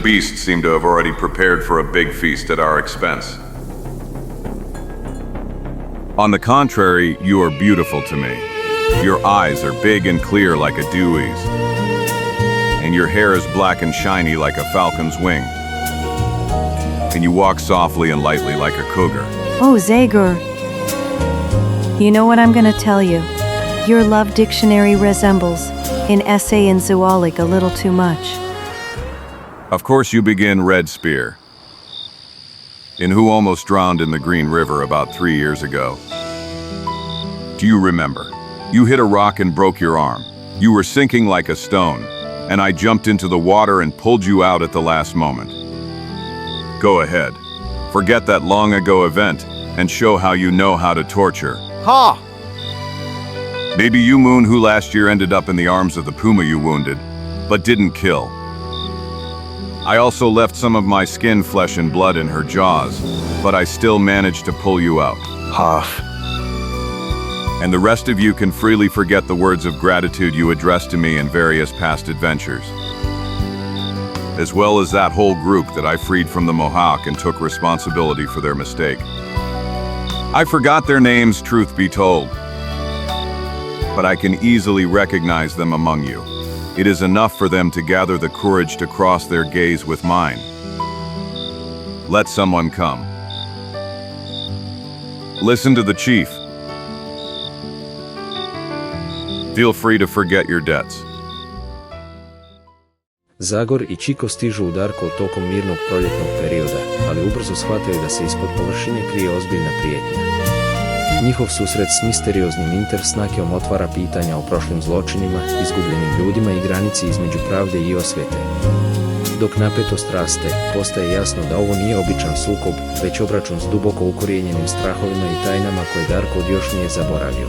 beasts seem to have already prepared for a big feast at our expense. On the contrary, you are beautiful to me. Your eyes are big and clear like a dewey's, and your hair is black and shiny like a falcon's wing. And you walk softly and lightly like a cougar. Oh, Zagor. You know what I'm gonna tell you? Your love dictionary resembles an essay in zoology a little too much. Of course you begin Red Spear, in who almost drowned in the Green River about 3 years ago. Do you remember? You hit a rock and broke your arm. You were sinking like a stone, and I jumped into the water and pulled you out at the last moment. Go ahead. Forget that long ago event and show how you know how to torture. Ha! Maybe you Moon who last year ended up in the arms of the puma you wounded, but didn't kill. I also left some of my skin, flesh and blood in her jaws, but I still managed to pull you out. Ha! And the rest of you can freely forget the words of gratitude you addressed to me in various past adventures, as well as that whole group that I freed from the Mohawk and took responsibility for their mistake. I forgot their names, truth be told, but I can easily recognize them among you. It is enough for them to gather the courage to cross their gaze with mine. Let someone come. Listen to the chief. Feel free to forget your debts. Zagor i Chico stižu u Darkwood tokom mirnog proljetnog perioda, ali ubrzo shvataju da se ispod površine krije ozbiljna prijetnja. Njihov susret s misterioznim Winter Snakeom otvara pitanja o prošlim zločinima, izgubljenim ljudima i granici između pravde i osvete. Dok napetost raste, postaje jasno da ovo nije običan sukob, već obračun s duboko ukorijenjenim strahovima i tajnama koje Darkwood još nije zaboravio.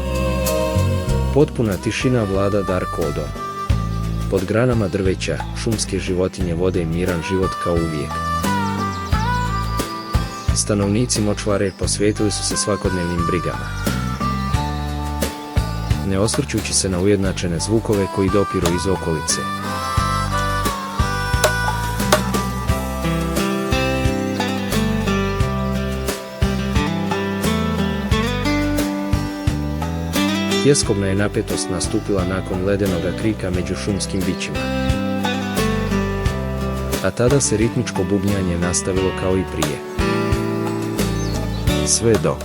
Potpuna tišina vlada Darkwoodom. Pod granama drveća, šumske životinje vode miran život kao uvijek. Stanovnici močvare posvetili su se svakodnevnim brigama, ne osvrćući se na ujednačene zvukove koji dopiru iz okolice. Tjeskobna je napetost nastupila nakon ledenoga krika među šumskim bićima. A tada se ritmičko bubnjanje nastavilo kao i prije. Sve dok...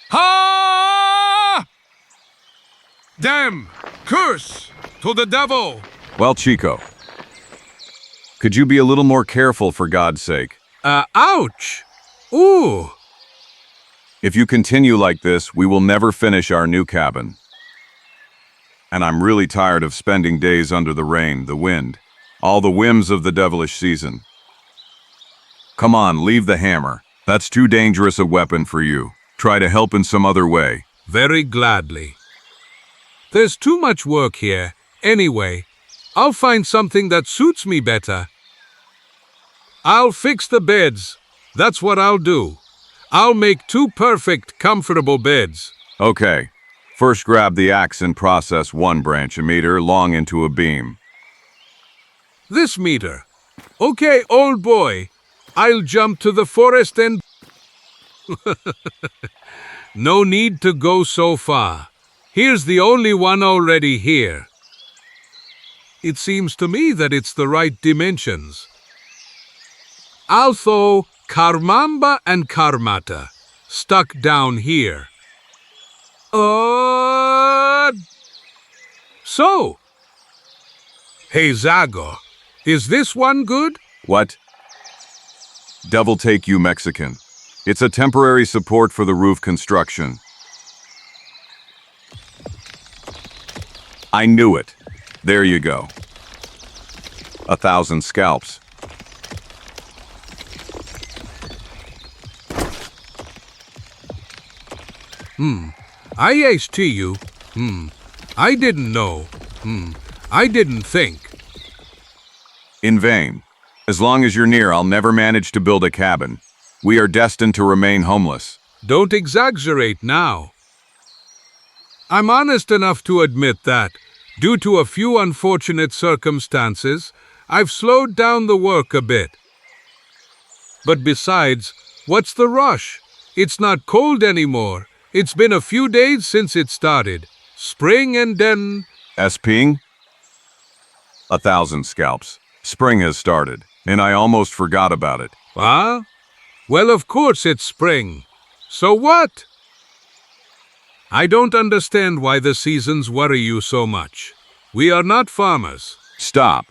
Ha! Damn! Curse! To the devil! Well, Chico, could you be a little more careful for God's sake? Ouch! Ooh! If you continue like this, we will never finish our new cabin. And I'm really tired of spending days under the rain, the wind, all the whims of the devilish season. Come on, leave the hammer. That's too dangerous a weapon for you. Try to help in some other way. Very gladly. There's too much work here. Anyway, I'll find something that suits me better. I'll fix the beds. That's what I'll do. I'll make 2 perfect, comfortable beds. Okay. First grab the axe and process 1 branch a meter long into a beam. This meter. Okay, old boy. I'll jump to the forest and... No need to go so far. Here's the only one already here. It seems to me that it's the right dimensions. I'll throw Karmamba and Karmata, stuck down here. So. Hey, Zagor, is this one good? What? Devil take you, Mexican. It's a temporary support for the roof construction. I knew it. There you go. 1,000 scalps. I asked you. I didn't know. I didn't think. In vain. As long as you're near, I'll never manage to build a cabin. We are destined to remain homeless. Don't exaggerate now. I'm honest enough to admit that, Due to a few unfortunate circumstances, I've slowed down the work a bit. But besides, what's the rush? It's not cold anymore. It's been a few days since it started. Spring and then... SPing? 1,000 scalps. Spring has started, and I almost forgot about it. Ah? Well, of course it's spring. So what? I don't understand why the seasons worry you so much. We are not farmers. Stop.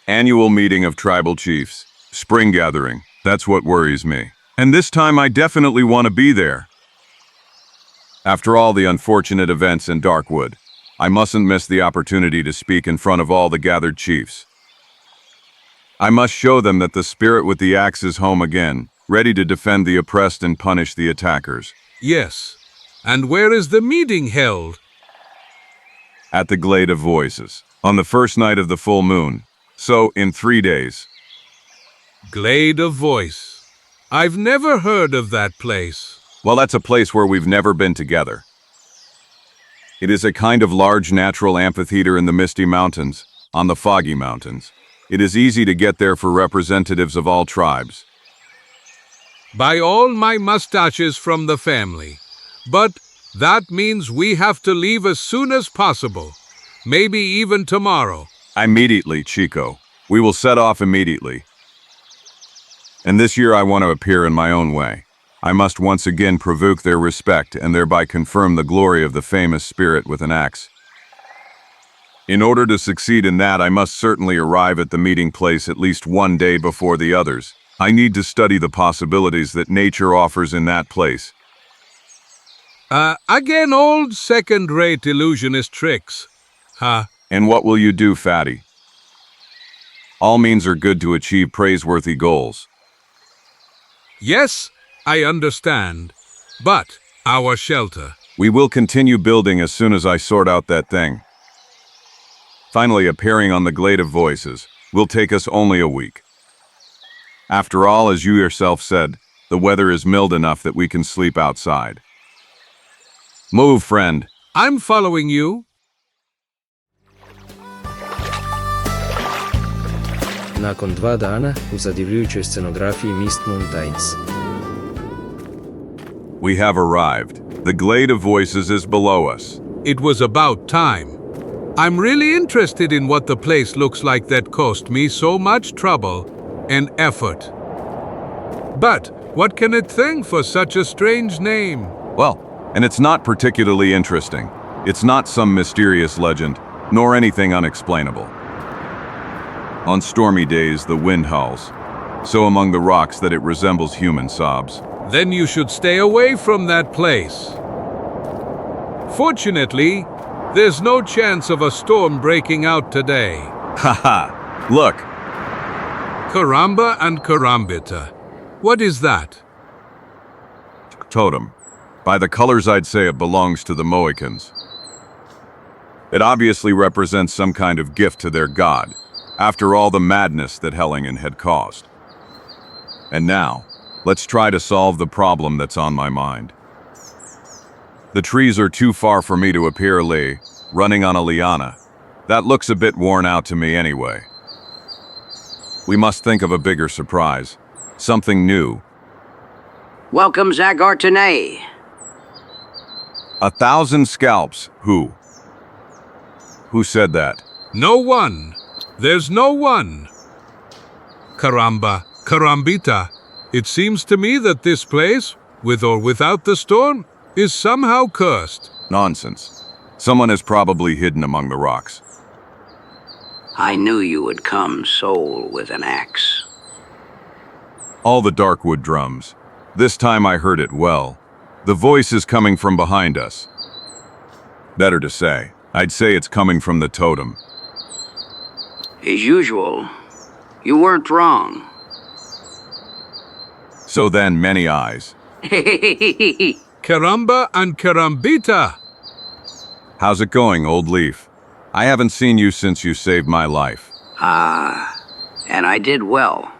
Annual meeting of tribal chiefs. Spring gathering. That's what worries me. And this time I definitely want to be there. After all the unfortunate events in Darkwood, I mustn't miss the opportunity to speak in front of all the gathered chiefs. I must show them that the spirit with the axe is home again, ready to defend the oppressed and punish the attackers. Yes. And where is the meeting held? At the Glade of Voices, on the first night of the full moon. So, in 3 days. Glade of Voice. I've never heard of that place. Well, that's a place where we've never been together. It is a kind of large natural amphitheater in the Misty Mountains, on the Foggy Mountains. It is easy to get there for representatives of all tribes. By all my mustaches from the family. But that means we have to leave as soon as possible. Maybe even tomorrow. Immediately, Chico. We will set off immediately. And this year I want to appear in my own way. I must once again provoke their respect and thereby confirm the glory of the famous spirit with an axe. In order to succeed in that, I must certainly arrive at the meeting place at least 1 day before the others. I need to study the possibilities that nature offers in that place. Again, old second-rate illusionist tricks. Huh? And what will you do, Fatty? All means are good to achieve praiseworthy goals. Yes, I understand. But our shelter. We will continue building as soon as I sort out that thing. Finally, appearing on the Glade of Voices will take us only a week. After all, as you yourself said, the weather is mild enough that we can sleep outside. Move, friend. I'm following you. Nakon 2 dana, u zadivljujućoj scenografiji Mist Mountains. We have arrived. The Glade of Voices is below us. It was about time. I'm really interested in what the place looks like that cost me so much trouble and effort. But what can it think for such a strange name? Well, and it's not particularly interesting. It's not some mysterious legend, nor anything unexplainable. On stormy days, the wind howls, so among the rocks that it resembles human sobs. Then you should stay away from that place. Fortunately, there's no chance of a storm breaking out today. Haha! Look! Karamba and Karambita. What is that? Totem. By the colors, I'd say it belongs to the Mohicans. It obviously represents some kind of gift to their god, after all the madness that Hellingen had caused. And now, let's try to solve the problem that's on my mind. The trees are too far for me to appear running on a liana. That looks a bit worn out to me anyway. We must think of a bigger surprise. Something new. Welcome, Zagor EN. 1,000 scalps. Who? Who said that? No one. There's no one. Karamba, Karambita. It seems to me that this place, with or without the storm, is somehow cursed. Nonsense. Someone is probably hidden among the rocks. I knew you would come, soul with an axe. All the Darkwood drums. This time I heard it well. The voice is coming from behind us. Better to say, I'd say it's coming from the totem. As usual, you weren't wrong. So then, many eyes. Karamba and Karambita. How's it going, old leaf? I haven't seen you since you saved my life. And I did well.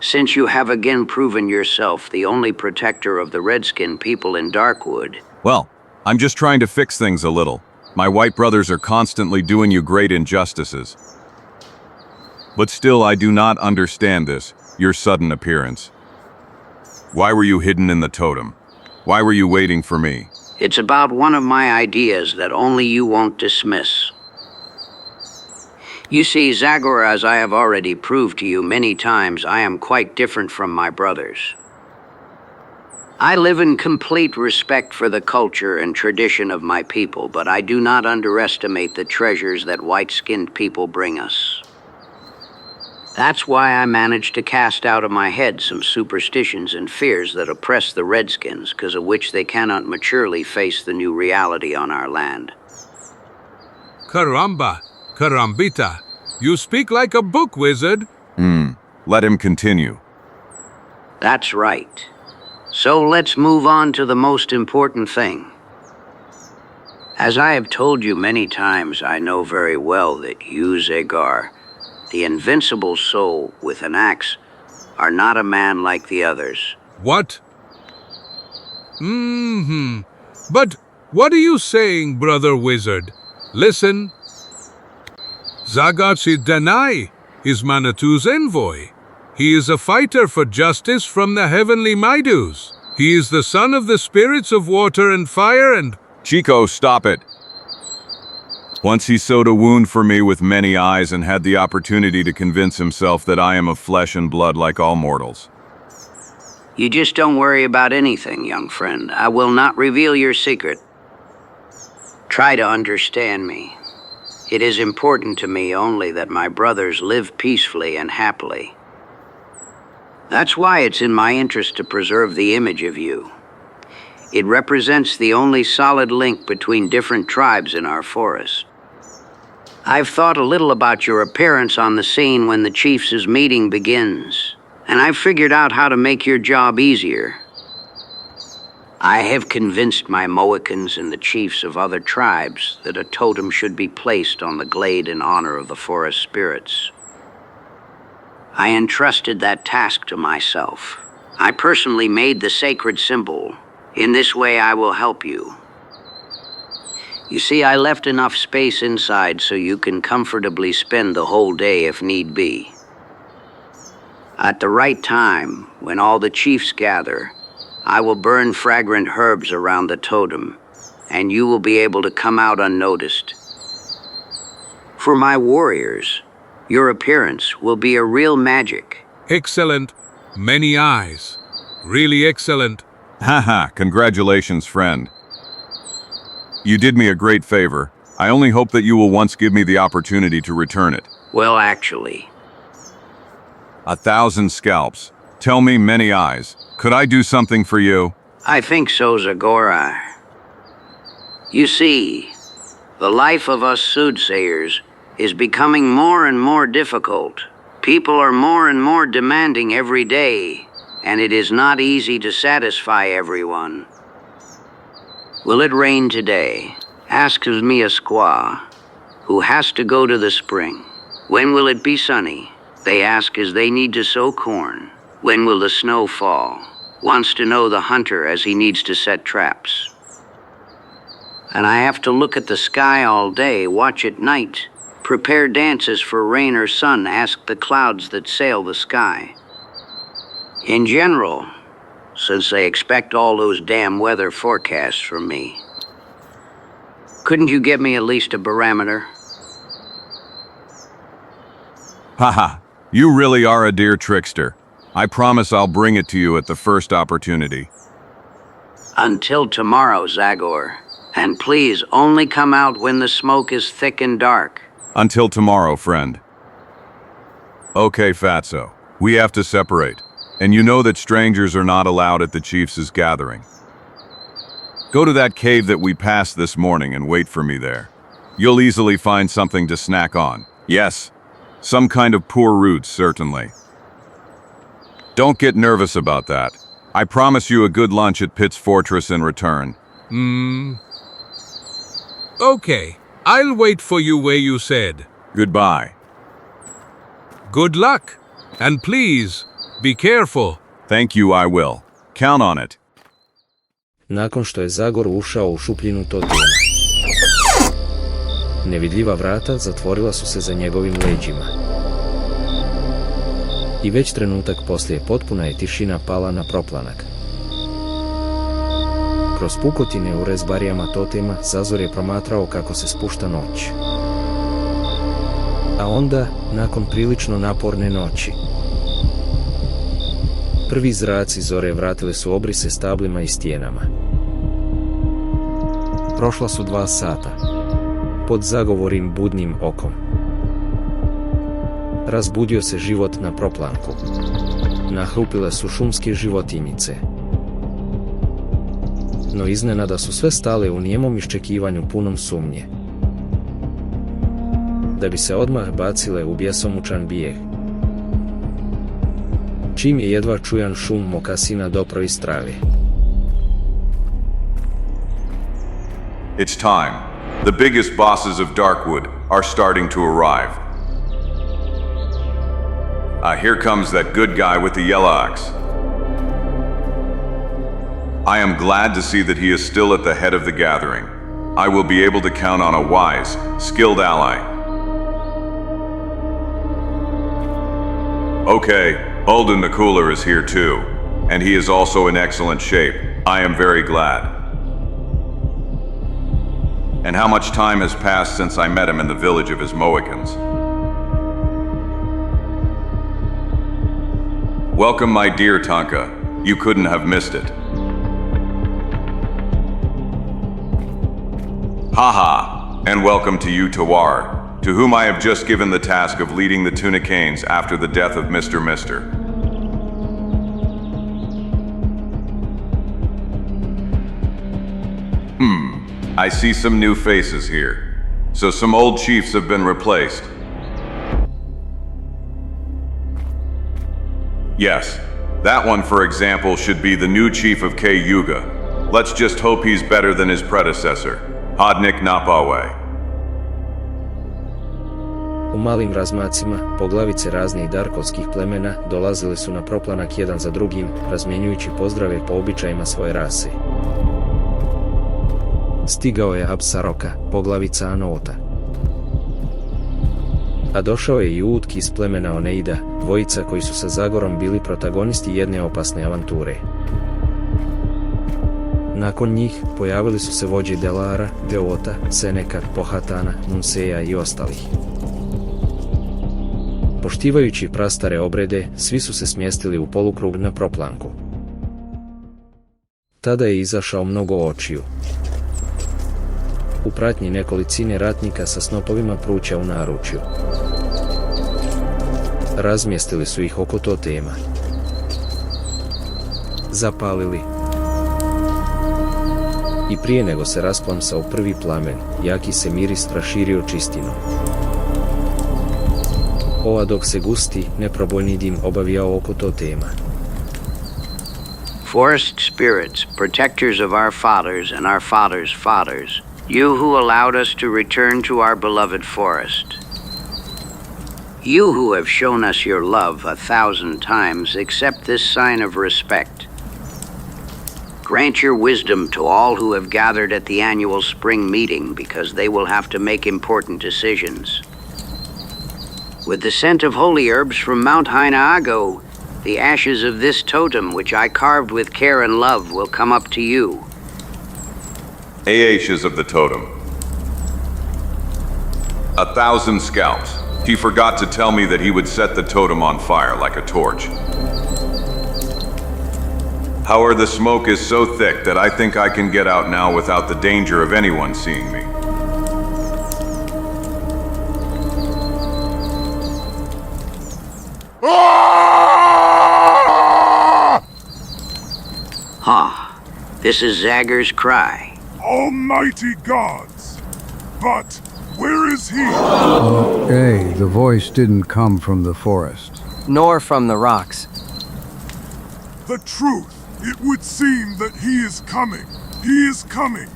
Since you have again proven yourself the only protector of the redskin people in Darkwood. Well, I'm just trying to fix things a little. My white brothers are constantly doing you great injustices. But still I do not understand this, your sudden appearance. Why were you hidden in the totem? Why were you waiting for me? It's about one of my ideas that only you won't dismiss. You see, Zagor, as I have already proved to you many times, I am quite different from my brothers. I live in complete respect for the culture and tradition of my people, but I do not underestimate the treasures that white-skinned people bring us. That's why I managed to cast out of my head some superstitions and fears that oppress the Redskins, because of which they cannot maturely face the new reality on our land. Caramba, carambita. You speak like a book wizard. Let him continue. That's right. So let's move on to the most important thing. As I have told you many times, I know very well that you, Zagor, the invincible soul with an axe, are not a man like the others. What? But what are you saying, brother wizard? Listen. Zagor EN is Manitu's envoy. He is a fighter for justice from the heavenly Midus. He is the son of the spirits of water and fire and... Chico, stop it. Once he sewed a wound for me with many eyes and had the opportunity to convince himself that I am of flesh and blood like all mortals. You just don't worry about anything, young friend. I will not reveal your secret. Try to understand me. It is important to me only that my brothers live peacefully and happily. That's why it's in my interest to preserve the image of you. It represents the only solid link between different tribes in our forest. I've thought a little about your appearance on the scene when the chiefs' meeting begins, and I've figured out how to make your job easier. I have convinced my Mohicans and the chiefs of other tribes that a totem should be placed on the glade in honor of the forest spirits. I entrusted that task to myself. I personally made the sacred symbol. In this way, I will help you. You see, I left enough space inside so you can comfortably spend the whole day if need be. At the right time, when all the chiefs gather, I will burn fragrant herbs around the totem, and you will be able to come out unnoticed. For my warriors, your appearance will be a real magic. Excellent. Many eyes. Really excellent. Haha, congratulations, friend. You did me a great favor. I only hope that you will once give me the opportunity to return it. Well, actually. 1,000 scalps. Tell me, many eyes. Could I do something for you? I think so, Zagor. You see, the life of us soothsayers is becoming more and more difficult. People are more and more demanding every day, and it is not easy to satisfy everyone. Will it rain today? Asks me a squaw, who has to go to the spring. When will it be sunny? They ask as they need to sow corn. When will the snow fall? Wants to know the hunter as he needs to set traps. And I have to look at the sky all day, watch at night, prepare dances for rain or sun, ask the clouds that sail the sky. In general, since they expect all those damn weather forecasts from me. Couldn't you give me at least a barometer? Haha, you really are a dear trickster. I promise I'll bring it to you at the first opportunity. Until tomorrow, Zagor. And please only come out when the smoke is thick and dark. Until tomorrow, friend. Okay, Fatso. We have to separate. And you know that strangers are not allowed at the chiefs' gathering. Go to that cave that we passed this morning and wait for me there. You'll easily find something to snack on. Yes, some kind of poor roots, certainly. Don't get nervous about that. I promise you a good lunch at Pitt's Fortress in return. Okay, I'll wait for you where you said. Goodbye. Good luck. And please, be careful. Thank you, I will. Count on it. Nakon što je Zagor ušao u šupljinu totema, Nevidljiva vrata zatvorila su se za njegovim leđima. I već trenutak poslije potpuna je tišina pala na proplanak. Kroz pukotine u rezbarijama totema Zazor je promatrao kako se spušta noć. A onda, nakon prilično naporne noći, prvi zraci zore vratili su obrise stablima i stijenama. Prošla su 2 sata. Pod zagovorim budnim okom razbudio se život na proplanku. Nahrupile su šumske životinjice. No iznenada su sve stale u nijemom iščekivanju punom sumnje, da bi se odmah bacile u bjesomučan bijeg. Čim je jedva čujan šum mokasina dopro iz trave. It's time. The biggest bosses of Darkwood are starting to arrive. Here comes that good guy with the yellow axe. I am glad to see that he is still at the head of the gathering. I will be able to count on a wise, skilled ally. Okay, Holden the Cooler is here too, and he is also in excellent shape. I am very glad. And how much time has passed since I met him in the village of his Mohicans? Welcome, my dear Tonka. You couldn't have missed it. Haha, and welcome to you, Tawar, to whom I have just given the task of leading the Tunicanes after the death of Mr. I see some new faces here. So some old chiefs have been replaced. Yes, that one, for example, should be the new chief of K Yuga. Let's just hope he's better than his predecessor, Hodnik Napawe. U malim razmacima, poglavice raznih darkovskih plemena dolazili su na proplanak jedan za drugim, razmjenjujući pozdrave po običajima svoje rase. Stigao je Apsaroka, poglavica Anota. A došao je i Utki iz plemena Oneida, dvojica koji su sa Zagorom bili protagonisti jedne opasne avanture. Nakon njih pojavili su se vođe Delara, Deota, Seneka, Pohatana, Nunseja i ostalih. Poštivajući prastare obrede, svi su se smjestili u polukrug na proplanku. Tada je izašao mnogo očiju. U pratnji nekolicine ratnika sa snopovima pruća u naručju. Razmjestili su ih oko totema. Zapalili. I prije nego se rasplamsao prvi plamen, jaki se miris raširio čistinom. Ova dok se gusti, neprobojni dim obavijao oko totema. Forest spirits, protectors of our fathers and our fathers' fathers, you who allowed us to return to our beloved forest. You who have shown us your love 1,000 times, accept this sign of respect. Grant your wisdom to all who have gathered at the annual spring meeting, because they will have to make important decisions. With the scent of holy herbs from Mount Hainaago, the ashes of this totem, which I carved with care and love, will come up to you. Ashes of the totem. 1,000 scalps. He forgot to tell me that he would set the totem on fire like a torch. However, the smoke is so thick that I think I can get out now without the danger of anyone seeing me. This is Zagor's cry. Almighty gods! But where is he? Okay, the voice didn't come from the forest. Nor from the rocks. The truth. It would seem that he is coming. He is coming.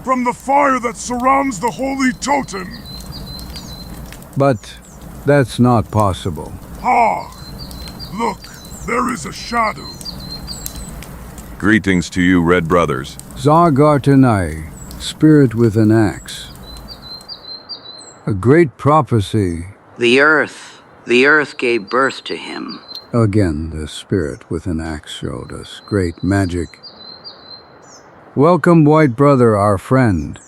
From the fire that surrounds the holy totem. But that's not possible. Look, there is a shadow. Greetings to you, Red Brothers. Zagor EN, spirit with an axe. A great prophecy. The earth gave birth to him. Again, the spirit with an axe showed us great magic. Welcome, white brother, our friend.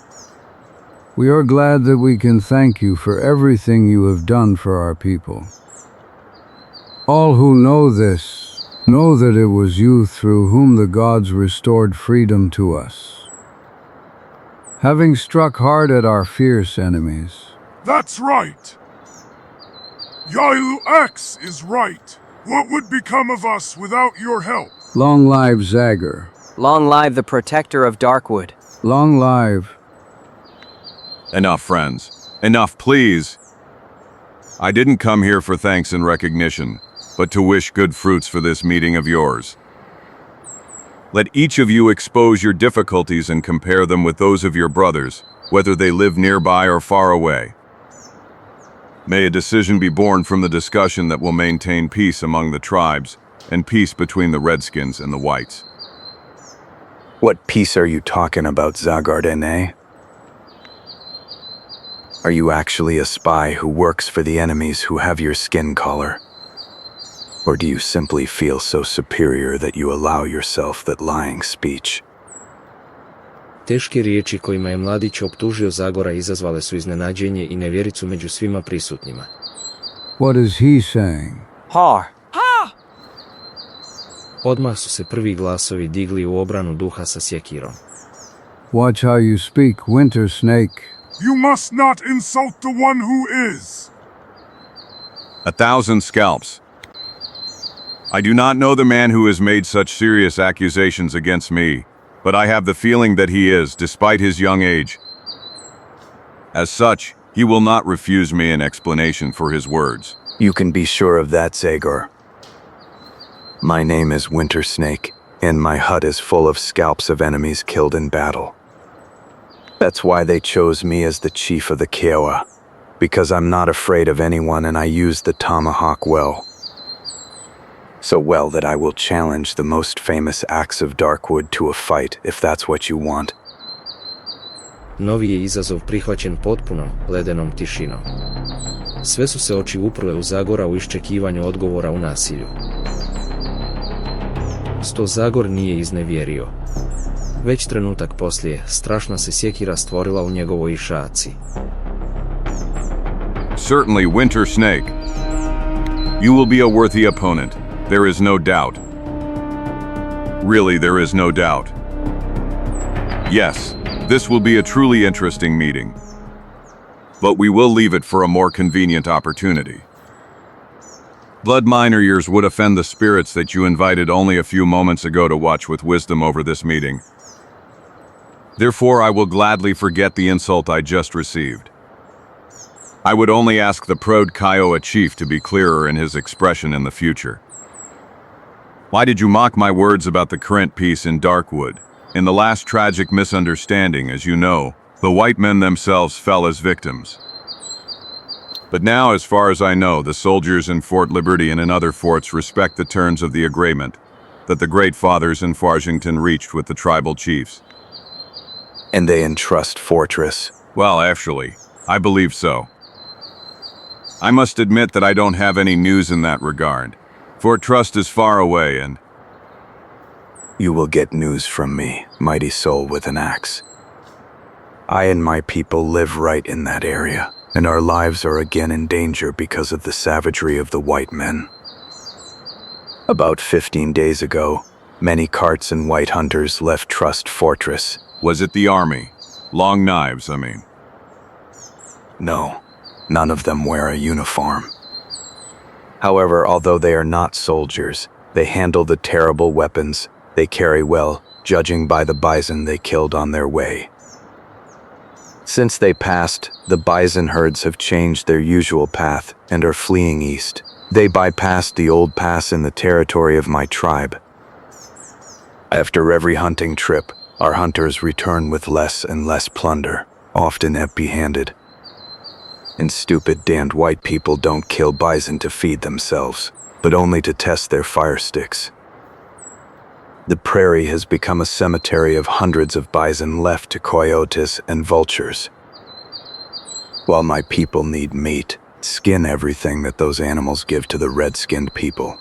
We are glad that we can thank you for everything you have done for our people. All who know this, know that it was you through whom the gods restored freedom to us. Having struck hard at our fierce enemies. That's right. Yailu X is right. What would become of us without your help? Long live Zagor. Long live the protector of Darkwood. Long live. Enough, friends. Enough, please. I didn't come here for thanks and recognition, but to wish good fruits for this meeting of yours. Let each of you expose your difficulties and compare them with those of your brothers, whether they live nearby or far away. May a decision be born from the discussion that will maintain peace among the tribes and peace between the Redskins and the Whites. What peace are you talking about, Zagor EN? Are you actually a spy who works for the enemies who have your skin color? Or do you simply feel so superior that you allow yourself that lying speech? Teške riječi kojima je mladić optužio Zagora izazvale su iznenađenje i nevjericu među svima prisutnima. What is he saying? Har. Odmah su se prvi glasovi digli u obranu duha sa sjekirom. Watch how you speak, Winter Snake. You must not insult the one who is. 1,000 scalps. I do not know the man who has made such serious accusations against me, but I have the feeling that he is, despite his young age. As such, he will not refuse me an explanation for his words. You can be sure of that, Zagor. My name is Winter Snake, and my hut is full of scalps of enemies killed in battle. That's why they chose me as the chief of the Kiowa, because I'm not afraid of anyone and I use the tomahawk well. So well that I will challenge the most famous axe of Darkwood to a fight if that's what you want. Novi je izazov prihvaćen potpuno, ledenom tišinom. Sve su se oči uprle u Zagora u iščekivanju odgovora u nasilju. Sto Zagor nije iznevjerio. Već trenutak poslije, strašna se sjekira stvorila u njegovoj išaci. Certainly, Winter Snake. You will be a worthy opponent. There is no doubt. Really, there is no doubt. Yes, this will be a truly interesting meeting. But we will leave it for a more convenient opportunity. Blood minor years would offend the spirits that you invited only a few moments ago to watch with wisdom over this meeting. Therefore, I will gladly forget the insult I just received. I would only ask the proud Kiowa chief to be clearer in his expression in the future. Why did you mock my words about the current peace in Darkwood? In the last tragic misunderstanding, as you know, the white men themselves fell as victims. But now, as far as I know, the soldiers in Fort Liberty and in other forts respect the terms of the agreement that the great fathers in Farthington reached with the tribal chiefs. And they entrust Fortress. Well, actually, I believe so. I must admit that I don't have any news in that regard. Fort Trust is far away and... You will get news from me, mighty soul with an axe. I and my people live right in that area, and our lives are again in danger because of the savagery of the white men. About 15 days ago, many carts and white hunters left Trust Fortress. Was it the army? Long knives, I mean. No, none of them wear a uniform. However, although they are not soldiers, they handle the terrible weapons they carry well, judging by the bison they killed on their way. Since they passed, the bison herds have changed their usual path and are fleeing east. They bypassed the old pass in the territory of my tribe. After every hunting trip, our hunters return with less and less plunder, often empty-handed. And stupid damned white people don't kill bison to feed themselves, but only to test their fire sticks. The prairie has become a cemetery of hundreds of bison left to coyotes and vultures. while my people need meat, skin everything that those animals give to the red-skinned people.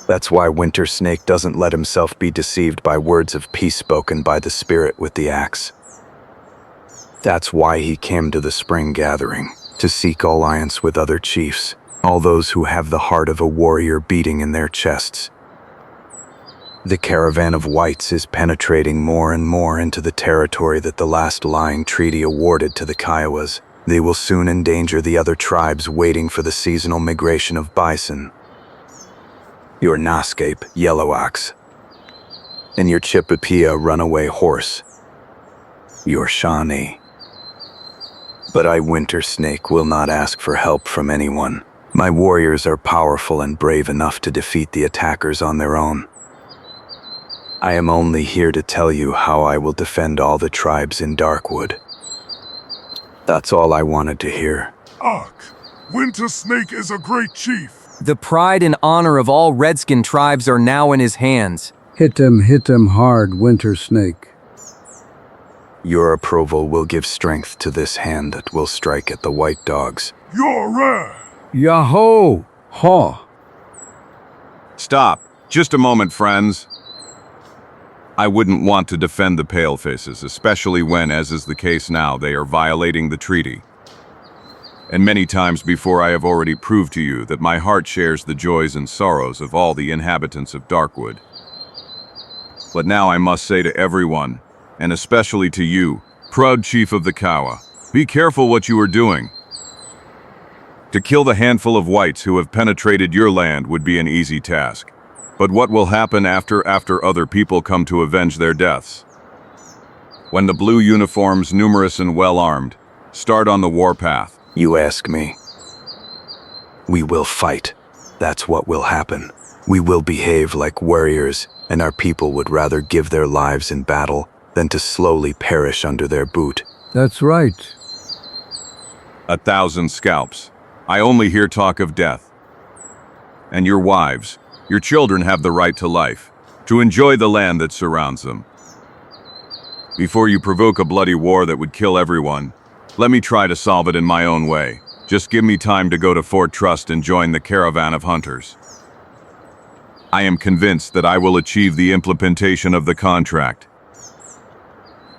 That's why Winter Snake doesn't let himself be deceived by words of peace spoken by the spirit with the axe. That's why he came to the spring gathering, to seek alliance with other chiefs, all those who have the heart of a warrior beating in their chests. The caravan of whites is penetrating more and more into the territory that the last lying treaty awarded to the Kiowas. They will soon endanger the other tribes waiting for the seasonal migration of bison. Your Nascape, Yellow Ox, and your Chipapia, Runaway Horse. Your Shawnee. But I, Winter Snake, will not ask for help from anyone. My warriors are powerful and brave enough to defeat the attackers on their own. I am only here to tell you how I will defend all the tribes in Darkwood. That's all I wanted to hear. Ugh! Winter Snake is a great chief. The pride and honor of all redskin tribes are now in his hands. Hit him hard, Winter Snake. Your approval will give strength to this hand that will strike at the white dogs. You're rare. Yahoo! Ha! Stop. Just a moment, friends. I wouldn't want to defend the palefaces, especially when, as is the case now, they are violating the treaty. And many times before I have already proved to you that my heart shares the joys and sorrows of all the inhabitants of Darkwood. But now I must say to everyone, and especially to you, proud chief of the Kawa, be careful what you are doing. To kill the handful of whites who have penetrated your land would be an easy task. But what will happen after other people come to avenge their deaths? When the blue uniforms, numerous and well-armed, start on the warpath. You ask me. We will fight. That's what will happen. We will behave like warriors, and our people would rather give their lives in battle than to slowly perish under their boot. That's right. 1,000 scalps. I only hear talk of death. And your wives, your children have the right to life, to enjoy the land that surrounds them. Before you provoke a bloody war that would kill everyone, let me try to solve it in my own way. Just give me time to go to Fort Trust and join the caravan of hunters. I am convinced that I will achieve the implementation of the contract.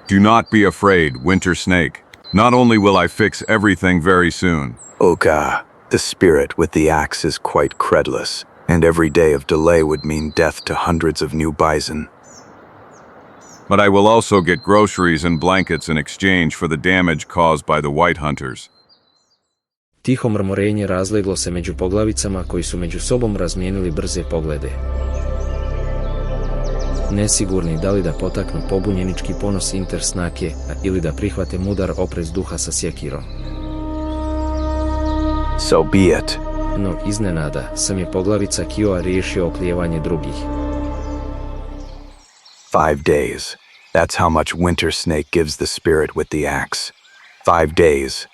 Do not be afraid, Winter Snake. Not only will I fix everything very soon. Oka, the spirit with the axe is quite credulous, and every day of delay would mean death to hundreds of new bison. But I will also get groceries and blankets in exchange for the damage caused by the white hunters. Tiho mrmorenje razleglo se među poglavicama koji su među sobom razmijenili brze poglede. Nesigurni da li da potaknu pobunjenički ponos Winter Snake ili da prihvate mudar oprez duha sa sjekirom. So be it. No, iznenada sam je poglavica Kioa riješio oklijevanje drugih. 5 days. That's how much Winter Snake gives the spirit with the axe. 5 days.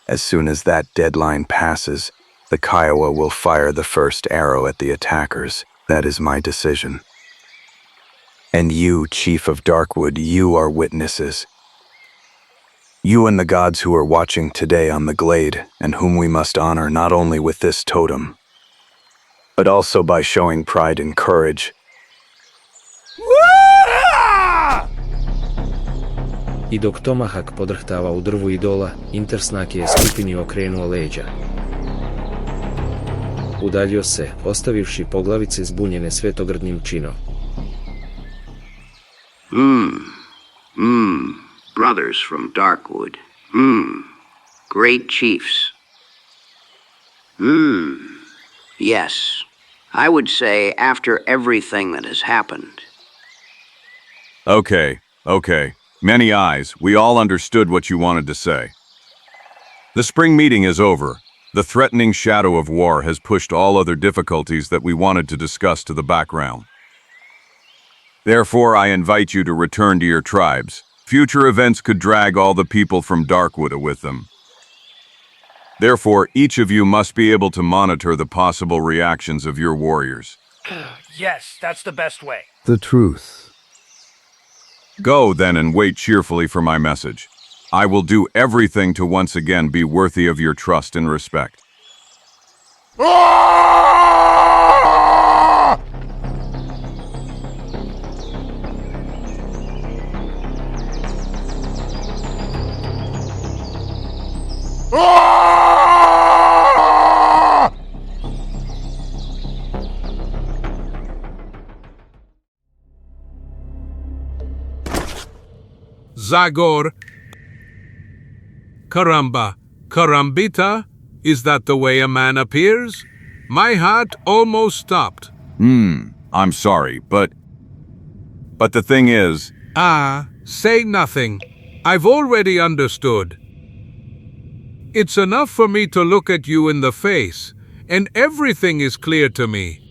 As soon as that deadline passes, the Kiowa will fire the first arrow at the attackers. That is my decision. And you, Chief of Darkwood, you are witnesses. You and the gods who are watching today on the glade, and whom we must honor not only with this totem, but also by showing pride and courage. I dok Tomahak podrhtava u drvu idola, Winter Snake je skupini okrenuo leđa. Udaljio se, ostavivši poglavice zbunjene svetogrdnim činom. Brothers from Darkwood. Great chiefs. Yes. I would say after everything that has happened. Okay. Many eyes, we all understood what you wanted to say. The spring meeting is over. The threatening shadow of war has pushed all other difficulties that we wanted to discuss to the background. Therefore, I invite you to return to your tribes. Future events could drag all the people from Darkwood with them. Therefore, each of you must be able to monitor the possible reactions of your warriors. Yes, that's the best way. The truth. Go, then, and wait cheerfully for my message. I will do everything to once again be worthy of your trust and respect. Zagor. Karamba. Karambita? Is that the way a man appears? My heart almost stopped. I'm sorry, but the thing is... Say nothing. I've already understood. It's enough for me to look at you in the face, and everything is clear to me.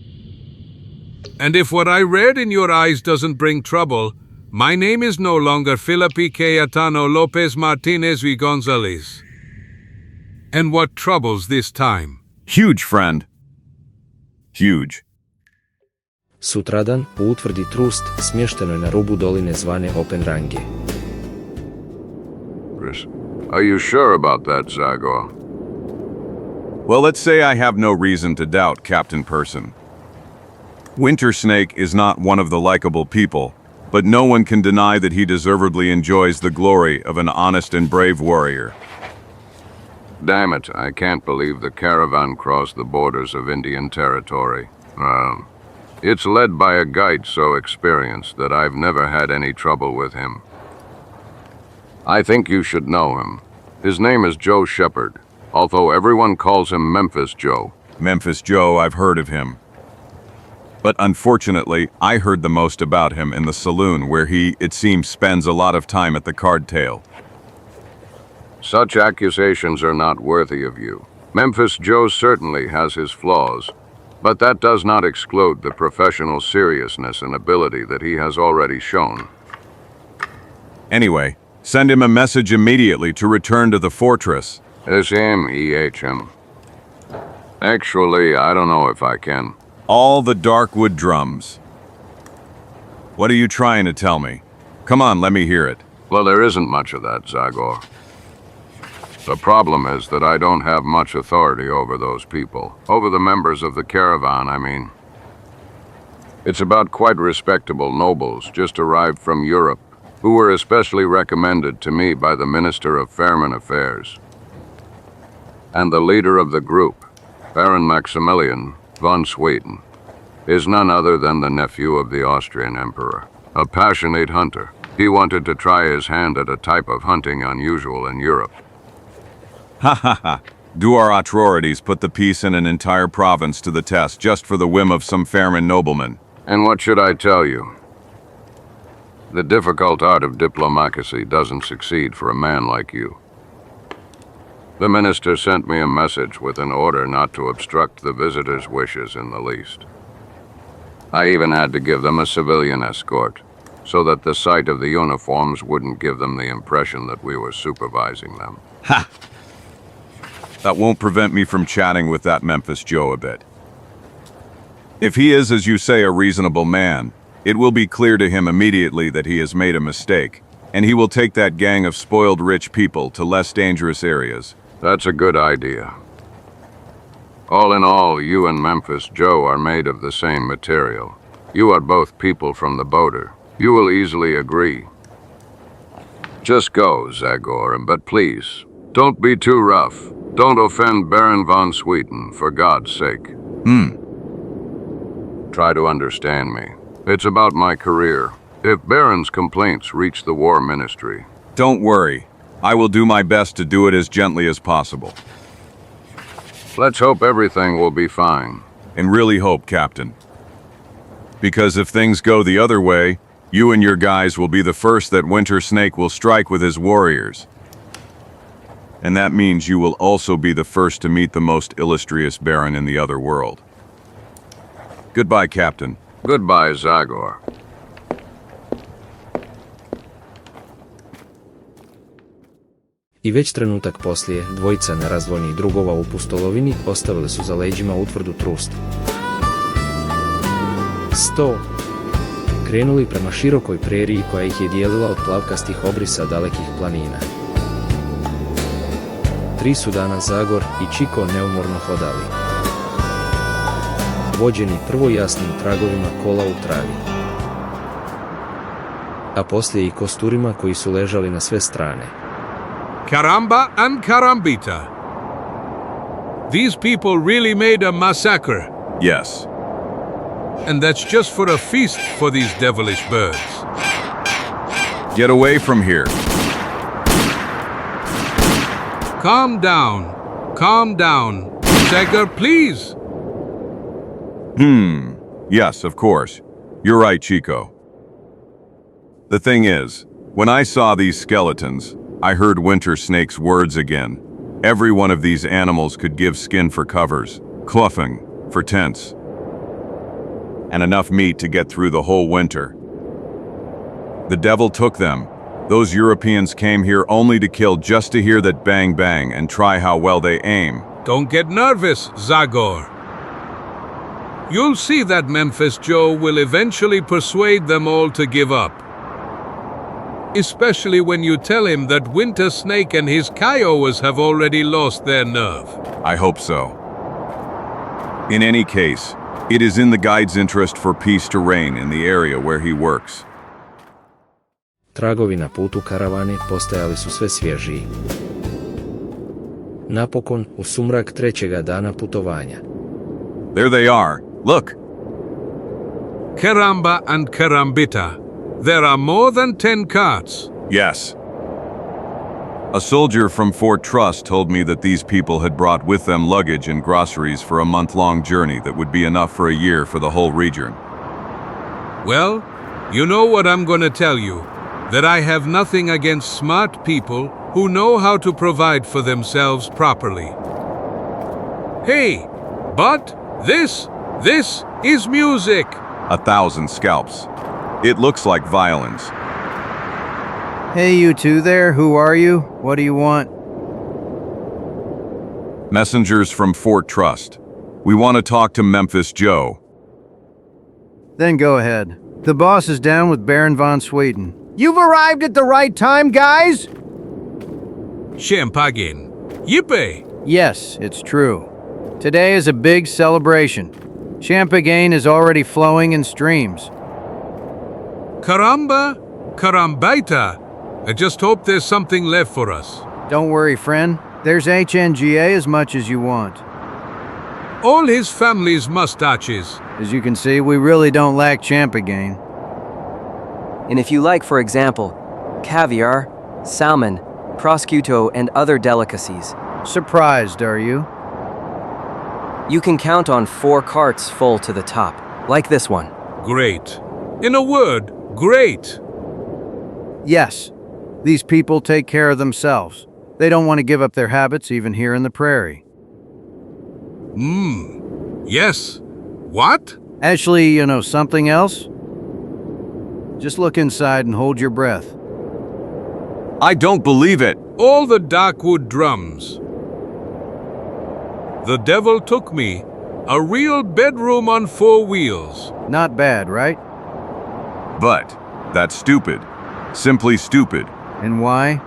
And if what I read in your eyes doesn't bring trouble, my name is no longer Felipe Cayetano Lopez Martinez y Gonzalez. And what troubles this time? Huge, friend. Huge. Sutradan, u utvrdi Trust, smještenoj na rubu doline zvane Openrange. Are you sure about that, Zagor? Well, let's say I have no reason to doubt Captain Person. Winter Snake is not one of the likable people, but no one can deny that he deservedly enjoys the glory of an honest and brave warrior. Damn it, I can't believe the caravan crossed the borders of Indian territory. It's led by a guide so experienced that I've never had any trouble with him. I think you should know him. His name is Joe Shepard, although everyone calls him Memphis Joe. Memphis Joe, I've heard of him. But unfortunately, I heard the most about him in the saloon where he, it seems, spends a lot of time at the card table. Such accusations are not worthy of you. Memphis Joe certainly has his flaws, but that does not exclude the professional seriousness and ability that he has already shown. Anyway, send him a message immediately to return to the fortress. S-M-E-H-M. Actually, I don't know if I can. All the Darkwood drums. What are you trying to tell me? Come on, let me hear it. Well, there isn't much of that, Zagor. The problem is that I don't have much authority over those people. Over the members of the caravan, I mean. It's about quite respectable nobles just arrived from Europe, who were especially recommended to me by the Minister of Foreign Affairs. And the leader of the group, Baron Maximilian von Sweden, is none other than the nephew of the Austrian Emperor, a passionate hunter. He wanted to try his hand at a type of hunting unusual in Europe. Ha ha ha. Do our authorities put the peace in an entire province to the test just for the whim of some Fairman nobleman? And what should I tell you? The difficult art of diplomacy doesn't succeed for a man like you. The minister sent me a message with an order not to obstruct the visitors' wishes in the least. I even had to give them a civilian escort, so that the sight of the uniforms wouldn't give them the impression that we were supervising them. Ha! That won't prevent me from chatting with that Memphis Joe a bit. If he is, as you say, a reasonable man, it will be clear to him immediately that he has made a mistake, and he will take that gang of spoiled rich people to less dangerous areas. That's a good idea. All in all, you and Memphis Joe are made of the same material. You are both people from the border. You will easily agree. Just go, Zagor, but please, don't be too rough. Don't offend Baron von Sweden, for God's sake. Try to understand me. It's about my career. If Baron's complaints reach the War Ministry... Don't worry. I will do my best to do it as gently as possible. Let's hope everything will be fine. And really hope, Captain. Because if things go the other way, you and your guys will be the first that Winter Snake will strike with his warriors. And that means you will also be the first to meet the most illustrious Baron in the other world. Goodbye, Captain. Goodbye, Zagor. I već trenutak poslije, dvojica nerazdvojnih drugova u pustolovini ostavili su za leđima utvrdu Trust. 100. Krenuli prema širokoj preriji koja ih je dijelila od plavkastih obrisa dalekih planina. 3 su dana Zagor i Chico neumorno hodali, vođeni prvo jasnim tragovima kola u travi, a poslije i kosturima koji su ležali na sve strane. Caramba and carambita. These people really made a massacre. Yes. And that's just for a feast for these devilish birds. Get away from here. Calm down. Calm down. Zagor, please. Yes, of course. You're right, Chico. The thing is, when I saw these skeletons, I heard Winter Snake's words again. Every one of these animals could give skin for covers, clothing for tents, and enough meat to get through the whole winter. The devil took them. Those Europeans came here only to kill, just to hear that bang bang and try how well they aim. Don't get nervous, Zagor. You'll see that Memphis Joe will eventually persuade them all to give up. Especially when you tell him that Winter Snake and his Kiowas have already lost their nerve. I hope so. In any case, it is in the guide's interest for peace to reign in the area where he works. Tragovi na putu karavane postajali su sve svježiji. Napokon, u sumrak trećega dana putovanja. There they are. Look. Caramba and carambita. There are more than 10 carts. Yes. A soldier from Fort Trust told me that these people had brought with them luggage and groceries for a month-long journey that would be enough for a year for the whole region. Well, you know what I'm going to tell you. That I have nothing against smart people who know how to provide for themselves properly. Hey, but this is music. 1,000 scalps. It looks like violins. Hey, you two there, who are you? What do you want? Messengers from Fort Trust. We want to talk to Memphis Joe. Then go ahead. The boss is down with Baron von Sweden. You've arrived at the right time, guys! Champagne. Yippee! Yes, it's true. Today is a big celebration. Champagne is already flowing in streams. Caramba, carambita. I just hope there's something left for us. Don't worry, friend. There's HNGA as much as you want. All his family's mustaches. As you can see, we really don't lack champagne. And if you like, for example, caviar, salmon, prosciutto, and other delicacies. Surprised, are you? You can count on 4 carts full to the top, like this one. Great. In a word, great. Yes. These people take care of themselves. They don't want to give up their habits even here in the prairie. Yes. What? Actually, you know something else? Just look inside and hold your breath. I don't believe it. All the Darkwood drums. The devil took me. A real bedroom on 4 wheels. Not bad, right? But that's stupid. Simply stupid. And why?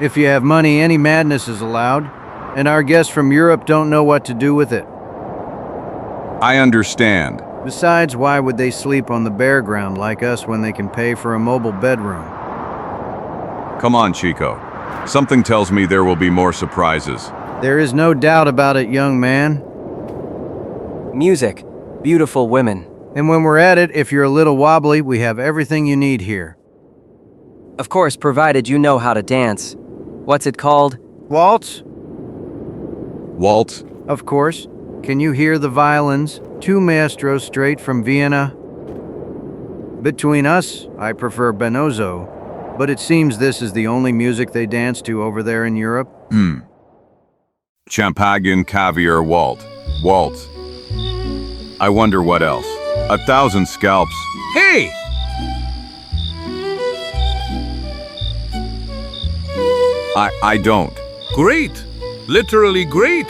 If you have money, any madness is allowed, and our guests from Europe don't know what to do with it. I understand. Besides, why would they sleep on the bare ground like us when they can pay for a mobile bedroom? Come on, Chico. Something tells me there will be more surprises. There is no doubt about it, young man. Music, beautiful women. And when we're at it, if you're a little wobbly, we have everything you need here. Of course, provided you know how to dance. What's it called? Waltz? Waltz? Of course. Can you hear the violins? 2 maestros straight from Vienna. Between us, I prefer Benozzo, but it seems this is the only music they dance to over there in Europe. Champagne, caviar, waltz. I wonder what else. 1,000 scalps. Hey! I don't. Great. Literally great.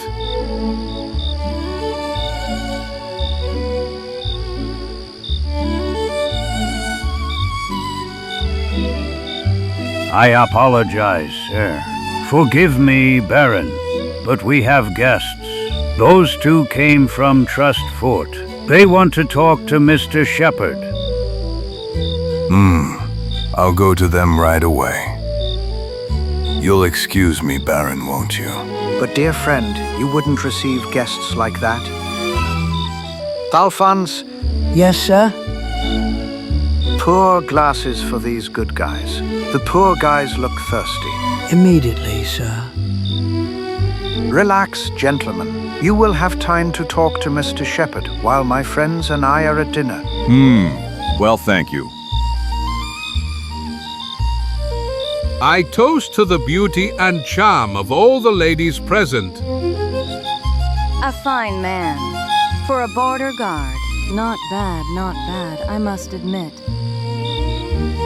I apologize, sir. Forgive me, Baron, but we have guests. Those two came from Trust Fort. They want to talk to Mr. Shepherd. I'll go to them right away. You'll excuse me, Baron, won't you? But dear friend, you wouldn't receive guests like that. Alphonse, Yes, sir? pour glasses for these good guys. The poor guys look thirsty. Immediately, sir. Relax, gentlemen. You will have time to talk to Mr. Shepherd while my friends and I are at dinner. Well, thank you. I toast to the beauty and charm of all the ladies present. A fine man. For a border guard. Not bad, I must admit.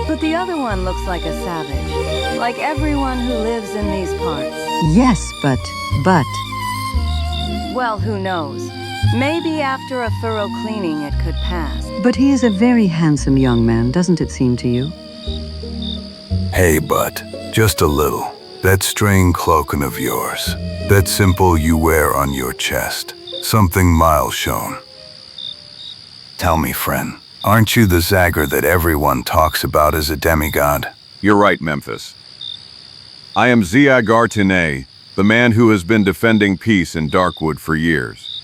But the other one looks like a savage. Like everyone who lives in these parts. Yes, but... Well, who knows? Maybe after a thorough cleaning it could pass. But he is a very handsome young man, doesn't it seem to you? Hey, but just a little. That strange cloaking of yours. That symbol you wear on your chest. Something mild shown. Tell me, friend, aren't you the Zagor that everyone talks about as a demigod? You're right, Memphis. I am Zagor EN, the man who has been defending peace in Darkwood for years.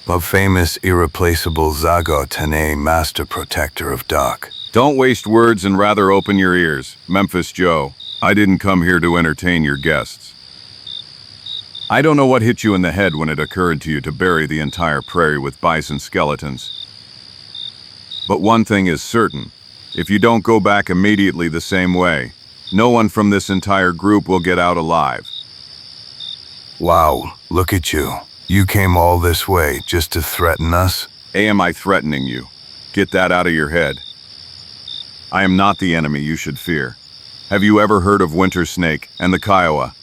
The famous, irreplaceable Zagor EN, master protector of Dark. Don't waste words and rather open your ears, Memphis Joe. I didn't come here to entertain your guests. I don't know what hit you in the head when it occurred to you to bury the entire prairie with bison skeletons. But one thing is certain. If you don't go back immediately the same way, no one from this entire group will get out alive. Wow, look at you. You came all this way just to threaten us? Am I threatening you? Get that out of your head. I am not the enemy you should fear. Have you ever heard of Winter Snake and the Kiowa?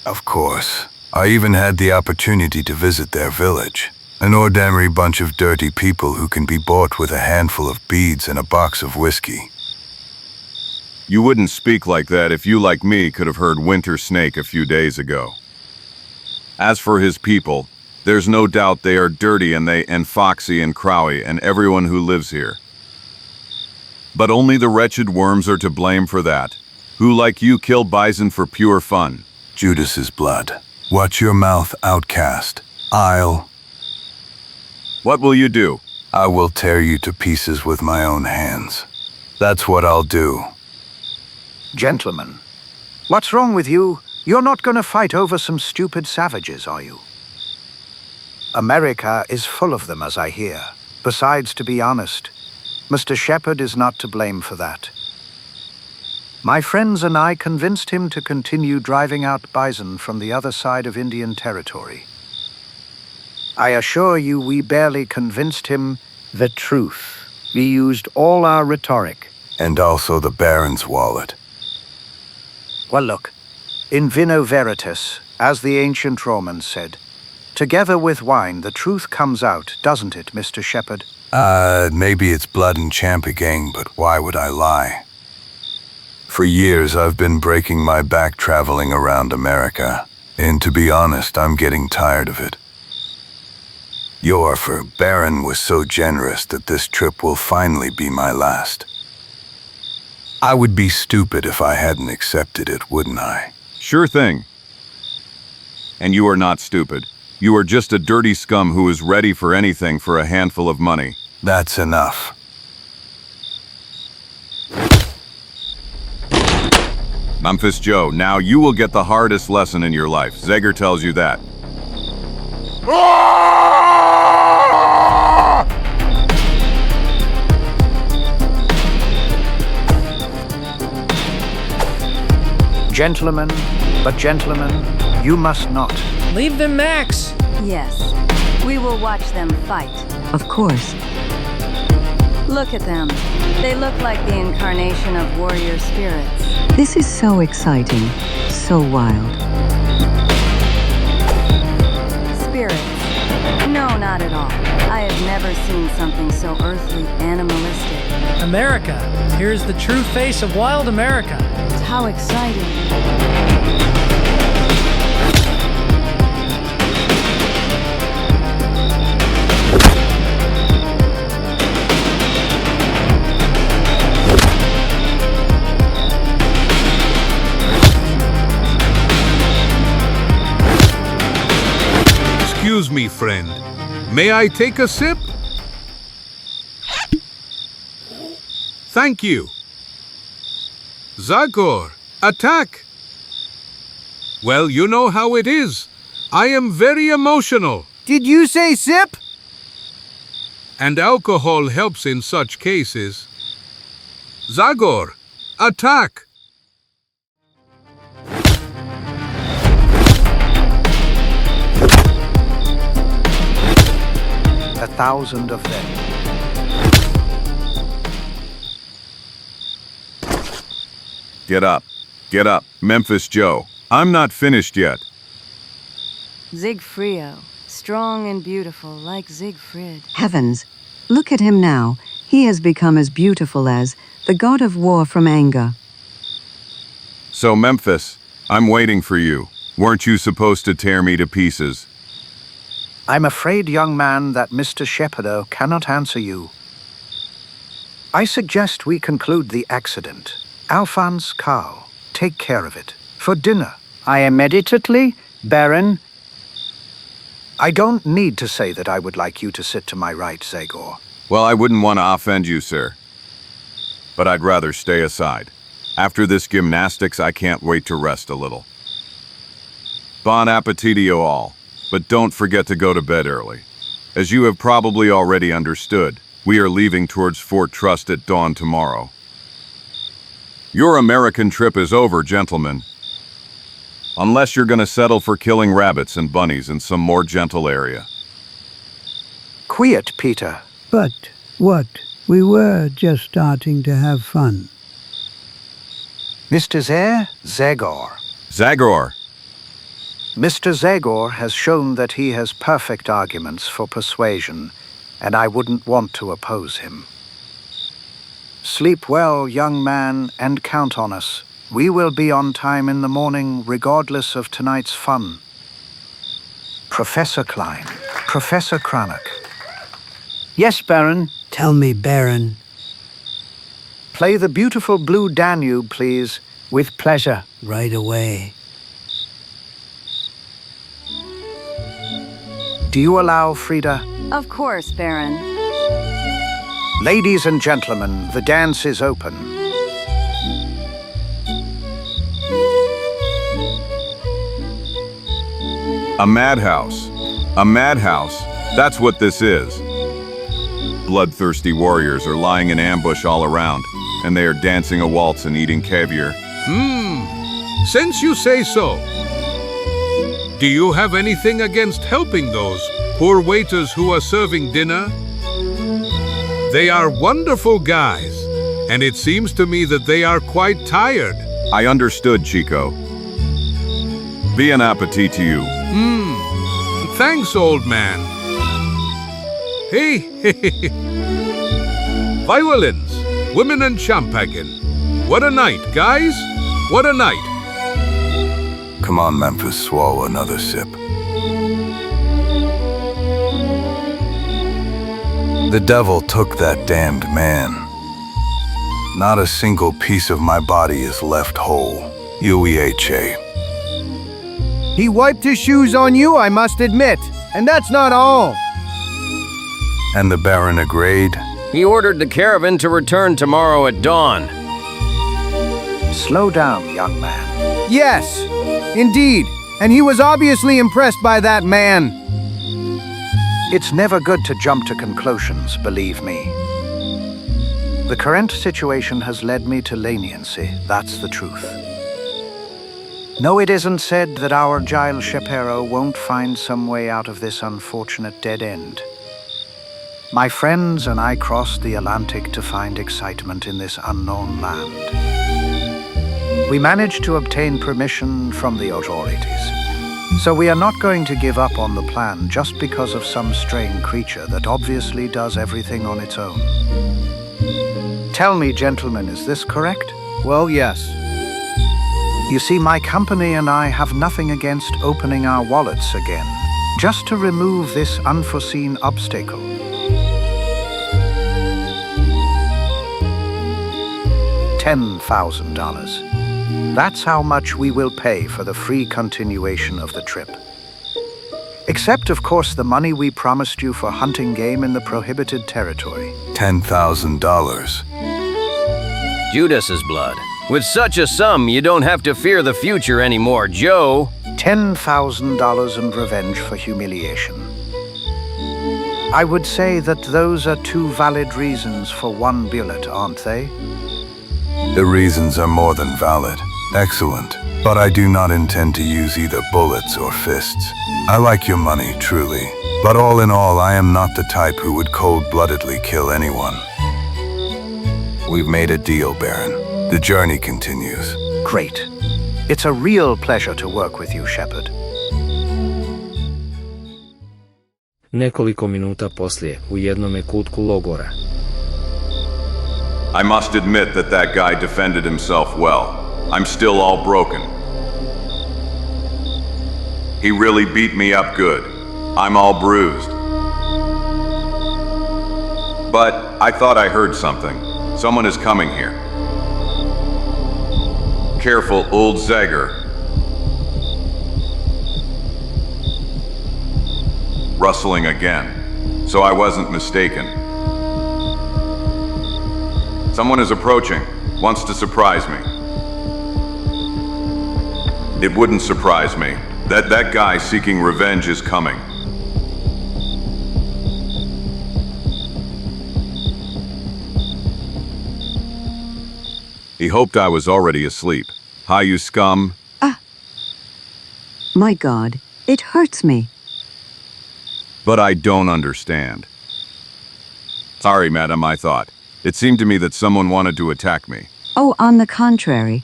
Of course. I even had the opportunity to visit their village. An ordinary bunch of dirty people who can be bought with a handful of beads and a box of whiskey. You wouldn't speak like that if you, like me, could have heard Winter Snake a few days ago. As for his people, there's no doubt they are dirty and foxy and crowy and everyone who lives here. But only the wretched worms are to blame for that, who like you kill bison for pure fun. Judas's blood. Watch your mouth, outcast. What will you do? I will tear you to pieces with my own hands. That's what I'll do. Gentlemen, what's wrong with you? You're not going to fight over some stupid savages, are you? America is full of them, as I hear. Besides, to be honest, Mr. Shepherd is not to blame for that. My friends and I convinced him to continue driving out bison from the other side of Indian territory. I assure you we barely convinced him the truth. We used all our rhetoric. And also the Baron's wallet. Well, look, in vino veritas, as the ancient Romans said, together with wine the truth comes out, doesn't it, Mr. Shepherd? Maybe it's blood and champ again, but why would I lie? For years I've been breaking my back traveling around America, and to be honest, I'm getting tired of it. Your Baron was so generous that this trip will finally be my last. I would be stupid if I hadn't accepted it, wouldn't I? Sure thing. And you are not stupid. You are just a dirty scum who is ready for anything for a handful of money. That's enough. Memphis Joe, now you will get the hardest lesson in your life. Zagor tells you that. Gentlemen, you must not. Leave them, Max. Yes, we will watch them fight. Of course. Look at them. They look like the incarnation of warrior spirits. This is so exciting, so wild. Spirits? No, not at all. I have never seen something so earthly, animalistic. America. Here's the true face of wild America. how exciting. Excuse me, friend. May I take a sip? Thank you. Zagor, attack! Well, you know how it is. I am very emotional. Did you say sip? And alcohol helps in such cases. Zagor, attack! 1,000 of them. Get up, Memphis Joe. I'm not finished yet. Siegfried, strong and beautiful like Siegfried. Heavens, look at him now. He has become as beautiful as the god of war from anger. So Memphis, I'm waiting for you. Weren't you supposed to tear me to pieces? I'm afraid, young man, that Mr. Shepherdo cannot answer you. I suggest we conclude the accident. Alphonse Cow, take care of it. For dinner. I am immediately, Baron. I don't need to say that I would like you to sit to my right, Zagor. Well, I wouldn't want to offend you, sir. But I'd rather stay aside. After this gymnastics, I can't wait to rest a little. Bon appetitio all. But don't forget to go to bed early. As you have probably already understood, we are leaving towards Fort Trust at dawn tomorrow. Your American trip is over, gentlemen. Unless you're gonna settle for killing rabbits and bunnies in some more gentle area. Quiet, Peter. But what? We were just starting to have fun. Mr. Zagor. Zagor! Mr. Zagor has shown that he has perfect arguments for persuasion, and I wouldn't want to oppose him. Sleep well, young man, and count on us. We will be on time in the morning, regardless of tonight's fun. Professor Klein, Professor Cranach. Yes, Baron. Tell me, Baron. Play the beautiful Blue Danube, please. With pleasure. Right away. Do you allow, Frida? Of course, Baron. Ladies and gentlemen, the dance is open. A madhouse. A madhouse. That's what this is. Bloodthirsty warriors are lying in ambush all around, and they are dancing a waltz and eating caviar. Since you say so, do you have anything against helping those poor waiters who are serving dinner? They are wonderful guys, and it seems to me that they are quite tired. I understood, Chico. Bon appetit to you. Thanks, old man. Hey, violins, women and champagne. What a night, guys. What a night. Come on, Memphis, swallow another sip. The devil took that damned man. Not a single piece of my body is left whole. UEHA. He wiped his shoes on you, I must admit. And that's not all. And the Baron agreed? He ordered the caravan to return tomorrow at dawn. Slow down, young man. Yes, indeed. And he was obviously impressed by that man. It's never good to jump to conclusions, believe me. The current situation has led me to leniency, that's the truth. No, it isn't said that our Giles Shapiro won't find some way out of this unfortunate dead end. My friends and I crossed the Atlantic to find excitement in this unknown land. We managed to obtain permission from the authorities. So we are not going to give up on the plan just because of some strange creature that obviously does everything on its own. Tell me, gentlemen, is this correct? Well, yes. You see, my company and I have nothing against opening our wallets again, just to remove this unforeseen obstacle. $10,000. That's how much we will pay for the free continuation of the trip. Except, of course, the money we promised you for hunting game in the prohibited territory. $10,000. Judas's blood. With such a sum, you don't have to fear the future anymore, Joe. $10,000 and revenge for humiliation. I would say that those are two valid reasons for one bullet, aren't they? The reasons are more than valid. Excellent. But I do not intend to use either bullets or fists. I like your money, truly. But all in all, I am not the type who would cold-bloodedly kill anyone. We've made a deal, Baron. The journey continues. Great. It's a real pleasure to work with you, Shepard. Nekoliko minuta poslije, u jednome kutku logora. I must admit that that guy defended himself well. I'm still all broken. He really beat me up good. I'm all bruised. But I thought I heard something. Someone is coming here. Careful, old Zagor. Rustling again. So I wasn't mistaken. Someone is approaching, wants to surprise me. It wouldn't surprise me that that guy seeking revenge is coming. He hoped I was already asleep. Hi, you scum. My God, it hurts me. But I don't understand. Sorry, madam, I thought. It seemed to me that someone wanted to attack me. Oh, on the contrary.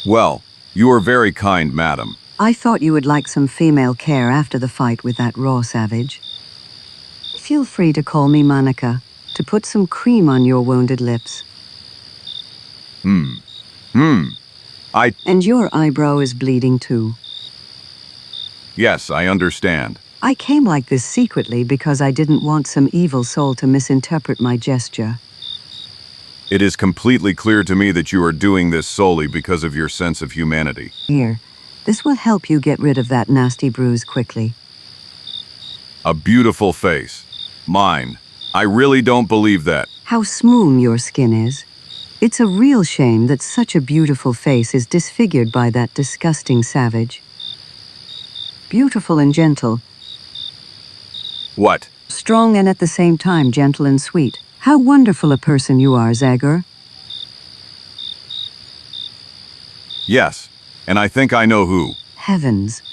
Well, you are very kind, madam. I thought you would like some female care after the fight with that raw savage. Feel free to call me Monica, to put some cream on your wounded lips. And your eyebrow is bleeding too. Yes, I understand. I came like this secretly because I didn't want some evil soul to misinterpret my gesture. It is completely clear to me that you are doing this solely because of your sense of humanity. Here, this will help you get rid of that nasty bruise quickly. A beautiful face. Mine. I really don't believe that. How smooth your skin is. It's a real shame that such a beautiful face is disfigured by that disgusting savage. Beautiful and gentle. What? Strong and at the same time gentle and sweet. How wonderful a person you are, Zagor. Yes, and I think I know who. Heavens.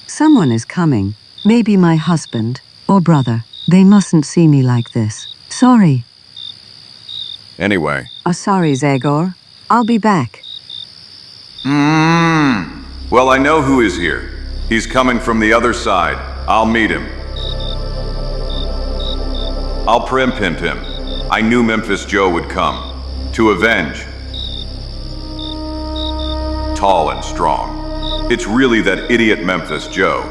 Someone is coming. Maybe my husband or brother. They mustn't see me like this. Sorry. Anyway. Sorry, Zagor. I'll be back. Well, I know who is here. He's coming from the other side. I'll meet him. I'll pimp him. I knew Memphis Joe would come. To avenge. Tall and strong. It's really that idiot Memphis Joe.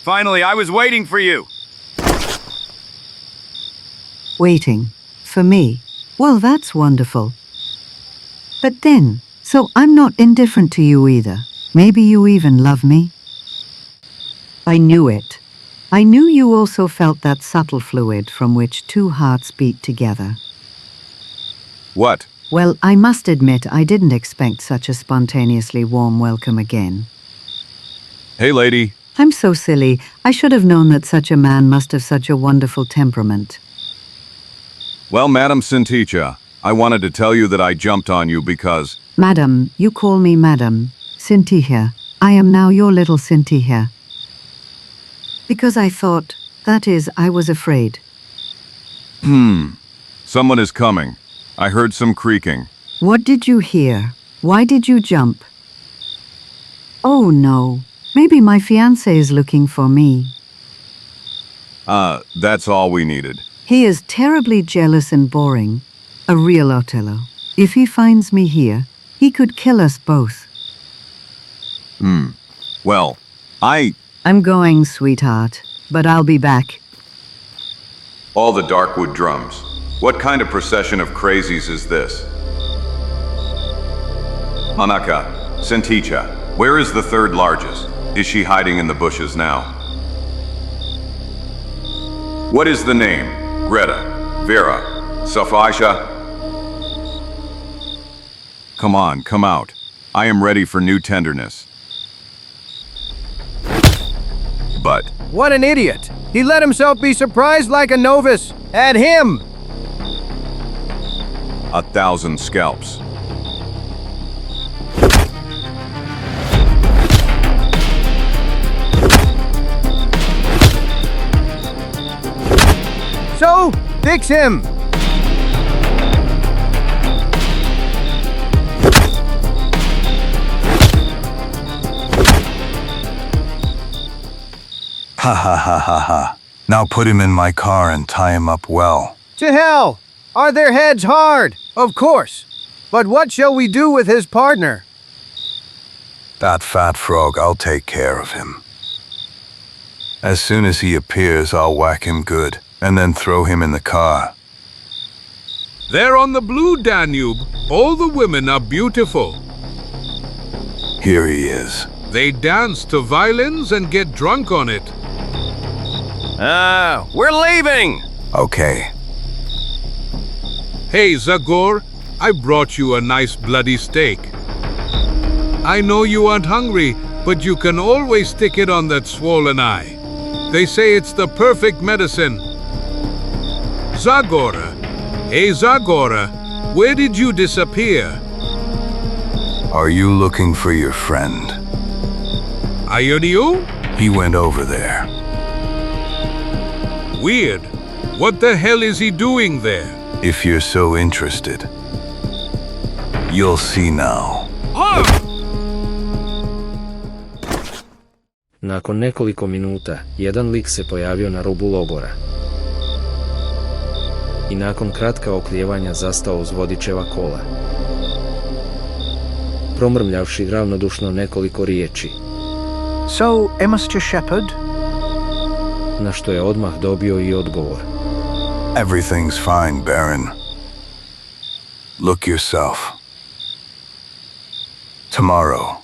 Finally, I was waiting for you. Waiting. For me. Well, that's wonderful. But then, so I'm not indifferent to you either. Maybe you even love me? I knew it. I knew you also felt that subtle fluid from which two hearts beat together. What? Well, I must admit I didn't expect such a spontaneously warm welcome again. Hey, lady. I'm so silly. I should have known that such a man must have such a wonderful temperament. Well, Madam Sinticha, I wanted to tell you that I jumped on you because... Madam, you call me Madam. Sinticha. I am now your little Sinticha. Because I thought, that is, I was afraid. Someone is coming. I heard some creaking. What did you hear? Why did you jump? Oh no, maybe my fiancé is looking for me. That's all we needed. He is terribly jealous and boring. A real Othello. If he finds me here, he could kill us both. Well, I'm going, sweetheart, but I'll be back. all the Darkwood drums. What kind of procession of crazies is this? Hanaka, Senticha, where is the third largest? Is she hiding in the bushes now? What is the name? Greta, Vera, Safaisha? Come on, come out. I am ready for new tenderness. But What an idiot! He let himself be surprised like a novice. At him! 1,000 scalps. So, fix him! Ha ha ha ha ha. Now put him in my car and tie him up well. To hell! Are their heads hard? Of course. But what shall we do with his partner? That fat frog, I'll take care of him. As soon as he appears, I'll whack him good, and then throw him in the car. There on the blue Danube, all the women are beautiful. Here he is. They dance to violins and get drunk on it. We're leaving! Okay. Hey, Zagor, I brought you a nice bloody steak. I know you aren't hungry, but you can always stick it on that swollen eye. They say it's the perfect medicine. Zagora, hey Zagora, where did you disappear? Are you looking for your friend? Ioniu? He went over there. Weird. What the hell is he doing there? If you're so interested, you'll see now. Nakon nekoliko minuta, jedan lik se pojavio na rubu logora. I nakon kratka oklijevanja zastao uz vodičeva kola. Promrmljavši ravnodušno nekoliko riječi. So, Mr. Shepherd? Na što je odmah dobio i odgovor. Everything's fine, Baron. Look yourself. Tomorrow,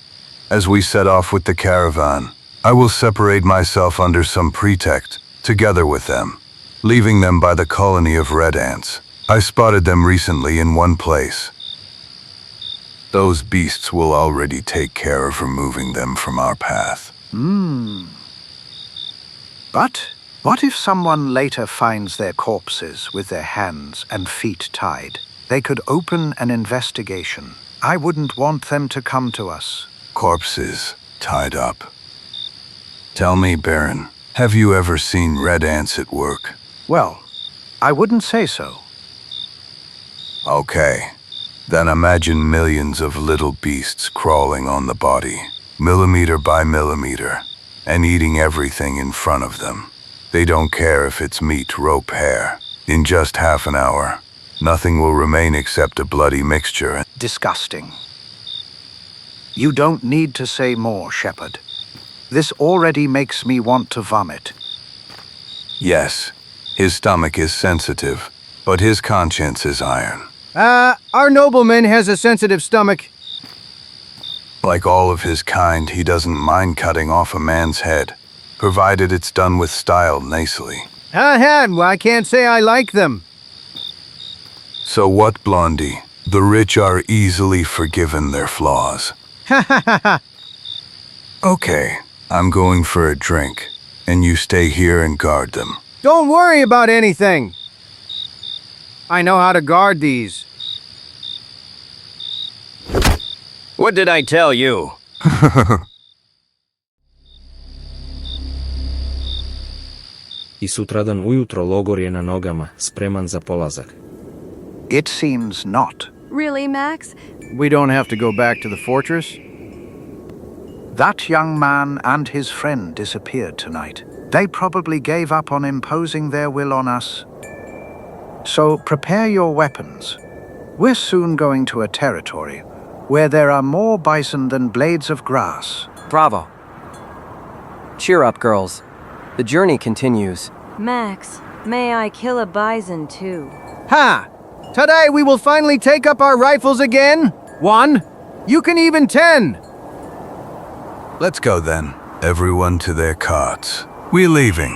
as we set off with the caravan, I will separate myself under some pretext, together with them, leaving them by the colony of red ants. I spotted them recently in one place. Those beasts will already take care of removing them from our path. But what if someone later finds their corpses with their hands and feet tied? They could open an investigation. I wouldn't want them to come to us. Corpses tied up. Tell me, Baron, have you ever seen red ants at work? Well, I wouldn't say so. Okay. Then imagine millions of little beasts crawling on the body, millimeter by millimeter, and eating everything in front of them. They don't care if it's meat, rope, hair. In just half an hour, nothing will remain except a bloody mixture. Disgusting. You don't need to say more, Shepherd. This already makes me want to vomit. Yes, his stomach is sensitive, but his conscience is iron. Our nobleman has a sensitive stomach. Like all of his kind, he doesn't mind cutting off a man's head, provided it's done with style nicely. I can't say I like them. So what, Blondie? The rich are easily forgiven their flaws. Okay, I'm going for a drink, and you stay here and guard them. Don't worry about anything. I know how to guard these. What did I tell you? I sutradan ujutro logor je na nogama, spreman za polazak. It seems not. Really, Max? We don't have to go back to the fortress? That young man and his friend disappeared tonight. They probably gave up on imposing their will on us. So prepare your weapons. We're soon going to a territory where there are more bison than blades of grass. Bravo. Cheer up, girls. The journey continues. Max, may I kill a bison too? Ha! Today we will finally take up our rifles again. 1. You can even 10. Let's go then. Everyone to their carts. We're leaving.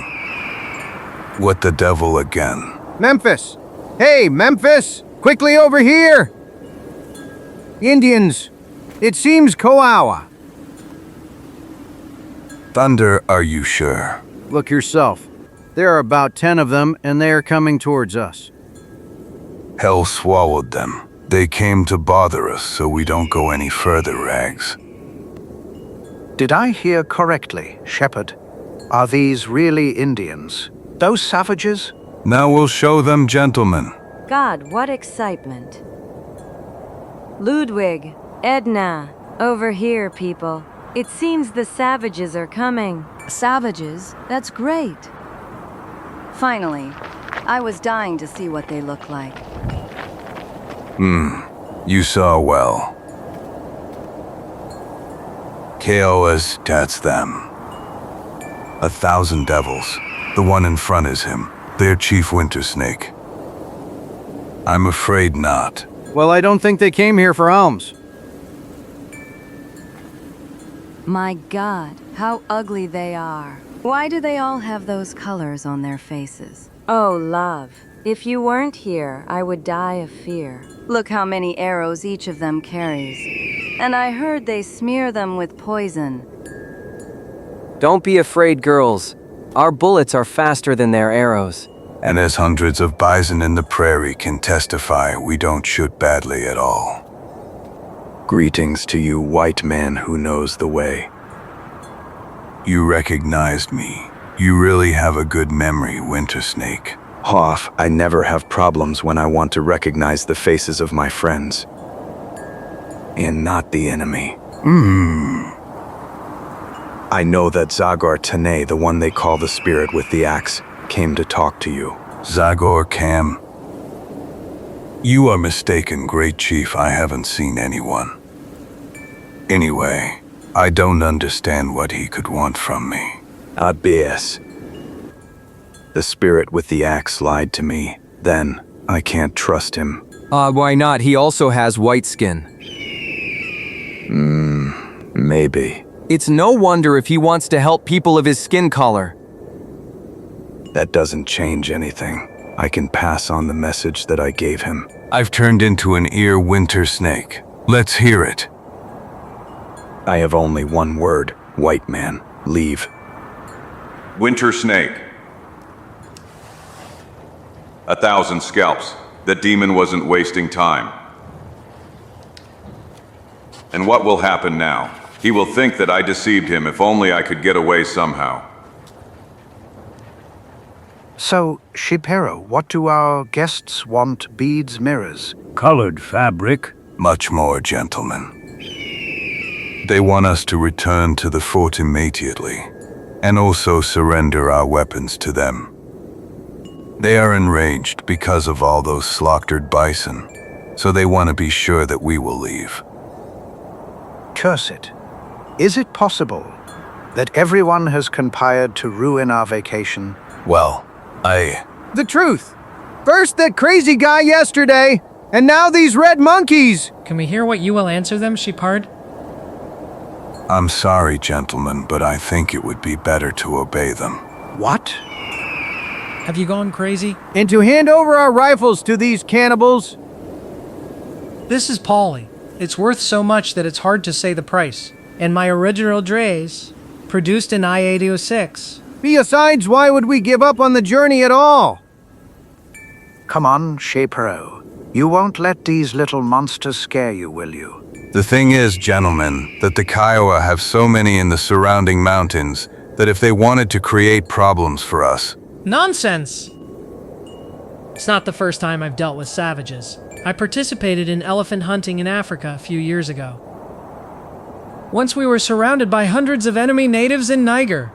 What the devil again? Memphis! Hey, Memphis! Quickly over here! Indians! It seems Koawa. Thunder, are you sure? Look yourself. There are about 10 of them, and they are coming towards us. Hell swallowed them. They came to bother us, so we don't go any further, Rags. Did I hear correctly, Shepherd? Are these really Indians? Those savages? Now we'll show them, gentlemen. God, what excitement. Ludwig, Edna, over here, people. It seems the savages are coming. Savages? That's great. Finally, I was dying to see what they look like. You saw well. Keoas, that's them. 1,000 devils. The one in front is him. Their chief Winter Snake. I'm afraid not. Well, I don't think they came here for alms. My God, how ugly they are. Why do they all have those colors on their faces? Oh, love, if you weren't here, I would die of fear. Look how many arrows each of them carries. And I heard they smear them with poison. Don't be afraid, girls. Our bullets are faster than their arrows. And as hundreds of bison in the prairie can testify, we don't shoot badly at all. Greetings to you, white man who knows the way. You recognized me. You really have a good memory, Winter Snake. Hoff, I never have problems when I want to recognize the faces of my friends. And not the enemy. I know that Zagor EN, the one they call the spirit with the axe, came to talk to you. Zagor Cam. You are mistaken, great chief. I haven't seen anyone. Anyway, I don't understand what he could want from me. BS. The spirit with the axe lied to me. Then, I can't trust him. Why not? He also has white skin. Maybe. It's no wonder if he wants to help people of his skin color. That doesn't change anything. I can pass on the message that I gave him. I've turned into an ear Winter Snake. Let's hear it. I have only one word. White man, leave. Winter Snake. 1,000 scalps. That demon wasn't wasting time. And what will happen now? He will think that I deceived him. If only I could get away somehow. So, Shipero, what do our guests want? Beads, mirrors? Colored fabric. Much more, gentlemen. They want us to return to the fort immediately, and also surrender our weapons to them. They are enraged because of all those slaughtered bison, so they want to be sure that we will leave. Curse it. Is it possible that everyone has conspired to ruin our vacation? Well, The truth. First that crazy guy yesterday, and now these red monkeys. Can we hear what you will answer them, Shepard? I'm sorry, gentlemen, but I think it would be better to obey them. What? Have you gone crazy? And to hand over our rifles to these cannibals. This is Paulie. It's worth so much that it's hard to say the price. And my original Dre's, produced in I-806. Besides, why would we give up on the journey at all? Come on, Shepero. You won't let these little monsters scare you, will you? The thing is, gentlemen, that the Kiowa have so many in the surrounding mountains that if they wanted to create problems for us... Nonsense! It's not the first time I've dealt with savages. I participated in elephant hunting in Africa a few years ago. Once we were surrounded by hundreds of enemy natives in Niger.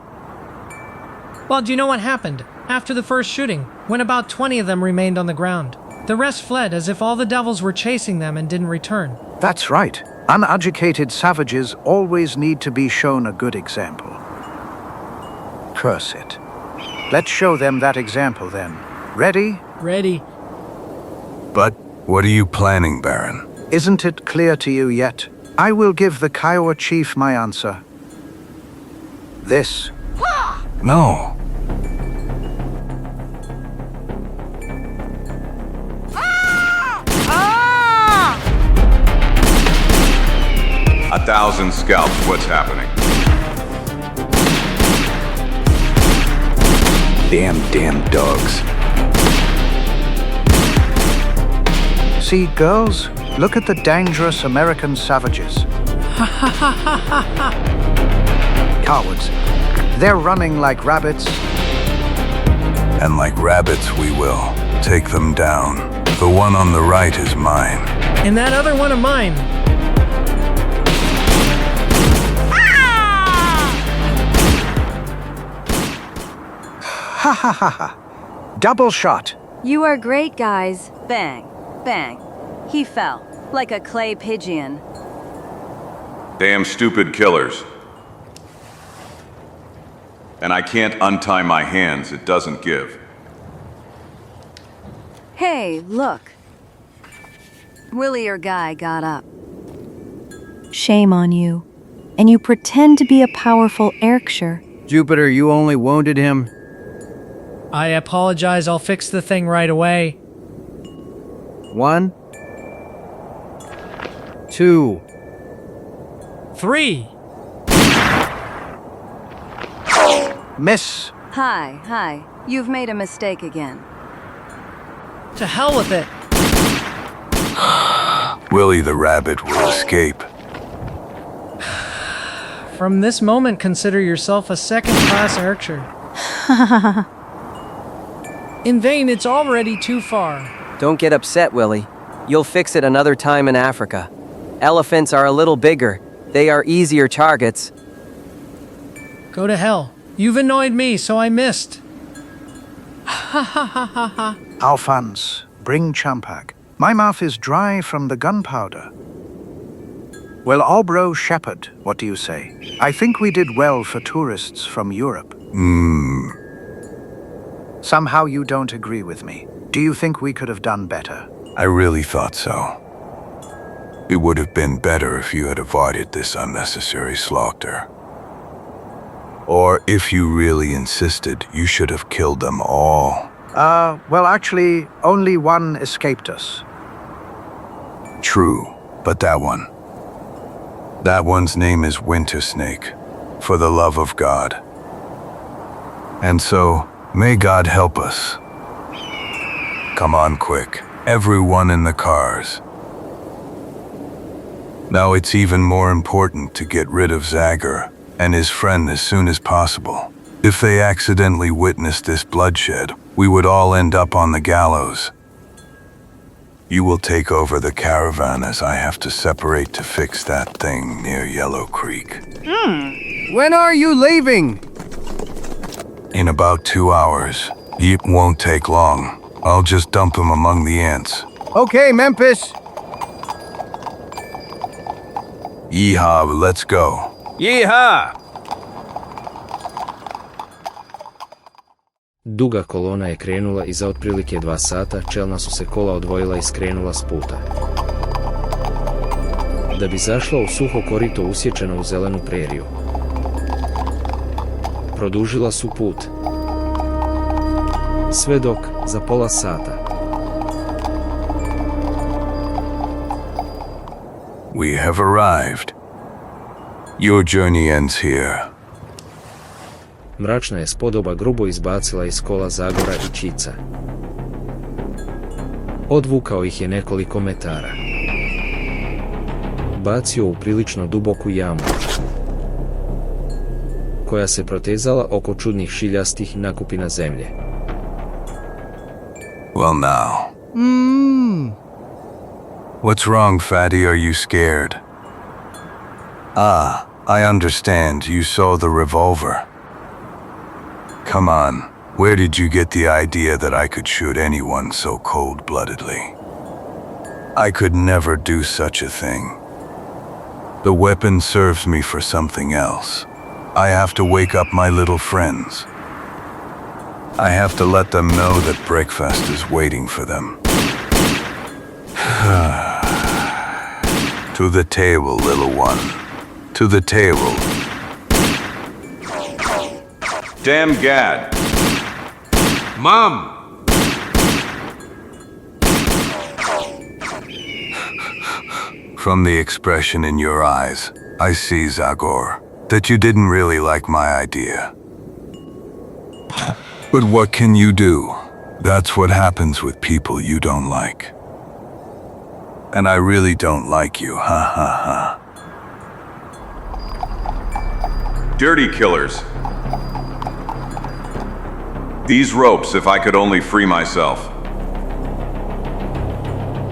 Well, do you know what happened? After the first shooting, when about 20 of them remained on the ground. The rest fled as if all the devils were chasing them and didn't return. That's right. Uneducated savages always need to be shown a good example. Curse it. Let's show them that example then. Ready? Ready. But what are you planning, Baron? Isn't it clear to you yet? I will give the Kiowa chief my answer. This. No. 1,000 scalps, what's happening? Damn dogs. See, girls? Look at the dangerous American savages. Cowards. They're running like rabbits. And like rabbits we will. Take them down. The one on the right is mine. And that other one of mine. Ha ha ha ha. Double shot. You are great, guys. Bang, bang. He fell, like a clay pigeon. Damn stupid killers. And I can't untie my hands, it doesn't give. Hey, look. Willie, your guy, got up. Shame on you. And you pretend to be a powerful Erkshire. Jupiter, you only wounded him. I apologize, I'll fix the thing right away. 1, 2, 3. Miss. Hi. You've made a mistake again. To hell with it. Willie the rabbit will escape. From this moment, consider yourself a second-class Erkshire. In vain, it's already too far. Don't get upset, Willie. You'll fix it another time in Africa. Elephants are a little bigger. They are easier targets. Go to hell. You've annoyed me, so I missed. Ha ha ha ha ha. Alphonse, bring champagne. My mouth is dry from the gunpowder. Well, Albro Shepherd, what do you say? I think we did well for tourists from Europe. Somehow you don't agree with me. Do you think we could have done better? I really thought so. It would have been better if you had avoided this unnecessary slaughter. Or if you really insisted, you should have killed them all. Well, actually, only one escaped us. True, but that one. That one's name is Winter Snake, for the love of God. And so, may God help us. Come on quick, everyone in the cars. Now it's even more important to get rid of Zagor and his friend as soon as possible. If they accidentally witnessed this bloodshed, we would all end up on the gallows. You will take over the caravan as I have to separate to fix that thing near Yellow Creek. When are you leaving? In about 2 hours. It won't take long. I'll just dump them among the ants. Okay, Memphis. Yeehaw, let's go. Yeehaw! Duga kolona je krenula i za otprilike 2 sata čelna su se kola odvojila i skrenula s puta. Da bi zašla u suho korito usječeno u zelenu preriju. Produžila su put. Sve dok, za pola sata. We have arrived. Your journey ends here. Mračna je spodoba grubo izbacila iz kola Zagora i Chica. Odvukao ih je nekoliko metara. Bacio u prilično duboku jamu, koja se protezala oko čudnih šiljastih nakupina zemlje. Well now. What's wrong, fatty? Are you scared? Ah, I understand. You saw the revolver. Come on, Where did you get the idea that I could shoot anyone so cold-bloodedly? I could never do such a thing. The weapon serves me for something else. I have to wake up my little friends. I have to let them know that breakfast is waiting for them. To the table, little one. To the table. Damn gad. Mom! From the expression in your eyes, I see, Zagor, that you didn't really like my idea. But what can you do? That's what happens with people you don't like. And I really don't like you, ha ha ha. Dirty killers. These ropes, if I could only free myself.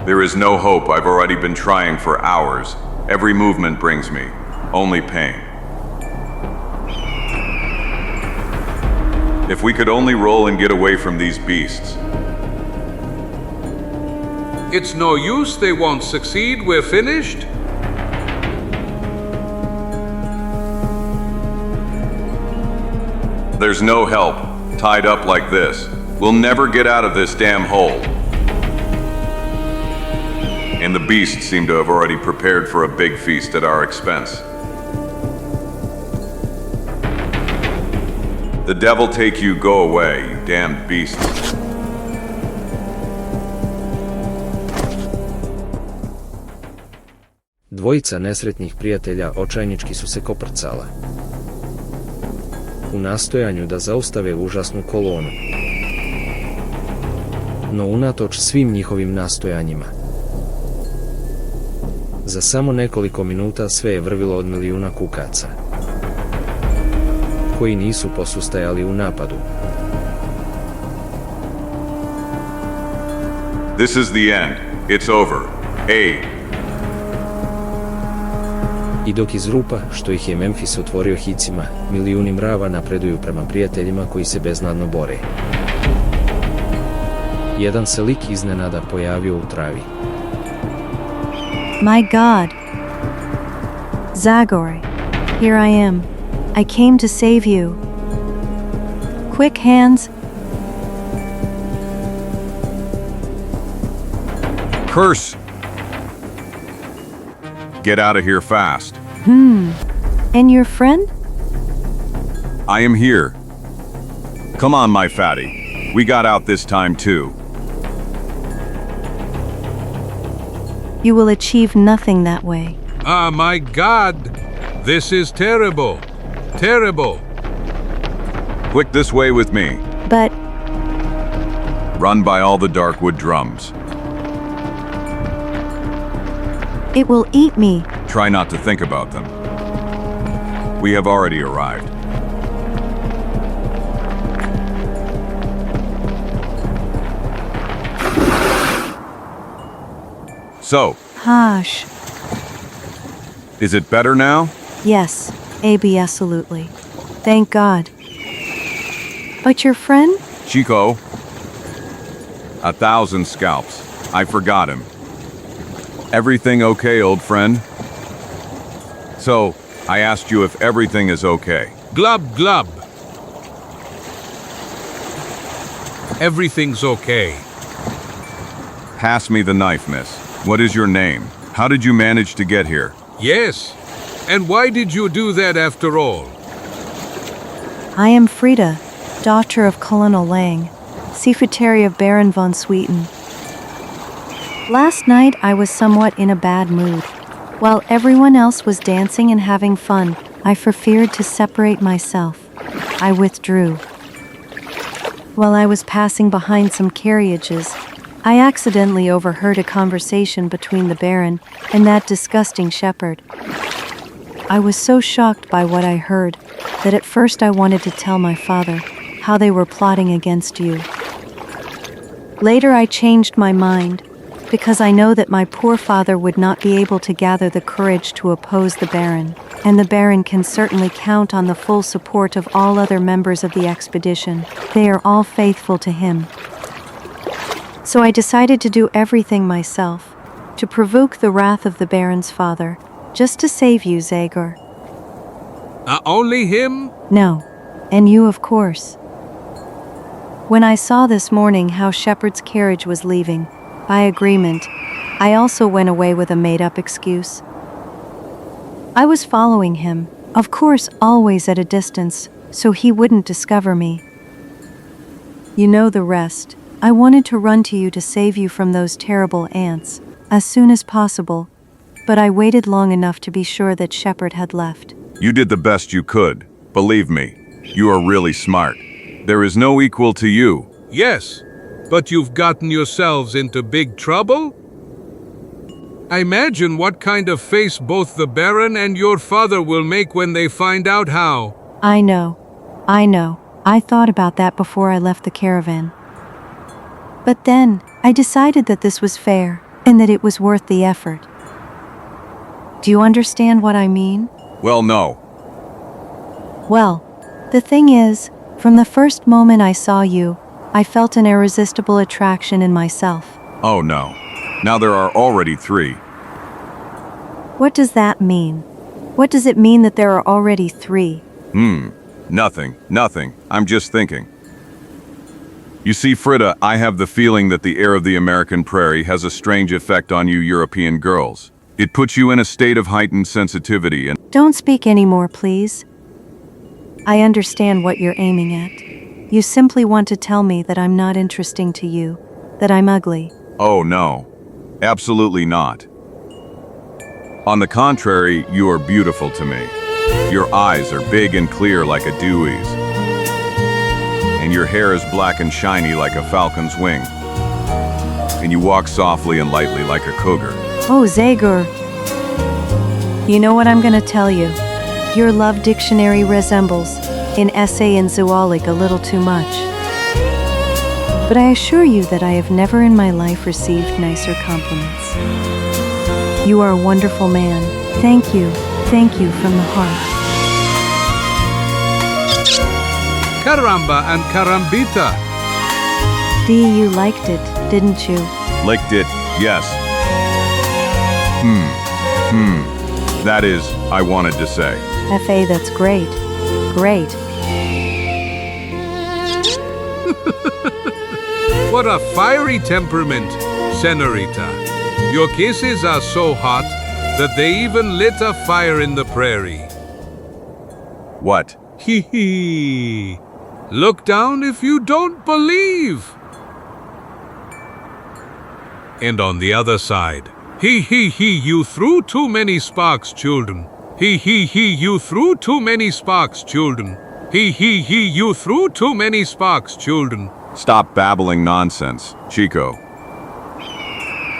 There is no hope. I've already been trying for hours. Every movement brings me only pain. If we could only roll and get away from these beasts. It's no use, they won't succeed, we're finished. There's no help. Tied up like this. We'll never get out of this damn hole. And the beasts seem to have already prepared for a big feast at our expense. The devil take you, go away, you damned beasts. Dvojica nesretnih prijatelja očajnički su se koprcala u nastojanju da zaustave užasnu kolonu. No unatoč svim njihovim nastojanjima, za samo nekoliko minuta sve je vrvilo od milijuna kukaca, koji nisu posustajali u napadu. This is the end. It's over. I dok iz rupa, što ih je Memfis otvorio hicima, milijuni mrava napreduju prema prijateljima koji se beznadno bore. Jedan se lik iznenada pojavio u travi. My God. Zagor, here I am. I came to save you. Quick hands. Curse! Get out of here fast. And your friend? I am here. Come on, my fatty. We got out this time too. You will achieve nothing that way. Ah, my God! This is terrible. Terrible. Quick this way with me. But Run by all the Darkwood drums. it will eat me. Try not to think about them. We have already arrived. So, Hush. is it better now? Yes, absolutely. Thank God. But your friend? Chico. 1,000 scalps. I forgot him. Everything okay, old friend? So, I asked you if everything is okay. Glub, glub. Everything's okay. Pass me the knife, miss. What is your name? How did you manage to get here? Yes. And why did you do that after all? I am Frida, daughter of Colonel Lang, secretary of Baron von Swieten. Last night I was somewhat in a bad mood. While everyone else was dancing and having fun, I feared to separate myself. I withdrew. While I was passing behind some carriages, I accidentally overheard a conversation between the Baron and that disgusting shepherd. I was so shocked by what I heard that at first I wanted to tell my father how they were plotting against you. Later I changed my mind, because I know that my poor father would not be able to gather the courage to oppose the Baron, and the Baron can certainly count on the full support of all other members of the expedition. They are all faithful to him. So I decided to do everything myself, to provoke the wrath of the Baron's father, just to save you, Zagor. Only him? No, and you, of course. When I saw this morning how Shepard's carriage was leaving, by agreement, I also went away with a made-up excuse. I was following him, of course always at a distance, so he wouldn't discover me. You know the rest. I wanted to run to you to save you from those terrible ants, as soon as possible, but I waited long enough to be sure that Shepard had left. You did the best you could. Believe me, you are really smart. There is no equal to you. Yes, but you've gotten yourselves into big trouble? I imagine what kind of face both the Baron and your father will make when they find out how. I know. I thought about that before I left the caravan. But then, I decided that this was fair, and that it was worth the effort. Do you understand what I mean? Well, no. Well, the thing is, from the first moment I saw you, I felt an irresistible attraction in myself. Oh no. Now there are already 3. What does that mean? What does it mean that there are already 3? Nothing. I'm just thinking. You see, Frida, I have the feeling that the air of the American prairie has a strange effect on you European girls. It puts you in a state of heightened sensitivity and— Don't speak anymore, please. I understand what you're aiming at. You simply want to tell me that I'm not interesting to you, that I'm ugly. Oh no. Absolutely not. On the contrary, you are beautiful to me. Your eyes are big and clear like a dewey's. And your hair is black and shiny like a falcon's wing. And you walk softly and lightly like a cougar. Oh, Zagor. You know what I'm gonna tell you? Your love dictionary resembles an essay in zoology a little too much. But I assure you that I have never in my life received nicer compliments. You are a wonderful man. Thank you from the heart. Caramba and carambita. Dee, you liked it, didn't you? Licked it, yes. That is, I wanted to say. F.A., that's great. Great. What a fiery temperament, Senorita. Your kisses are so hot that they even lit a fire in the prairie. What? Hee hee. Look down if you don't believe. And on the other side, hee hee hee, you threw too many sparks, children. Hee hee hee, you threw too many sparks, children. Hee hee hee, you threw too many sparks, children. Stop babbling nonsense, Chico.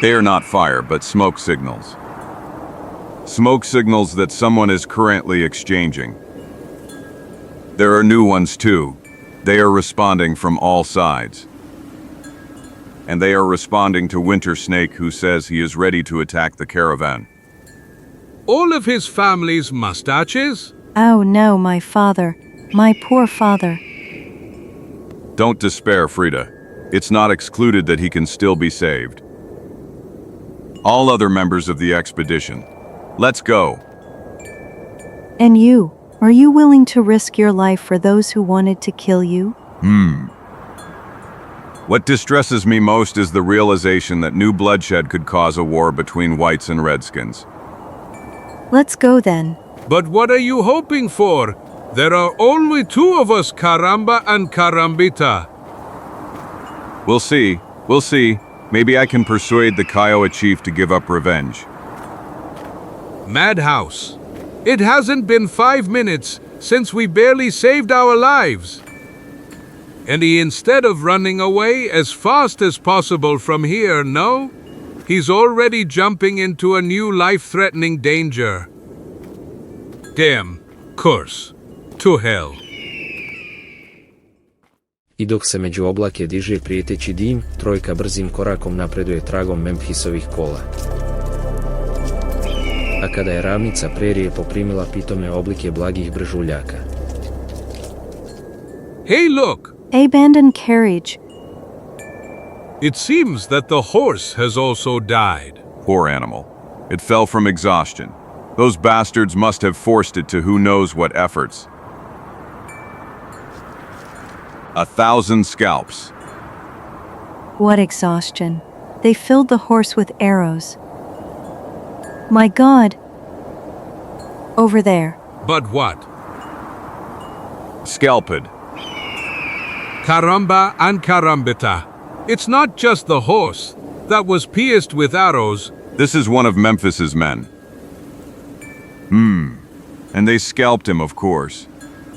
They are not fire, but smoke signals. Smoke signals that someone is currently exchanging. There are new ones too. They are responding from all sides. And they are responding to Winter Snake, who says he is ready to attack the caravan. All of his family's mustaches? Oh no, my father. My poor father. Don't despair, Frida. It's not excluded that he can still be saved. All other members of the expedition, let's go. And you, are you willing to risk your life for those who wanted to kill you? What distresses me most is the realization that new bloodshed could cause a war between whites and redskins. Let's go then. But what are you hoping for? There are only 2 of us, Caramba and Carambita. We'll see. Maybe I can persuade the Kiowa chief to give up revenge. Madhouse. It hasn't been 5 minutes since we barely saved our lives. And he, instead of running away as fast as possible from here, no? He's already jumping into a new life-threatening danger. Damn. Curse. To hell. I dok se među oblake diže prijeteći dim, trojka brzim korakom napreduje tragom Memphisovih kola. A kada je ravnica prerije poprimila pitome oblike blagih bržuljaka. Hey, look! Abandoned carriage. It seems that the horse has also died. Poor animal. It fell from exhaustion. Those bastards must have forced it to who knows what efforts. 1,000 scalps. What exhaustion. They filled the horse with arrows. My God. Over there. But what? Scalped. Caramba and carambita. It's not just the horse that was pierced with arrows. This is one of Memphis's men. And they scalped him, of course.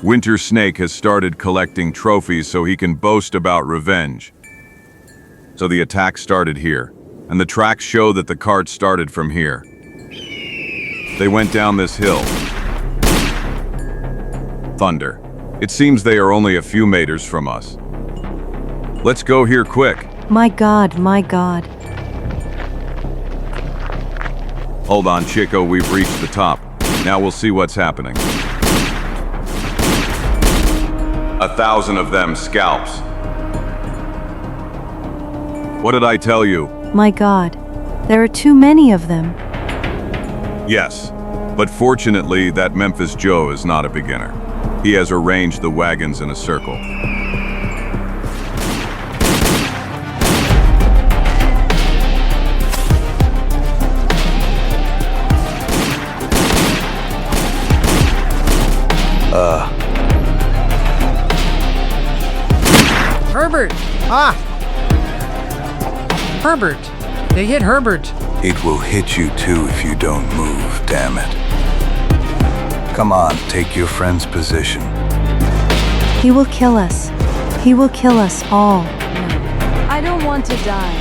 Winter Snake has started collecting trophies so he can boast about revenge. So the attack started here, and the tracks show that the cart started from here. They went down this hill. Thunder. It seems they are only a few meters from us. Let's go here quick. My God, my God. Hold on, Chico, we've reached the top. Now we'll see what's happening. 1,000 of them scalps. What did I tell you? My God. There are too many of them. Yes, but fortunately that Memphis Joe is not a beginner. He has arranged the wagons in a circle. Herbert! Ah! Herbert! They hit Herbert! It will hit you too if you don't move, damn it. Come on, take your friend's position. He will kill us. He will kill us all. I don't want to die.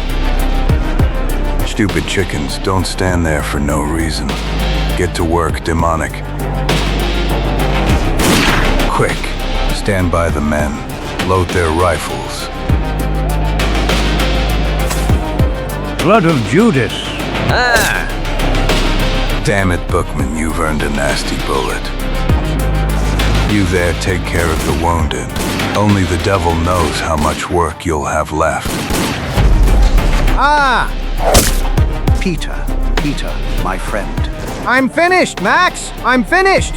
Stupid chickens, don't stand there for no reason. Get to work, demonic. Quick, stand by the men. Load their rifles. Blood of Judas. Ah! Damn it, Bookman, you've earned a nasty bullet. You there, take care of the wounded. Only the devil knows how much work you'll have left. Ah! Peter, my friend. I'm finished, Max! I'm finished!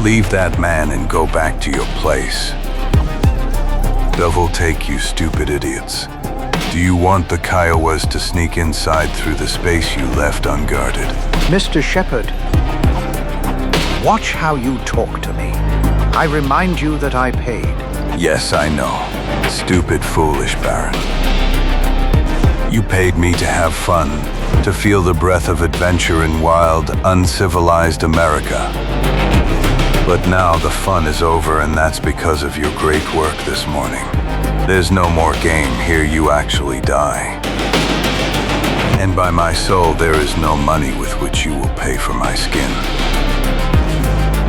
Leave that man and go back to your place. Devil take you, stupid idiots. Do you want the Kiowas to sneak inside through the space you left unguarded? Mr. Shepherd, watch how you talk to me. I remind you that I paid. Yes, I know. Stupid, foolish Baron. You paid me to have fun, to feel the breath of adventure in wild, uncivilized America. But now the fun is over, and that's because of your great work this morning. There's no more game, here you actually die. And by my soul, there is no money with which you will pay for my skin.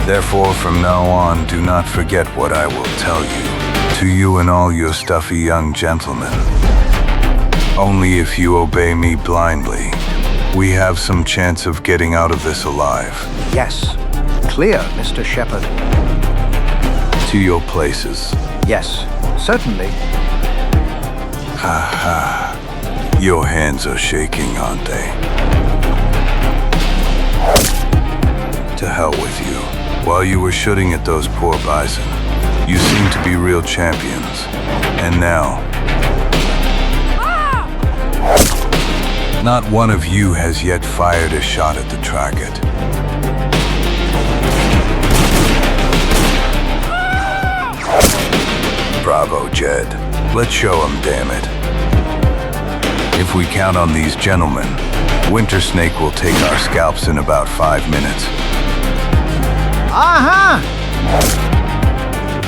Therefore, from now on, do not forget what I will tell you, to you and all your stuffy young gentlemen. Only if you obey me blindly, we have some chance of getting out of this alive. Yes. Clear, Mr. Shepherd. To your places. Yes, certainly. Ha ha. Your hands are shaking, aren't they? To hell with you. While you were shooting at those poor bison, you seemed to be real champions. And now... Not one of you has yet fired a shot at the target. Bravo, Jed. Let's show 'em, damn it. If we count on these gentlemen, Winter Snake will take our scalps in about 5 minutes. Aha!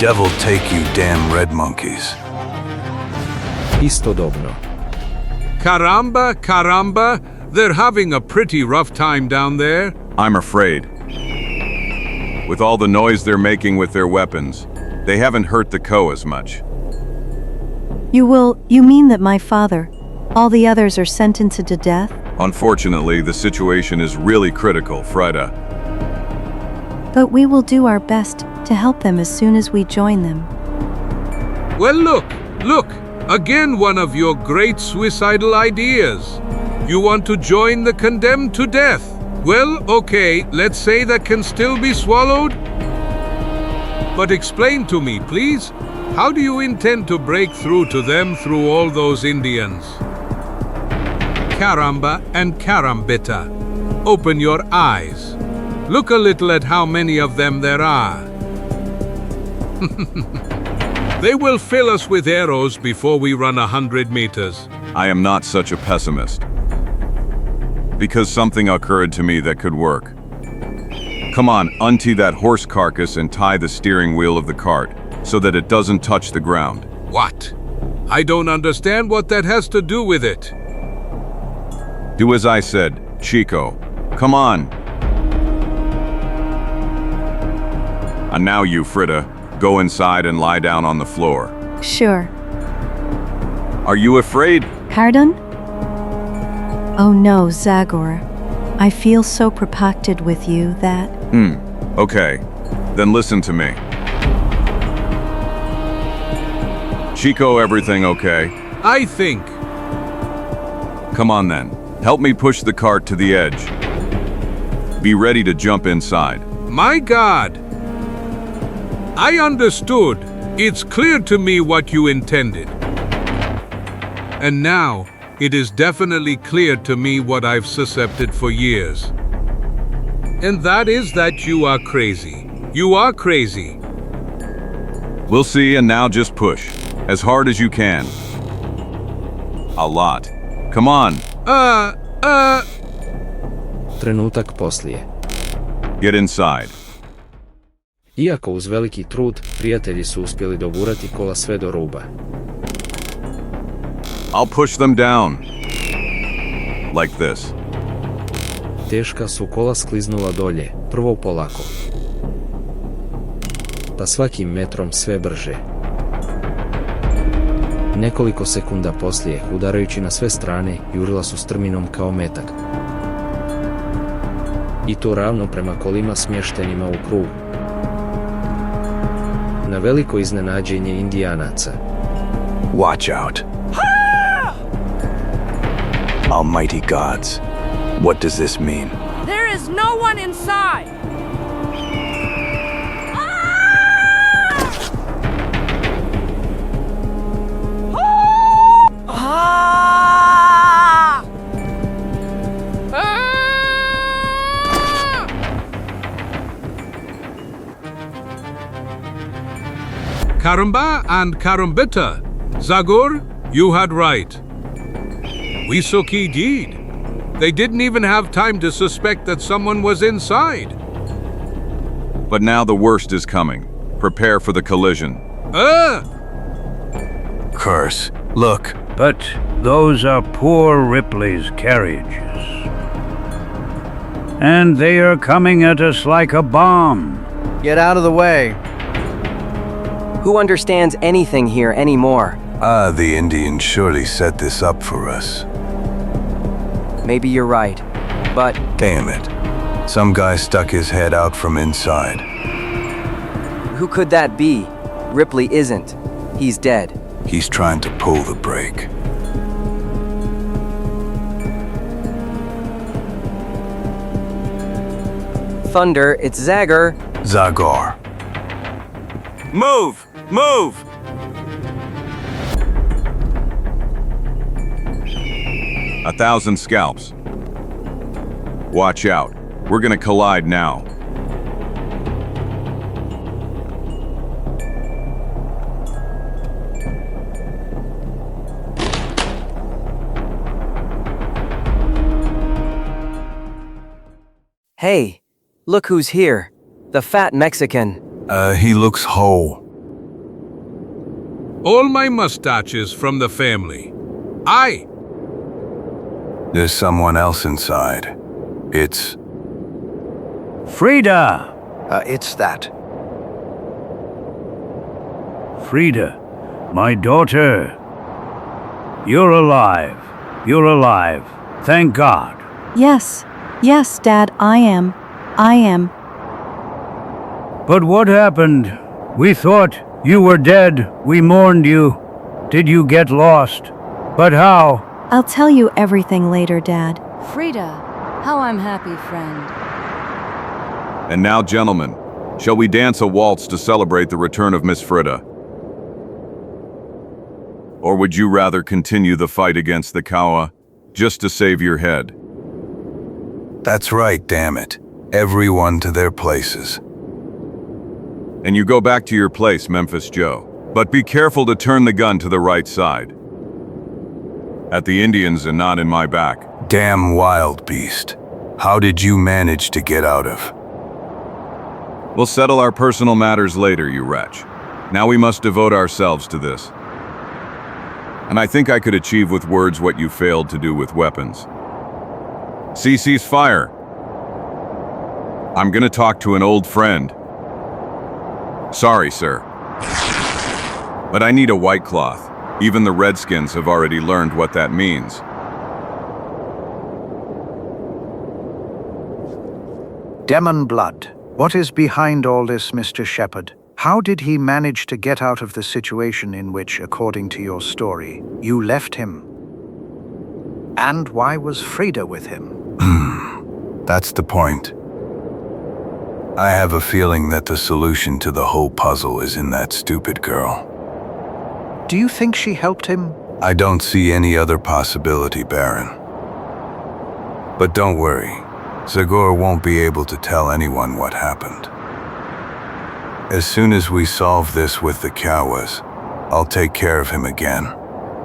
Devil take you, damn red monkeys. Istodobno. Caramba, caramba, they're having a pretty rough time down there. I'm afraid. With all the noise they're making with their weapons, They haven't hurt the ko as much. You mean that my father, all the others are sentenced to death? Unfortunately, the situation is really critical, Frida. But we will do our best to help them as soon as we join them. Well, look, again one of your great suicidal ideas. You want to join the condemned to death. Well, okay, let's say that can still be swallowed. But explain to me, please, how do you intend to break through to them through all those Indians? Caramba and Carambita, open your eyes. Look a little at how many of them there are. They will fill us with arrows before we run 100 meters. I am not such a pessimist. Because something occurred to me that could work. Come on, untie that horse carcass and tie the steering wheel of the cart so that it doesn't touch the ground. What? I don't understand what that has to do with it. Do as I said, Chico. Come on. And now you, Frida, go inside and lie down on the floor. Sure. Are you afraid? Pardon? Oh no, Zagor. I feel so protected with you that... Okay. Then listen to me. Chico, everything okay? I think. Come on then. Help me push the cart to the edge. Be ready to jump inside. My God! I understood. It's clear to me what you intended. And now, it is definitely clear to me what I've suspected for years. And that is that you are crazy. You are crazy. We'll see, and now just push. As hard as you can. A lot. Come on. Trenutak poslije. Get inside. Iako uz veliki trud, prijatelji su uspjeli dogurati kola sve do ruba. I'll push them down. Like this. Teška su kola skliznula dolje, prvo polako. Pa svakim metrom sve brže. Nekoliko sekunda poslije, udarajući na sve strane, jurila su strminom kao metak. I to ravno prema kolima smještenima u krug. Na veliko iznenađenje Indijanaca. Watch out. Almighty gods, what does this mean? There is no one inside! Caramba and Carambita. Zagor, you had right. We Suki did. They didn't even have time to suspect that someone was inside. But now the worst is coming. Prepare for the collision. Curse. Look. But those are poor Ripley's carriages. And they are coming at us like a bomb. Get out of the way. Who understands anything here anymore? The Indians surely set this up for us. Maybe you're right, but... Damn it. Some guy stuck his head out from inside. Who could that be? Ripley isn't. He's dead. He's trying to pull the brake. Thunder, it's Zagor. Zagor. Move! Move! A 1,000 scalps. Watch out. We're gonna collide now. Hey, look who's here. The fat Mexican. He looks whole. All my mustaches from the family. There's someone else inside. It's... Frida! It's that. Frida, my daughter. You're alive. You're alive. Thank God. Yes, yes, Dad, I am. But what happened? We thought you were dead. We mourned you. Did you get lost? But how? I'll tell you everything later, Dad. Frida, how I'm happy, friend. And now, gentlemen, shall we dance a waltz to celebrate the return of Miss Frida? Or would you rather continue the fight against the Kawa, just to save your head? That's right, damn it. Everyone to their places. And you go back to your place, Memphis Joe. But be careful to turn the gun to the right side. At the Indians and not in my back. Damn wild beast. How did you manage to get out of? We'll settle our personal matters later, you wretch. Now we must devote ourselves to this. And I think I could achieve with words what you failed to do with weapons. Cease fire. I'm gonna talk to an old friend. Sorry, sir. But I need a white cloth. Even the Redskins have already learned what that means. Demon blood. What is behind all this, Mr. Shepherd? How did he manage to get out of the situation in which, according to your story, you left him? And why was Frida with him? That's the point. I have a feeling that the solution to the whole puzzle is in that stupid girl. Do you think she helped him? I don't see any other possibility, Baron. But don't worry, Zagor won't be able to tell anyone what happened. As soon as we solve this with the Kawas, I'll take care of him again.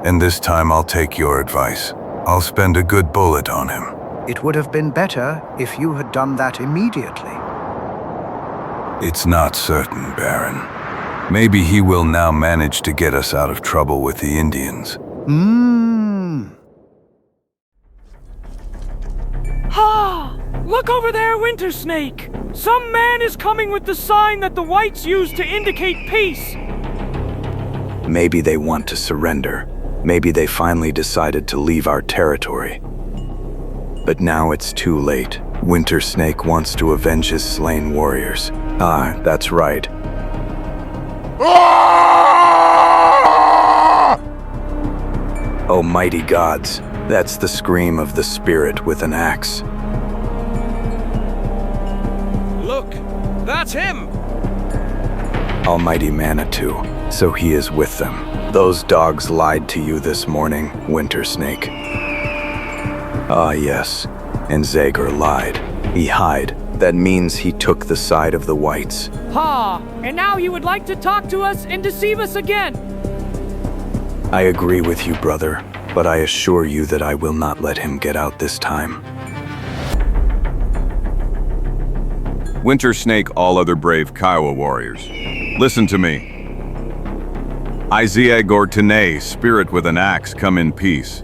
And this time I'll take your advice. I'll spend a good bullet on him. It would have been better if you had done that immediately. It's not certain, Baron. Maybe he will now manage to get us out of trouble with the Indians. Ha! Look over there, Winter Snake! Some man is coming with the sign that the whites use to indicate peace! Maybe they want to surrender. Maybe they finally decided to leave our territory. But now it's too late. Winter Snake wants to avenge his slain warriors. Ah, that's right. Oh, mighty gods, that's the scream of the spirit with an axe. Look, that's him! Almighty Manitou, so he is with them. Those dogs lied to you this morning, Winter Snake. Ah, yes, and Zagor lied. He lied. That means he took the side of the whites. Ha! And now you would like to talk to us and deceive us again! I agree with you, brother, but I assure you that I will not let him get out this time. Winter Snake, all other brave Kiowa warriors. Listen to me. I Zagor Tene, spirit with an axe, come in peace.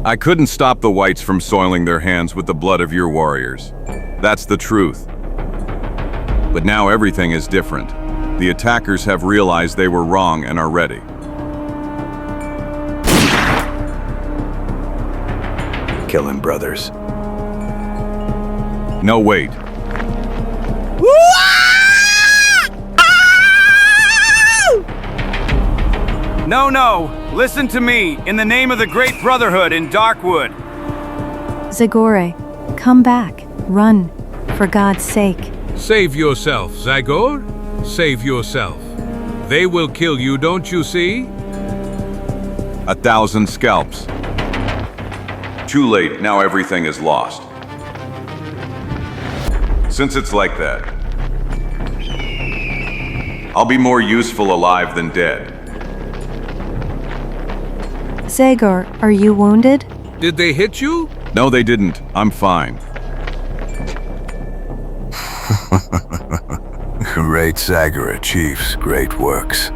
I couldn't stop the whites from soiling their hands with the blood of your warriors. That's the truth. But now everything is different. The attackers have realized they were wrong and are ready. Kill him, brothers. No, wait. No, listen to me, in the name of the Great Brotherhood in Darkwood. Zagore, come back. Run, for God's sake. Save yourself, Zagor. Save yourself. They will kill you, don't you see? 1,000 scalps. Too late, now everything is lost. Since it's like that, I'll be more useful alive than dead. Zagor, are you wounded? Did they hit you? No, they didn't. I'm fine. Great Zagor Chiefs, great works.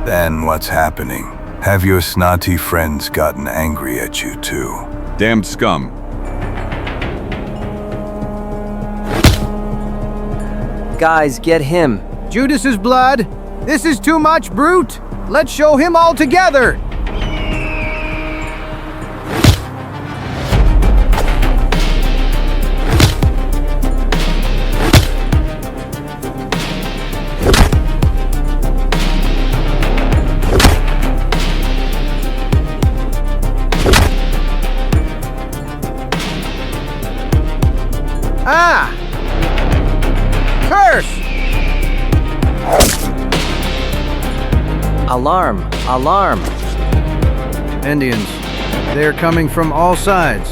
Then what's happening? Have your snotty friends gotten angry at you too? Damned scum. Guys, get him. Judas's blood. This is too much, brute. Let's show him all together. Ah! Curse! Alarm! Alarm! Indians. They are coming from all sides.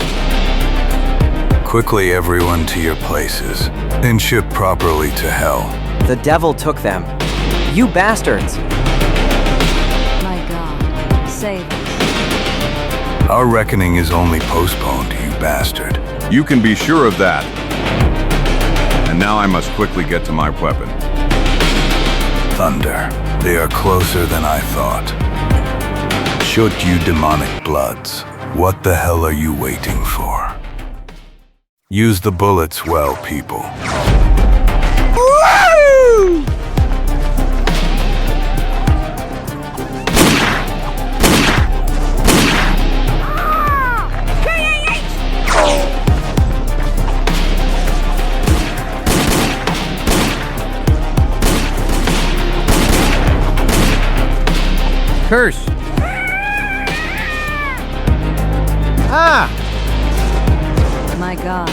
Quickly, everyone to your places, and ship properly to hell. The devil took them. You bastards! My God, save us. Our reckoning is only postponed, you bastard. You can be sure of that. And now I must quickly get to my weapon. Thunder. They are closer than I thought. Shoot, you demonic bloods. What the hell are you waiting for? Use the bullets well, people. Woo! Curse! Ah! My God.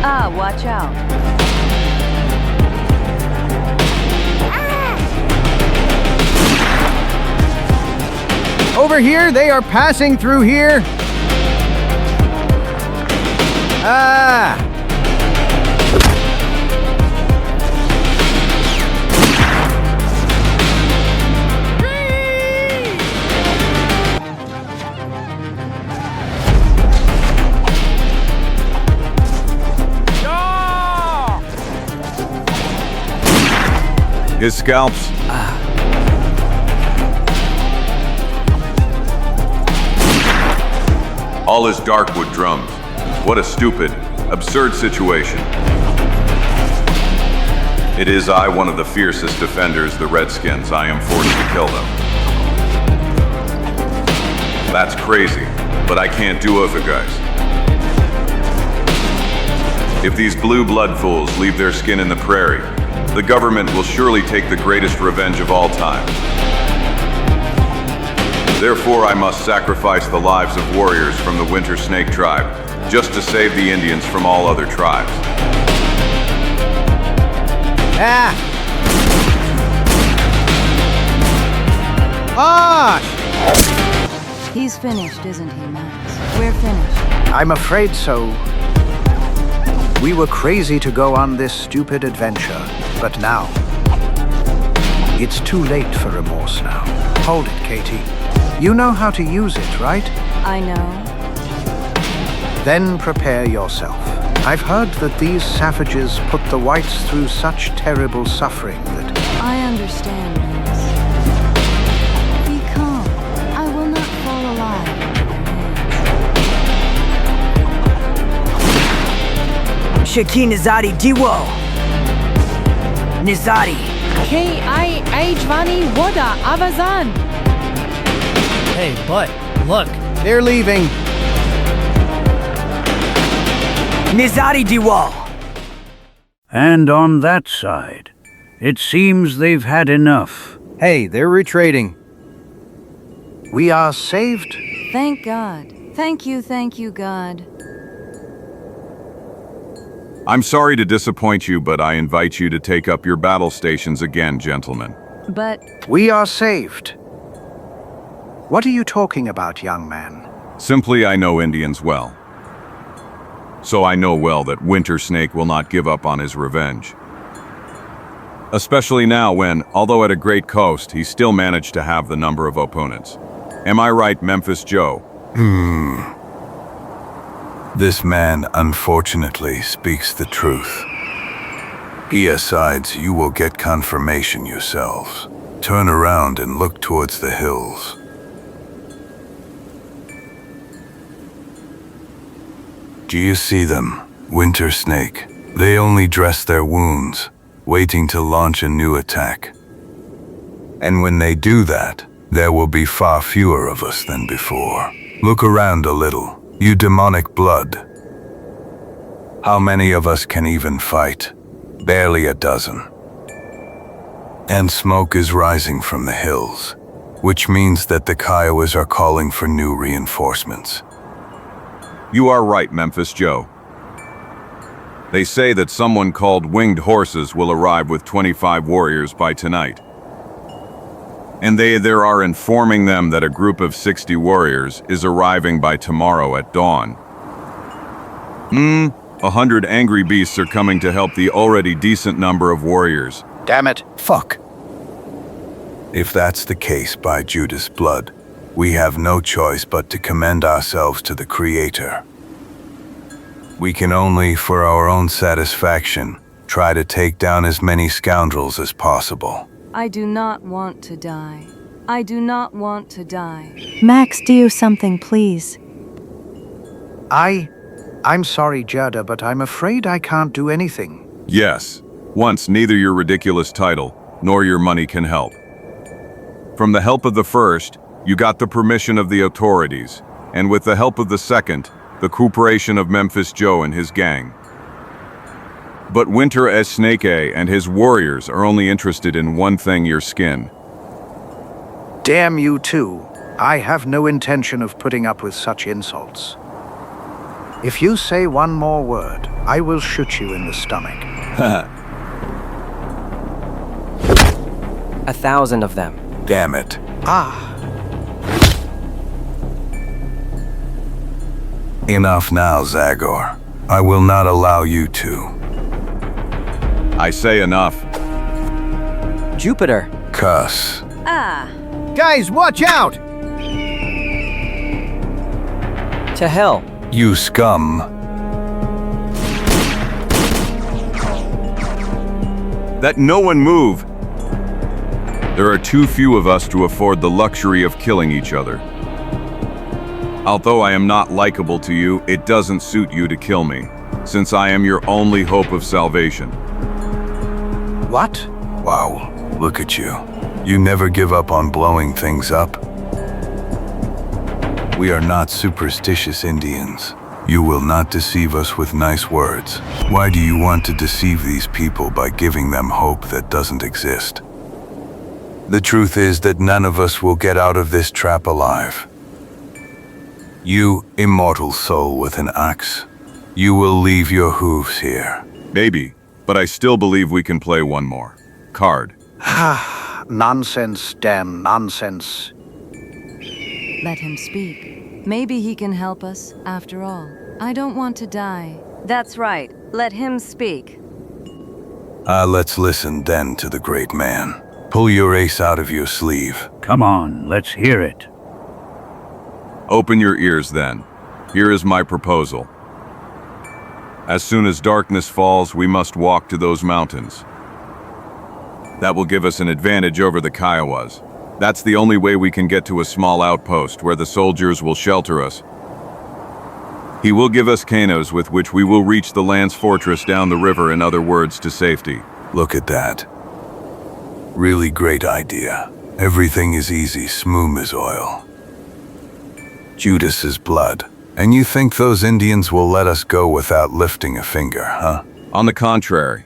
Ah, watch out. Over here, they are passing through here. Ah! His scalps. All his Darkwood drums. What a stupid, absurd situation. It is I, one of the fiercest defenders, the Redskins. I am forced to kill them. That's crazy, but I can't do it, guys. If these blue blood fools leave their skin in the prairie, the government will surely take the greatest revenge of all time. Therefore, I must sacrifice the lives of warriors from the Winter Snake tribe, just to save the Indians from all other tribes. Ah! Ah! He's finished, isn't he, Max? We're finished. I'm afraid so. We were crazy to go on this stupid adventure, but now, it's too late for remorse now. Hold it, Katie. You know how to use it, right? I know. Then prepare yourself. I've heard that these savages put the whites through such terrible suffering that... I understand, Max. Be calm. I will not fall alive in your hands. Shaki Nizari Diwo. Nizari. K-I-H-Vani Woda Avazan. Hey, but look. They're leaving. Nizari Diwo. And on that side, it seems they've had enough. Hey, they're retreating. We are saved. Thank God. Thank you, God. I'm sorry to disappoint you, but I invite you to take up your battle stations again, gentlemen. But... We are saved. What are you talking about, young man? Simply, I know Indians well. So I know well that Winter Snake will not give up on his revenge. Especially now when, although at a great cost, he still managed to have the number of opponents. Am I right, Memphis Joe? This man, unfortunately, speaks the truth. Besides, you will get confirmation yourselves. Turn around and look towards the hills. Do you see them? Winter Snake. They only dress their wounds, waiting to launch a new attack. And when they do that, there will be far fewer of us than before. Look around a little, you demonic blood. How many of us can even fight? Barely a dozen. And smoke is rising from the hills, which means that the Kiowas are calling for new reinforcements. You are right, Memphis Joe. They say that someone called Winged Horses will arrive with 25 warriors by tonight. And they there are informing them that a group of 60 warriors is arriving by tomorrow at dawn. 100 angry beasts are coming to help the already decent number of warriors. Damn it. Fuck. If that's the case, by Judas' blood, we have no choice but to commend ourselves to the Creator. We can only, for our own satisfaction, try to take down as many scoundrels as possible. I do not want to die. I do not want to die. Max, do something, please. I'm sorry, Jada, but I'm afraid I can't do anything. Yes, once neither your ridiculous title nor your money can help. From the help of the first, you got the permission of the authorities, and with the help of the second, the cooperation of Memphis Joe and his gang. But Winter Snakeom and his warriors are only interested in one thing, your skin. Damn you too. I have no intention of putting up with such insults. If you say one more word, I will shoot you in the stomach. 1,000 of them. Damn it. Enough now, Zagor. I will not allow you to. I say enough. Jupiter. Cuss. Guys, watch out! To hell. You scum. That no one move! There are too few of us to afford the luxury of killing each other. Although I am not likable to you, it doesn't suit you to kill me, since I am your only hope of salvation. What? Wow, look at you. You never give up on blowing things up. We are not superstitious Indians. You will not deceive us with nice words. Why do you want to deceive these people by giving them hope that doesn't exist? The truth is that none of us will get out of this trap alive. You, immortal soul with an axe, you will leave your hooves here. Maybe, but I still believe we can play one more card. Nonsense, damn nonsense. Let him speak. Maybe he can help us, after all. I don't want to die. That's right. Let him speak. Let's listen then to the great man. Pull your ace out of your sleeve. Come on, let's hear it. Open your ears then. Here is my proposal. As soon as darkness falls, we must walk to those mountains. That will give us an advantage over the Kiowas. That's the only way we can get to a small outpost where the soldiers will shelter us. He will give us canoes with which we will reach the land's fortress down the river, in other words, to safety. Look at that. Really great idea. Everything is easy, smooth as oil. Judas's blood. And you think those Indians will let us go without lifting a finger, huh? On the contrary.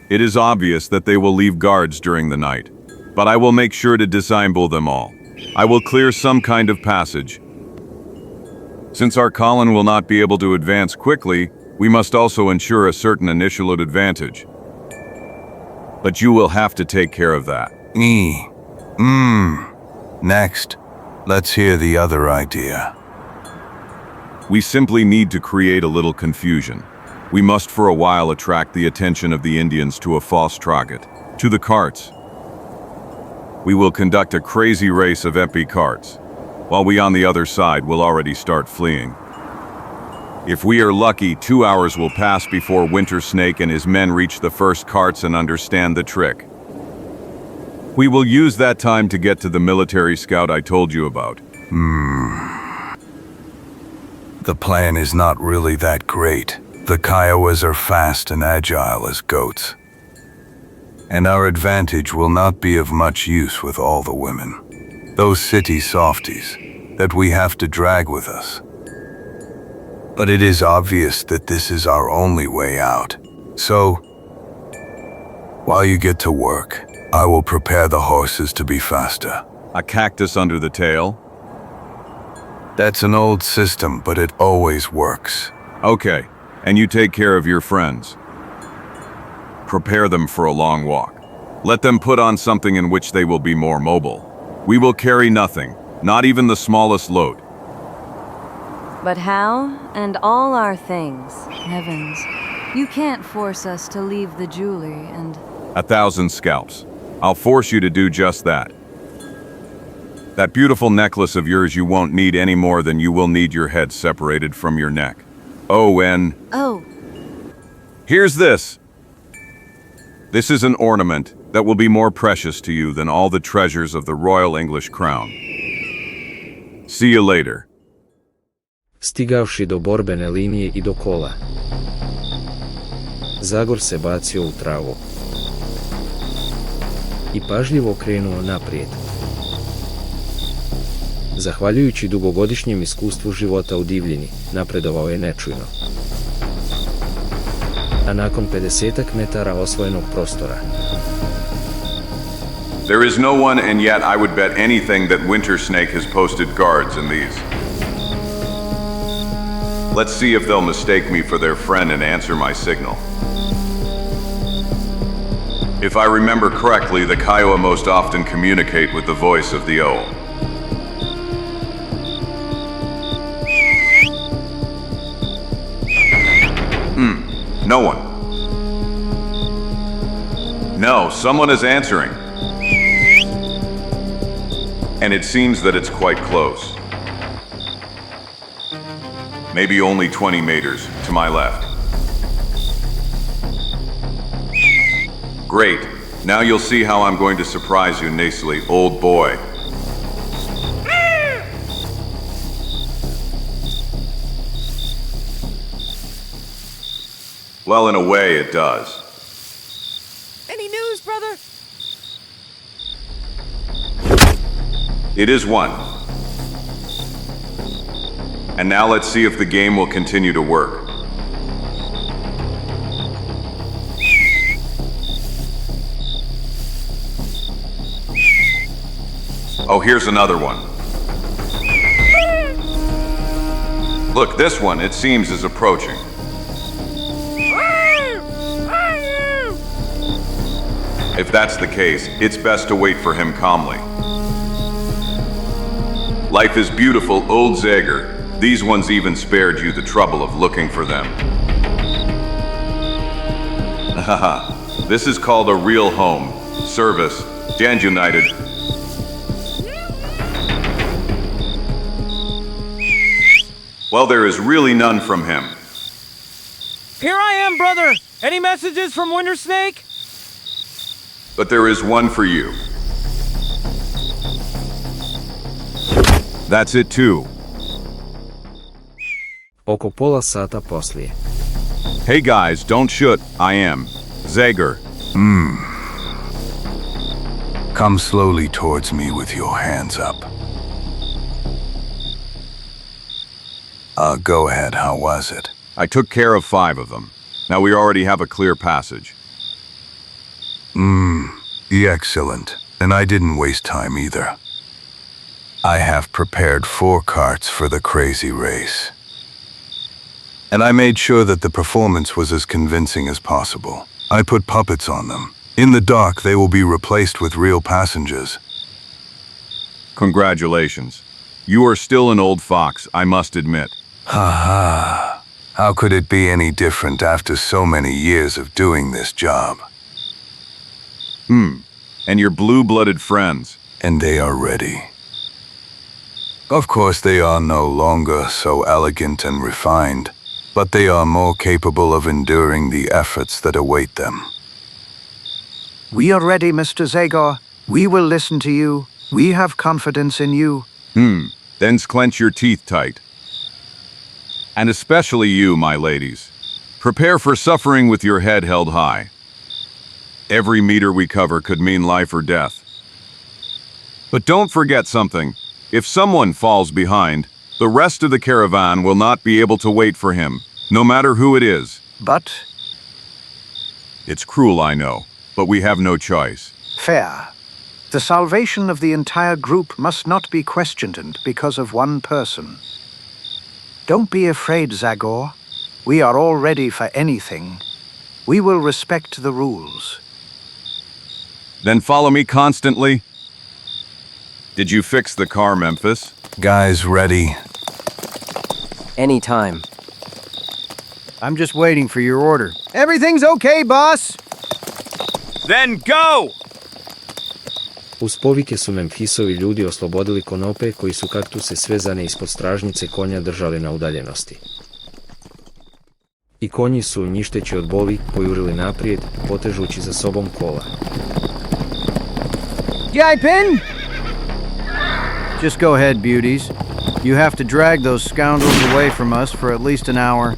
It is obvious that they will leave guards during the night, but I will make sure to disable them all. I will clear some kind of passage. Since our column will not be able to advance quickly, we must also ensure a certain initial advantage. But you will have to take care of that. Next, let's hear the other idea. We simply need to create a little confusion. We must for a while attract the attention of the Indians to a false target, to the carts. We will conduct a crazy race of epi carts, while we on the other side will already start fleeing. If we are lucky, 2 hours will pass before Winter Snake and his men reach the first carts and understand the trick. We will use that time to get to the military scout I told you about. The plan is not really that great. The Kiowas are fast and agile as goats. And our advantage will not be of much use with all the women. Those city softies that we have to drag with us. But it is obvious that this is our only way out. So, while you get to work, I will prepare the horses to be faster. A cactus under the tail? That's an old system, but it always works. Okay, and you take care of your friends. Prepare them for a long walk. Let them put on something in which they will be more mobile. We will carry nothing, not even the smallest load. But how? And all our things. Heavens. You can't force us to leave the jewelry and... 1,000 scalps. I'll force you to do just that. That beautiful necklace of yours you won't need any more than you will need your head separated from your neck. Oh, and... Oh. Here's this. This is an ornament that will be more precious to you than all the treasures of the Royal English Crown. See you later. Stigavši do borbene linije i do kola, Zagor se bacio u travu i pažljivo krenuo naprijed. Zahvaljujući dugogodišnjem iskustvu života u divljini, napredovao je nečujno. A nakon 50-ak metara osvojenog prostora, There is no one, and yet I would bet anything that Winter Snake has posted guards in these. Let's see if they'll mistake me for their friend and answer my signal. If I remember correctly, the Kiowa most often communicate with the voice of the owl. No one. No, someone is answering. And it seems that it's quite close. Maybe only 20 meters to my left. Great. Now you'll see how I'm going to surprise you, nasally old boy. Well, in a way, it does. Any news, brother? It is one. And now let's see if the game will continue to work. Oh, here's another one. Look, this one, it seems, is approaching. If that's the case, it's best to wait for him calmly. Life is beautiful, old Zagor. These ones even spared you the trouble of looking for them. Haha, this is called a real home. Service, and united. Well, there is really none from him. Here I am, brother. Any messages from Winter Snake? But there is one for you. That's it too. Oko pola sata poslije. Hey guys, don't shoot. I am Zagor. Come slowly towards me with your hands up. Go ahead, how was it? I took care of 5 of them. Now we already have a clear passage. Excellent. And I didn't waste time either. I have prepared 4 carts for the crazy race. And I made sure that the performance was as convincing as possible. I put puppets on them. In the dark, they will be replaced with real passengers. Congratulations. You are still an old fox, I must admit. Ha. How could it be any different after so many years of doing this job? And your blue-blooded friends. And they are ready. Of course, they are no longer so elegant and refined, but they are more capable of enduring the efforts that await them. We are ready, Mr. Zagor. We will listen to you. We have confidence in you. Then clench your teeth tight. And especially you, my ladies. Prepare for suffering with your head held high. Every meter we cover could mean life or death. But don't forget something. If someone falls behind, the rest of the caravan will not be able to wait for him, no matter who it is. But? It's cruel, I know, but we have no choice. Fair. The salvation of the entire group must not be questioned because of one person. Don't be afraid, Zagor. We are all ready for anything. We will respect the rules. Then follow me constantly. Did you fix the car, Memphis? Guys ready? Anytime. I'm just waiting for your order. Everything's okay, boss! Then go! Uz povike su Memphisovi ljudi oslobodili konope koji su kaktuse svezane ispod stražnice konja držali na udaljenosti. I konji su, njišteći od boli, pojurili naprijed, potežući za sobom kola. Pin? Just go ahead, beauties. You have to drag those scoundrels away from us for at least an hour.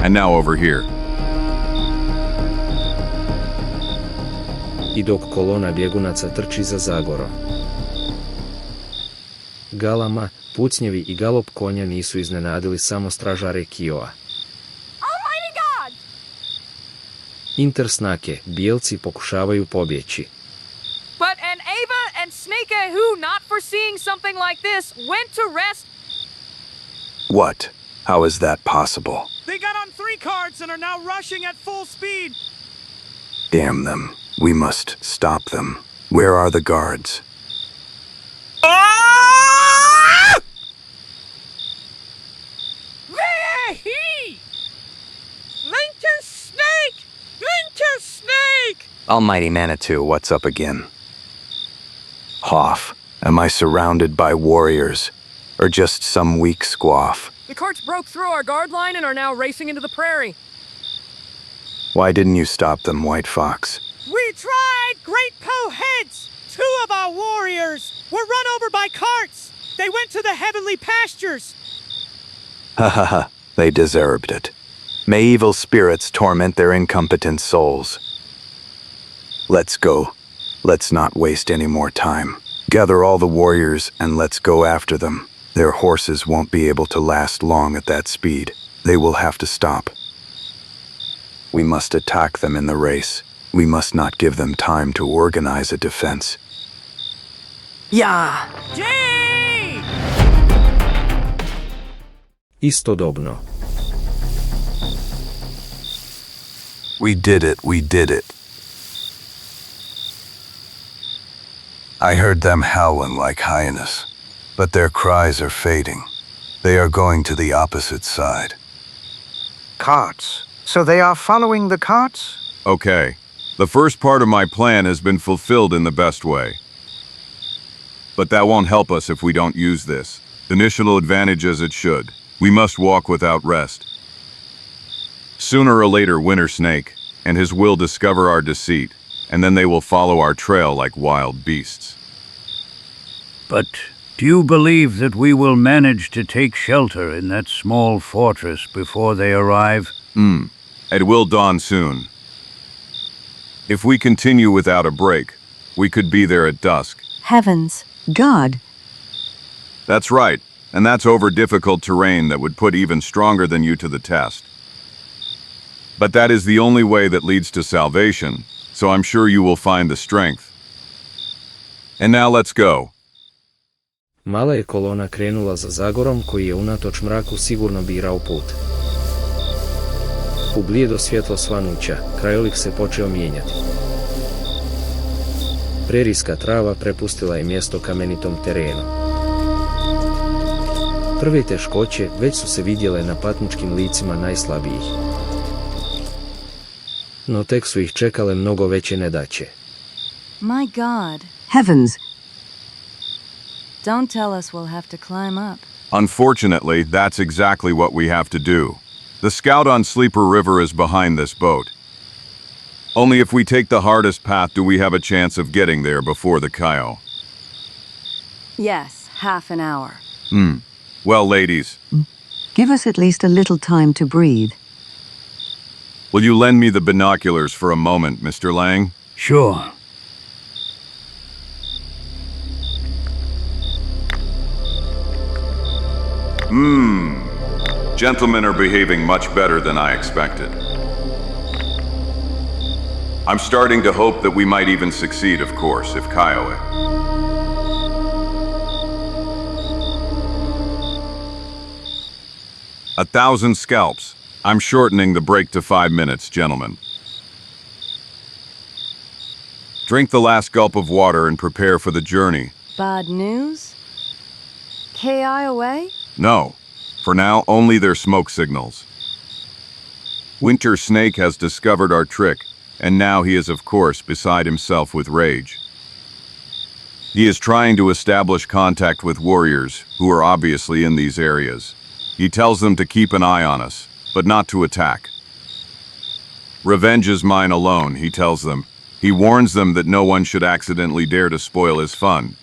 And now over here. I dok kolona bjegunaca trči za Zagorom. Galama, pucnjevi i galop konja nisu iznenadili samo stražare Kioa. Winter Snake, bijelci pokušavaju pobjeći. But an Ava and Snake who, not foreseeing something like this, went to rest. What? How is that possible? They got on 3 carts and are now rushing at full speed. Damn them. We must stop them. Where are the guards? Winter Snake! Winter Snake! Almighty Manitou, what's up again? Hoff, am I surrounded by warriors? Or just some weak squaw? The carts broke through our guard line and are now racing into the prairie. Why didn't you stop them, White Fox? We tried, Great Co-Heads! 2 of our warriors were run over by carts! They went to the heavenly pastures! Ha ha ha, they deserved it. May evil spirits torment their incompetent souls. Let's go. Let's not waste any more time. Gather all the warriors and let's go after them. Their horses won't be able to last long at that speed. They will have to stop. We must attack them in the race. We must not give them time to organize a defense. Ja! Gee! Istodobno. We did it, we did it. I heard them howling like hyenas, but their cries are fading. They are going to the opposite side. Carts. So they are following the carts? Okay. The first part of my plan has been fulfilled in the best way. But that won't help us if we don't use this. Initial advantage as it should. We must walk without rest. Sooner or later, Winter Snake and his will discover our deceit, and then they will follow our trail like wild beasts. But do you believe that we will manage to take shelter in that small fortress before they arrive? It will dawn soon. If we continue without a break, we could be there at dusk. Heavens. God. That's right, and that's over difficult terrain that would put even stronger than you to the test. But that is the only way that leads to salvation, so I'm sure you will find the strength. And now let's go. Mala je kolona krenula za Zagorom koji je unatoč mraku sigurno birao put. U blijedo svjetlo svanuća, krajolik se počeo mijenjati. Prerijska trava prepustila je mjesto kamenitom terenu. Prve teškoće već su se vidjele na patničkim licima najslabijih. No tek su ih čekale mnogo veće nedaće. My God. Heavens. Don't tell us we'll have to climb up. Unfortunately, that's exactly what we have to do. The scout on Sleeper River is behind this boat. Only if we take the hardest path do we have a chance of getting there before the Kyo. Yes. half an hour. Well, ladies, Give us at least a little time to breathe. will you lend me the binoculars for a moment, Mr. Lang? Sure. Gentlemen are behaving much better than I expected. I'm starting to hope that we might even succeed, of course, if Kiowa. 1,000 scalps. I'm shortening the break to 5 minutes, gentlemen. Drink the last gulp of water and prepare for the journey. Bad news? KI away? No. For now, only their smoke signals. Winter Snake has discovered our trick, and now he is, of course, beside himself with rage. He is trying to establish contact with warriors, who are obviously in these areas. He tells them to keep an eye on us, but not to attack. Revenge is mine alone, he tells them. He warns them that no one should accidentally dare to spoil his fun.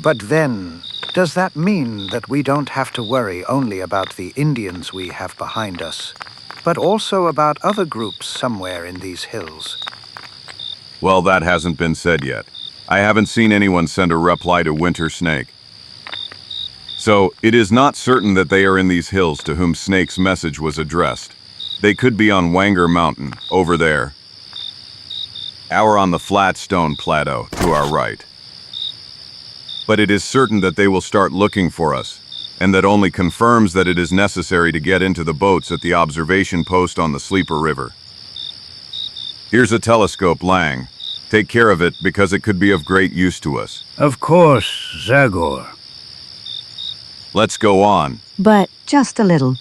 But then, does that mean that we don't have to worry only about the Indians we have behind us, but also about other groups somewhere in these hills? Well, that hasn't been said yet. I haven't seen anyone send a reply to Winter Snake. So, it is not certain that they are in these hills to whom Snake's message was addressed. They could be on Wanger Mountain, over there. Or on the flat stone plateau, to our right. But it is certain that they will start looking for us, and that only confirms that it is necessary to get into the boats at the observation post on the Sleeper River. Here's a telescope, Lang. Take care of it, because it could be of great use to us. Of course, Zagor. Let's go on. But just a little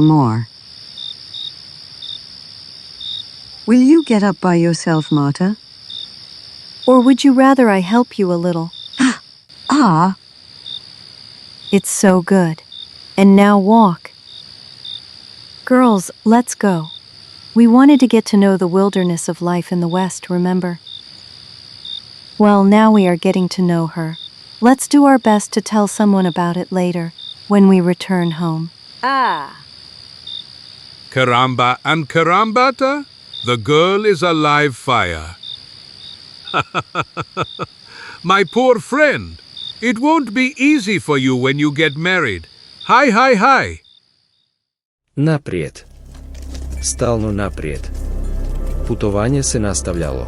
more. Will you get up by yourself, Marta? Or would you rather I help you a little? It's so good. And now walk. Girls, let's go. We wanted to get to know the wilderness of life in the West, remember? Well, now we are getting to know her. Let's do our best to tell someone about it later, when we return home. Karamba and Karambata, the girl is a live fire. My poor friend, it won't be easy for you when you get married. Hi, hi, hi. Naprijed. Stalno naprijed. Putovanje se nastavljalo.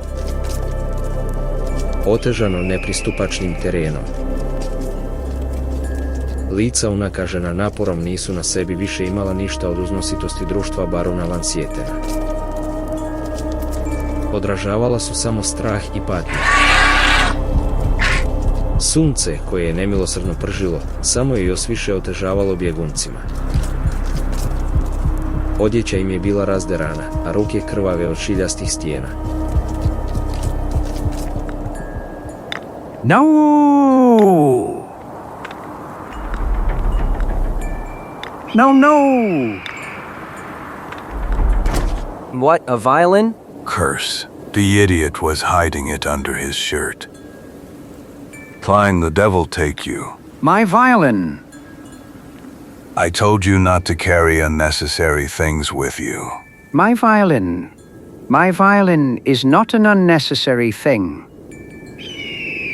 Otežano nepristupačnim terenom. Lica unakažena naporom nisu na sebi više imala ništa od uznositosti društva barona Lansjetena. Odražavala su samo strah i patnju. Sunce, koje je nemilosrdno pržilo, samo je još više otežavalo bjeguncima. Odjeća im je bila razderana, a ruke krvave od šiljastih stijena. No! No, no! What, a violin? Curse. The idiot was hiding it under his shirt. Klein, the devil take you. My violin. I told you not to carry unnecessary things with you. My violin. My violin is not an unnecessary thing.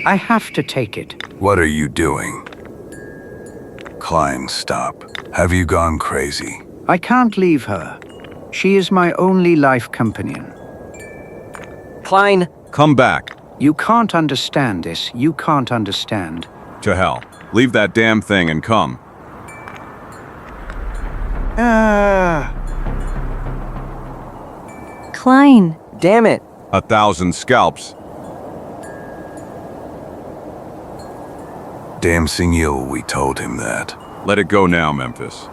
I have to take it. What are you doing? Klein, stop. Have you gone crazy? I can't leave her. She is my only life companion. Klein. Come back. You can't understand this. You can't understand. To hell. Leave that damn thing and come. Klein. Damn it. 1,000 scalps. Damn Singil, we told him that. Let it go now, Memphis.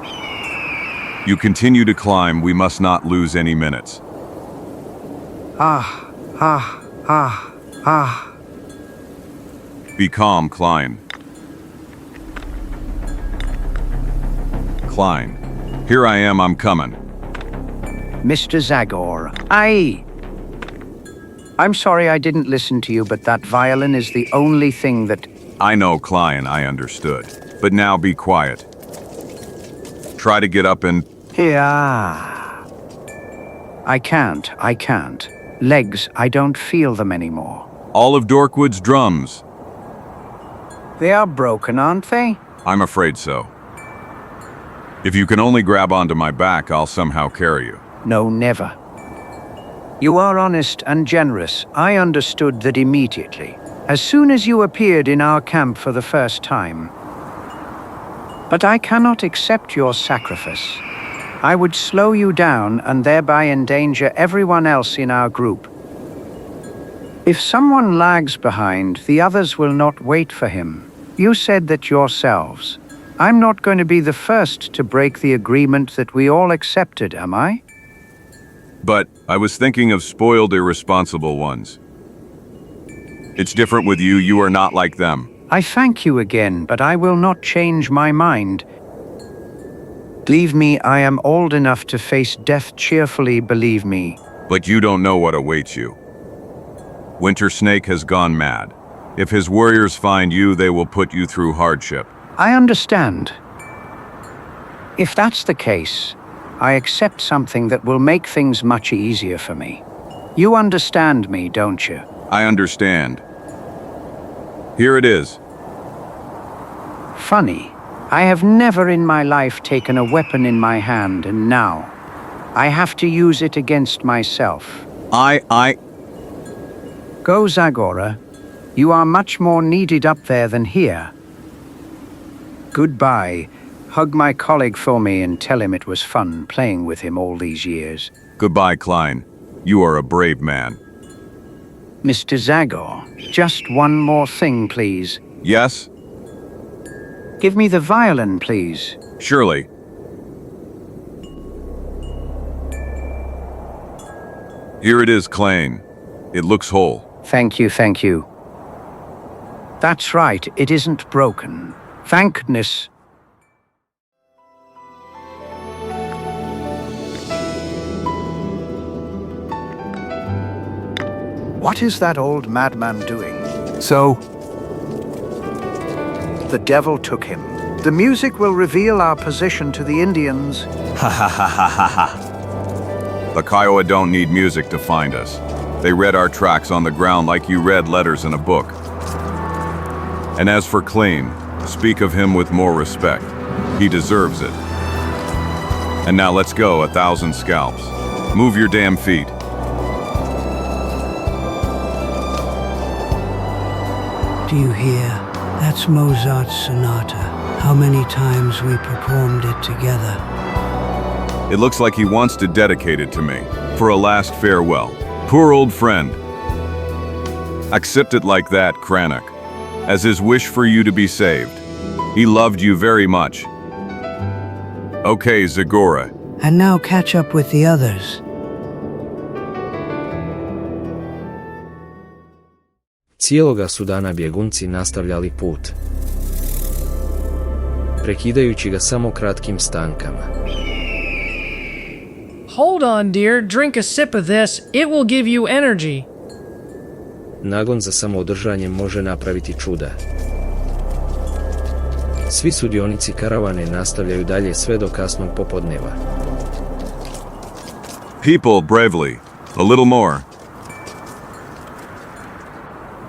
You continue to climb, we must not lose any minutes. Be calm, Klein. Klein. Here I am, I'm coming. Mr. Zagor, I'm sorry I didn't listen to you, but that violin is the only thing that I know, Klein, I understood. But now be quiet. Try to get up and... Yeah. I can't. Legs, I don't feel them anymore. All of Darkwood's drums. They are broken, aren't they? I'm afraid so. If you can only grab onto my back, I'll somehow carry you. No, never. You are honest and generous. I understood that immediately, as soon as you appeared in our camp for the first time. But I cannot accept your sacrifice. I would slow you down and thereby endanger everyone else in our group. If someone lags behind, the others will not wait for him. You said that yourselves. I'm not going to be the first to break the agreement that we all accepted, am I? But I was thinking of spoiled, irresponsible ones. It's different with you. You are not like them. I thank you again, but I will not change my mind. Believe me, I am old enough to face death cheerfully, believe me. But you don't know what awaits you. Winter Snake has gone mad. If his warriors find you, they will put you through hardship. I understand. If that's the case, I accept something that will make things much easier for me. You understand me, don't you? I understand. Here it is. Funny. I have never in my life taken a weapon in my hand, and now I have to use it against myself. Go, Zagor. You are much more needed up there than here. Goodbye. Hug my colleague for me and tell him it was fun playing with him all these years. Goodbye, Klein. You are a brave man. Mr. Zagor, just one more thing, please. Yes? Give me the violin, please. Surely. Here it is, Klein. It looks whole. Thank you. That's right, it isn't broken. Thank goodness. What is that old madman doing? So? The devil took him. The music will reveal our position to the Indians. Ha ha ha ha ha ha. The Kiowa don't need music to find us. They read our tracks on the ground like you read letters in a book. And as for Klein, speak of him with more respect. He deserves it. And now let's go, 1,000 scalps. Move your damn feet. Do you hear? That's Mozart's sonata. How many times we performed it together. It looks like he wants to dedicate it to me, for a last farewell. Poor old friend. Accept it like that, Cranach, as his wish for you to be saved. He loved you very much. Okay, Zagor. And now catch up with the others. Cijeloga su dana bjegunci nastavljali put, prekidajući ga samo kratkim stankama. Hold on, dear. Drink a sip of this. It will give you energy. Nagon za samoodržanje može napraviti čuda. Svi sudionici karavane nastavljaju dalje sve do kasnog popodneva. People, bravely. A little more.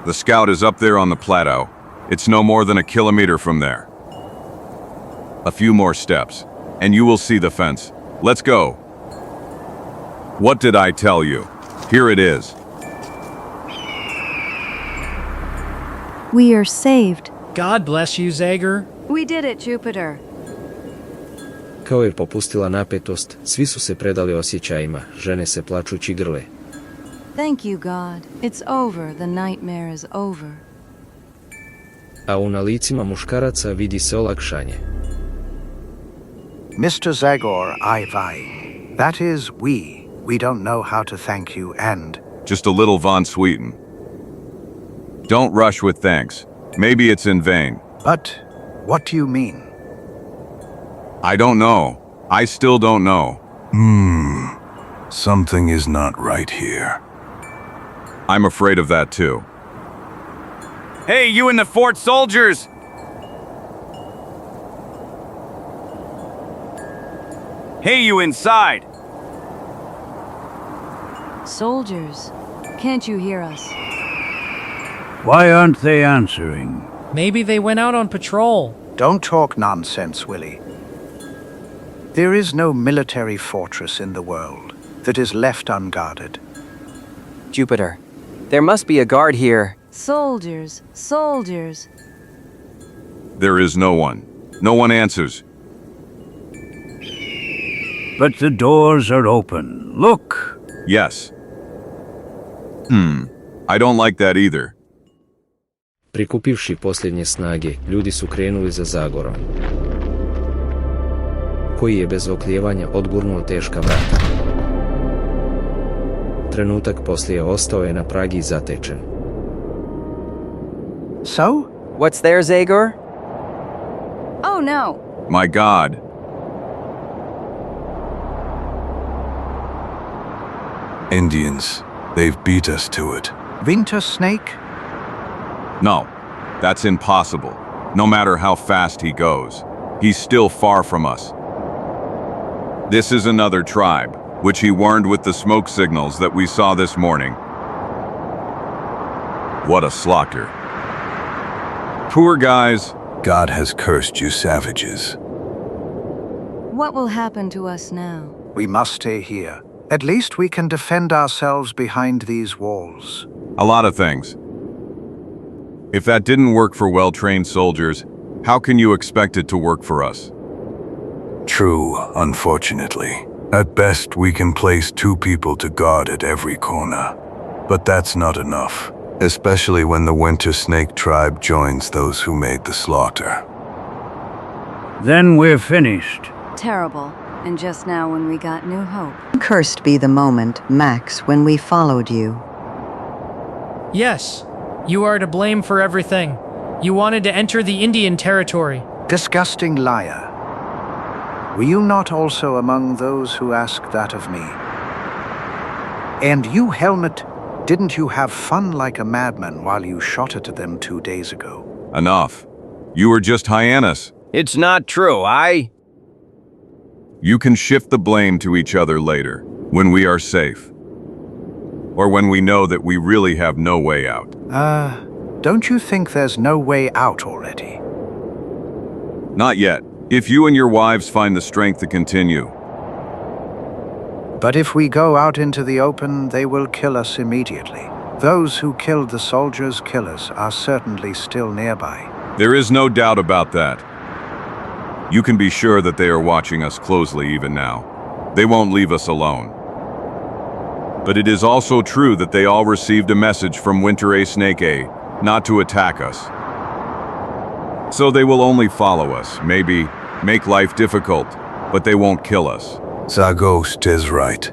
The scout is up there on the plateau. It's no more than a kilometer from there. A few more steps, and you will see the fence. Let's go. What did I tell you? Here it is. We are saved. God bless you, Zagor. We did it, Jupiter. Kao je popustila napetost, svi su se predali osjećajima, žene se plačući grle. Thank you, God. It's over. The nightmare is over. A na licima muškaraca vidi se olakšanje. Mr. Zagor, that is we. We don't know how to thank you and... Just a little Von Sweeten. Don't rush with thanks. Maybe it's in vain. But what do you mean? I don't know. I still don't know. Something is not right here. I'm afraid of that too. Hey, you in the fort soldiers! Hey, you inside! Soldiers, can't you hear us? Why aren't they answering? Maybe they went out on patrol. Don't talk nonsense, Willie. There is no military fortress in the world that is left unguarded. Jupiter, there must be a guard here. Soldiers, soldiers. There is no one. No one answers. But the doors are open. Look! Yes. I don't like that either. Prikupivši posljednje snage, ljudi su krenuli za Zagorom, koji je bez oklijevanja odgurnuo teška vrata. Trenutak poslije ostao je na pragi i zatečen. So? What's there, Zagor? Oh no! My God. Indians. They've beat us to it. Winter Snake? No, that's impossible. No matter how fast he goes, he's still far from us. This is another tribe, which he warned with the smoke signals that we saw this morning. What a slaughter. Poor guys. God has cursed you savages. What will happen to us now? We must stay here. At least we can defend ourselves behind these walls. A lot of things. If that didn't work for well-trained soldiers, how can you expect it to work for us? True, unfortunately. At best, we can place 2 people to guard at every corner. But that's not enough, especially when the Winter Snake tribe joins those who made the slaughter. Then we're finished. Terrible. And just now when we got new hope. Cursed be the moment, Max, when we followed you. Yes, you are to blame for everything. You wanted to enter the Indian territory. Disgusting liar. Were you not also among those who asked that of me? And you, Helmet, didn't you have fun like a madman while you shot at them 2 days ago? Enough. You were just hyenas. It's not true. You can shift the blame to each other later, when we are safe. Or when we know that we really have no way out. Don't you think there's no way out already? Not yet. If you and your wives find the strength to continue. But if we go out into the open, they will kill us immediately. Those who killed the soldiers' killers are certainly still nearby. There is no doubt about that. You can be sure that they are watching us closely even now. They won't leave us alone. But it is also true that they all received a message from Winter Snakeom not to attack us. So they will only follow us, maybe make life difficult, but they won't kill us. Zagor is right.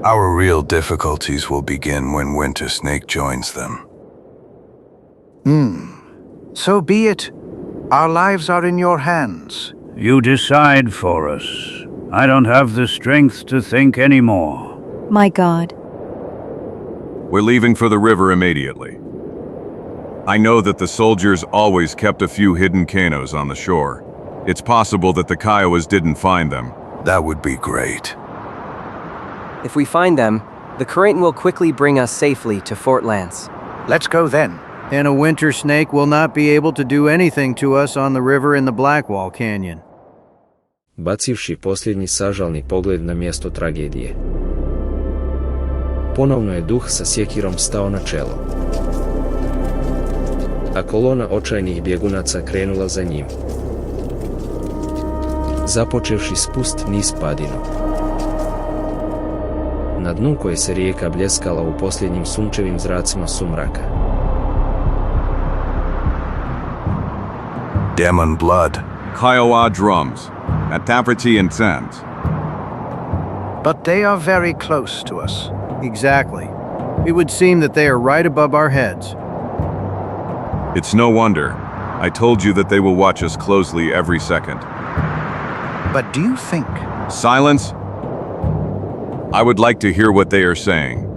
Our real difficulties will begin when Winter Snake joins them. So be it. Our lives are in your hands. You decide for us. I don't have the strength to think anymore. My God. We're leaving for the river immediately. I know that the soldiers always kept a few hidden canoes on the shore. It's possible that the Kiowas didn't find them. That would be great. If we find them, the current will quickly bring us safely to Fort Lance. Let's go then. And a winter snake will not be able to do anything to us on the river in the Blackwall Canyon. Bacivši posljednji sažalni pogled na mjesto tragedije, ponovno je duh sa sjekirom stao na čelo, a kolona očajnih bjegunaca krenula za njim, započevši spust niz padinu, na dnu koje se rijeka bljeskala u posljednjim sunčevim zracima sumraka. Demon blood. Kiowa drums, at Taprati and Sands. But they are very close to us. Exactly. It would seem that they are right above our heads. It's no wonder. I told you that they will watch us closely every second. But do you think? Silence. I would like to hear what they are saying.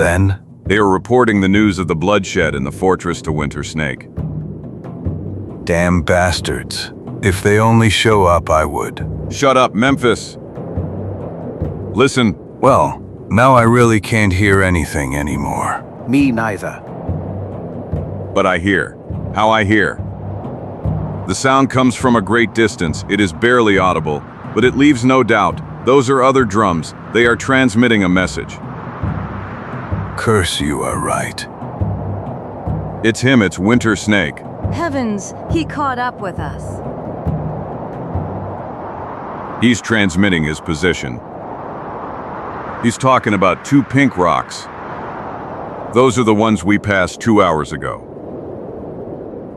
Then? They are reporting the news of the bloodshed in the fortress to Winter Snake. Damn bastards. If they only show up, I would. Shut up, Memphis. Listen. Well, now I really can't hear anything anymore. Me neither. But I hear. How I hear. The sound comes from a great distance. It is barely audible, but it leaves no doubt. Those are other drums. They are transmitting a message. Curse, you are right. It's him, it's Winter Snake. Heavens, he caught up with us. He's transmitting his position. He's talking about 2 pink rocks. Those are the ones we passed 2 hours ago.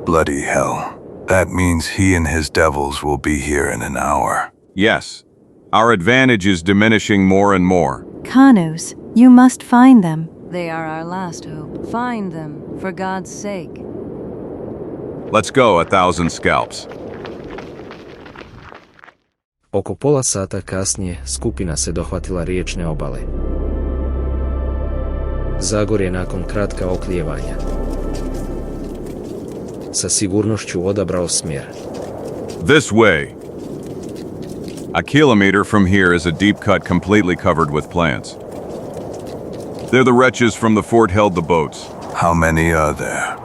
Bloody hell. That means he and his devils will be here in an hour. Yes. Our advantage is diminishing more and more. Kanos, you must find them. They are our last hope. Find them, for God's sake. Let's go, 1,000 scalps. Oko pola sata kasnije skupina se dohvatila riječne obale. Zagor je nakon kratka oklijevanja sa sigurnošću odabrao smjer. This way. A kilometer from here is a deep cut completely covered with plants. They're the wretches from the fort held the boats. How many are there?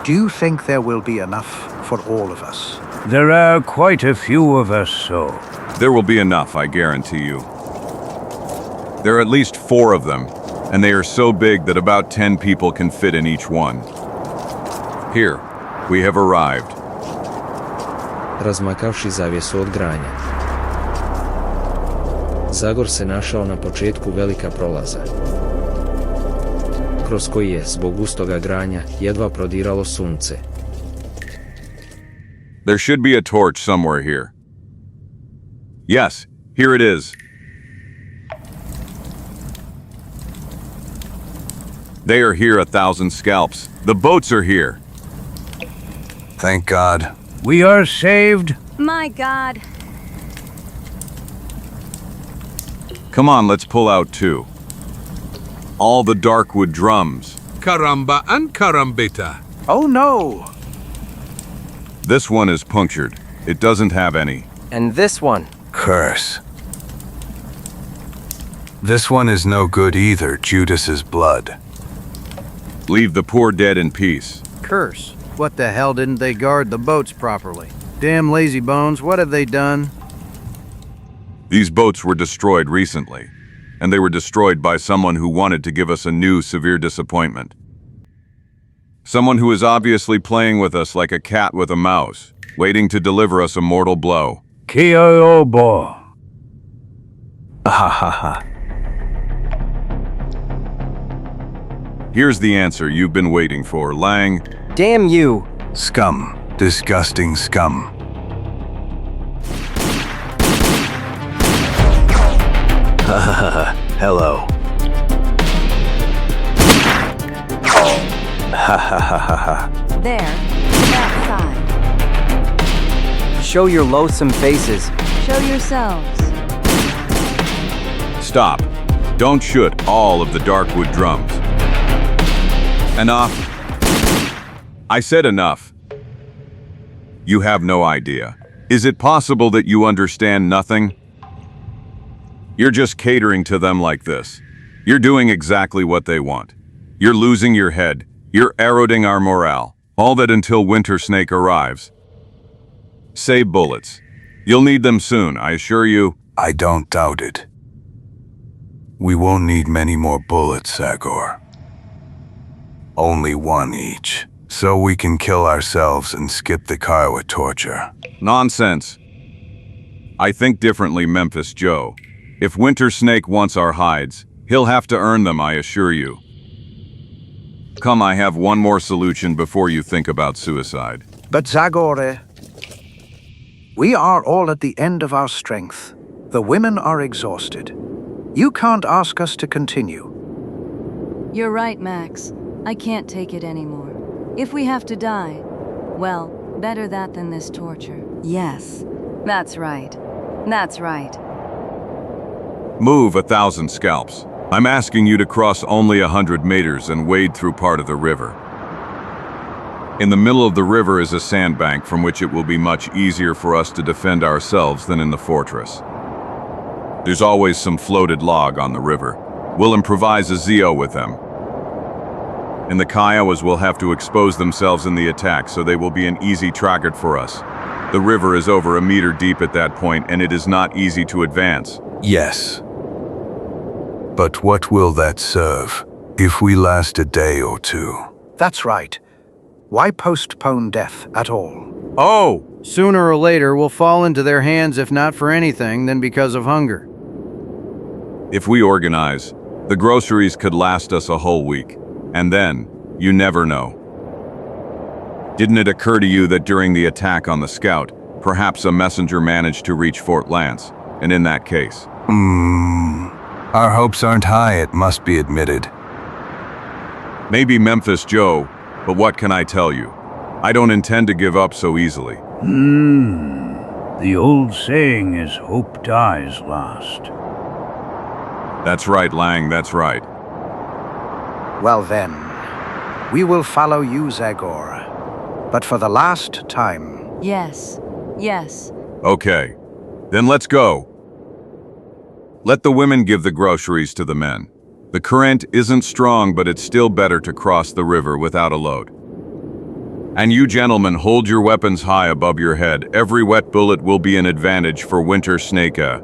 Do you think there will be enough for all of us? There are quite a few of us, so. There will be enough, I guarantee you. There are at least 4 of them, and they are so big that about 10 people can fit in each one. Here, we have arrived. Razmakavši zavjesu od granja, Zagor se našao na početku velika prolaza, kroz koji je, zbog gustoga granja, jedva prodiralo sunce. There should be a torch somewhere here. Yes, here it is. They are here, 1,000 scalps. The boats are here. Thank God. We are saved. My God. Come on, let's pull out 2. All the Darkwood drums. Caramba and carambita. Oh no! This one is punctured. It doesn't have any. And this one. Curse. This one is no good either, Judas's blood. Leave the poor dead in peace. Curse. What the hell didn't they guard the boats properly? Damn lazy bones, what have they done? These boats were destroyed recently, and they were destroyed by someone who wanted to give us a new severe disappointment. Someone who is obviously playing with us like a cat with a mouse, waiting to deliver us a mortal blow. Kiobo. Ha ha ha. Here's the answer you've been waiting for, Lang. Damn you! Scum. Disgusting scum. Ha ha ha. Hello. Ha ha ha ha ha. There, that side. Show your loathsome faces. Show yourselves. Stop. Don't shoot all of the Darkwood drums. Enough. I said enough. You have no idea. Is it possible that you understand nothing? You're just catering to them like this. You're doing exactly what they want. You're losing your head. You're eroding our morale. All that until Winter Snake arrives. Save bullets. You'll need them soon, I assure you. I don't doubt it. We won't need many more bullets, Zagor. Only 1 each. So we can kill ourselves and skip the Kiowa torture. Nonsense. I think differently, Memphis Joe. If Winter Snake wants our hides, he'll have to earn them, I assure you. Come, I have one more solution before you think about suicide. But Zagor, we are all at the end of our strength. The women are exhausted. You can't ask us to continue. You're right, Max. I can't take it anymore. If we have to die, well, better that than this torture. Yes, that's right. That's right. Move 1,000 scalps. I'm asking you to cross only 100 meters and wade through part of the river. In the middle of the river is a sandbank from which it will be much easier for us to defend ourselves than in the fortress. There's always some floated log on the river. We'll improvise a Zio with them. And the Kiowas will have to expose themselves in the attack, so they will be an easy target for us. The river is over 1 meter deep at that point, and it is not easy to advance. Yes. But what will that serve if we last a day or two? That's right. Why postpone death at all? Oh! Sooner or later, we'll fall into their hands if not for anything, then because of hunger. If we organize, the groceries could last us a whole week. And then, you never know. Didn't it occur to you that during the attack on the scout, perhaps a messenger managed to reach Fort Lance, and in that case? Our hopes aren't high, it must be admitted. Maybe Memphis Joe, but what can I tell you? I don't intend to give up so easily. The old saying is hope dies last. That's right, Lang, that's right. Well then, we will follow you, Zagor. But for the last time. Yes, yes. Okay, then let's go. Let the women give the groceries to the men. The current isn't strong, but it's still better to cross the river without a load. And you gentlemen, hold your weapons high above your head. Every wet bullet will be an advantage for Winter Snakeom.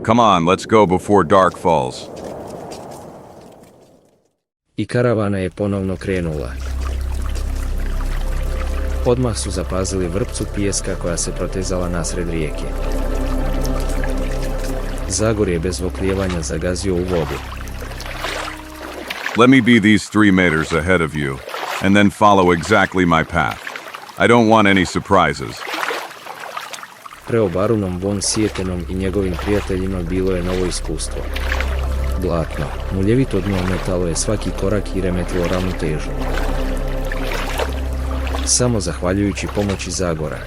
Come on, let's go before dark falls. I karavana je ponovno krenula. Odmah su zapazili vrpcu pijeska koja se protezala nasred rijeke. Zagor je bez oklijevanja zagazio u vodu. Let me be these 3 meters ahead of you, and then follow exactly my path. I don't want any surprises. Preobarunom von Sietenom i njegovim prijateljima bilo je novo iskustvo. Blatno, muljevito dno metalo je svaki korak i remetilo ravnotežu. Samo zahvaljujući pomoći Zagora.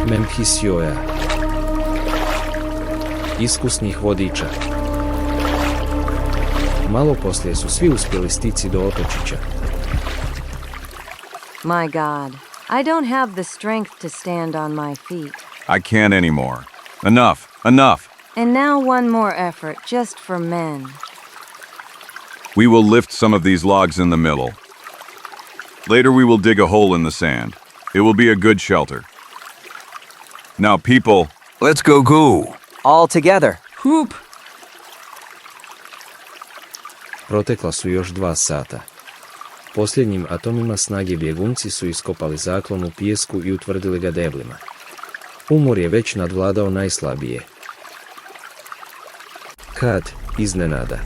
Memphisioja. Iskusnih vodiča. Malo poslije su svi uspjeli stići do otočića. My God, I don't have the strength to stand on my feet. I can't anymore. Enough, enough. And now one more effort, just for men. We will lift some of these logs in the middle. Later we will dig a hole in the sand. It will be a good shelter. Now people, let's go. All together. Hoop. Protekla su još 2 sata. Posljednjim atomima snage bjegunci su iskopali zaklon u pijesku i utvrdili ga deblima. Umor je već nadvladao najslabije. Kad, iznenada.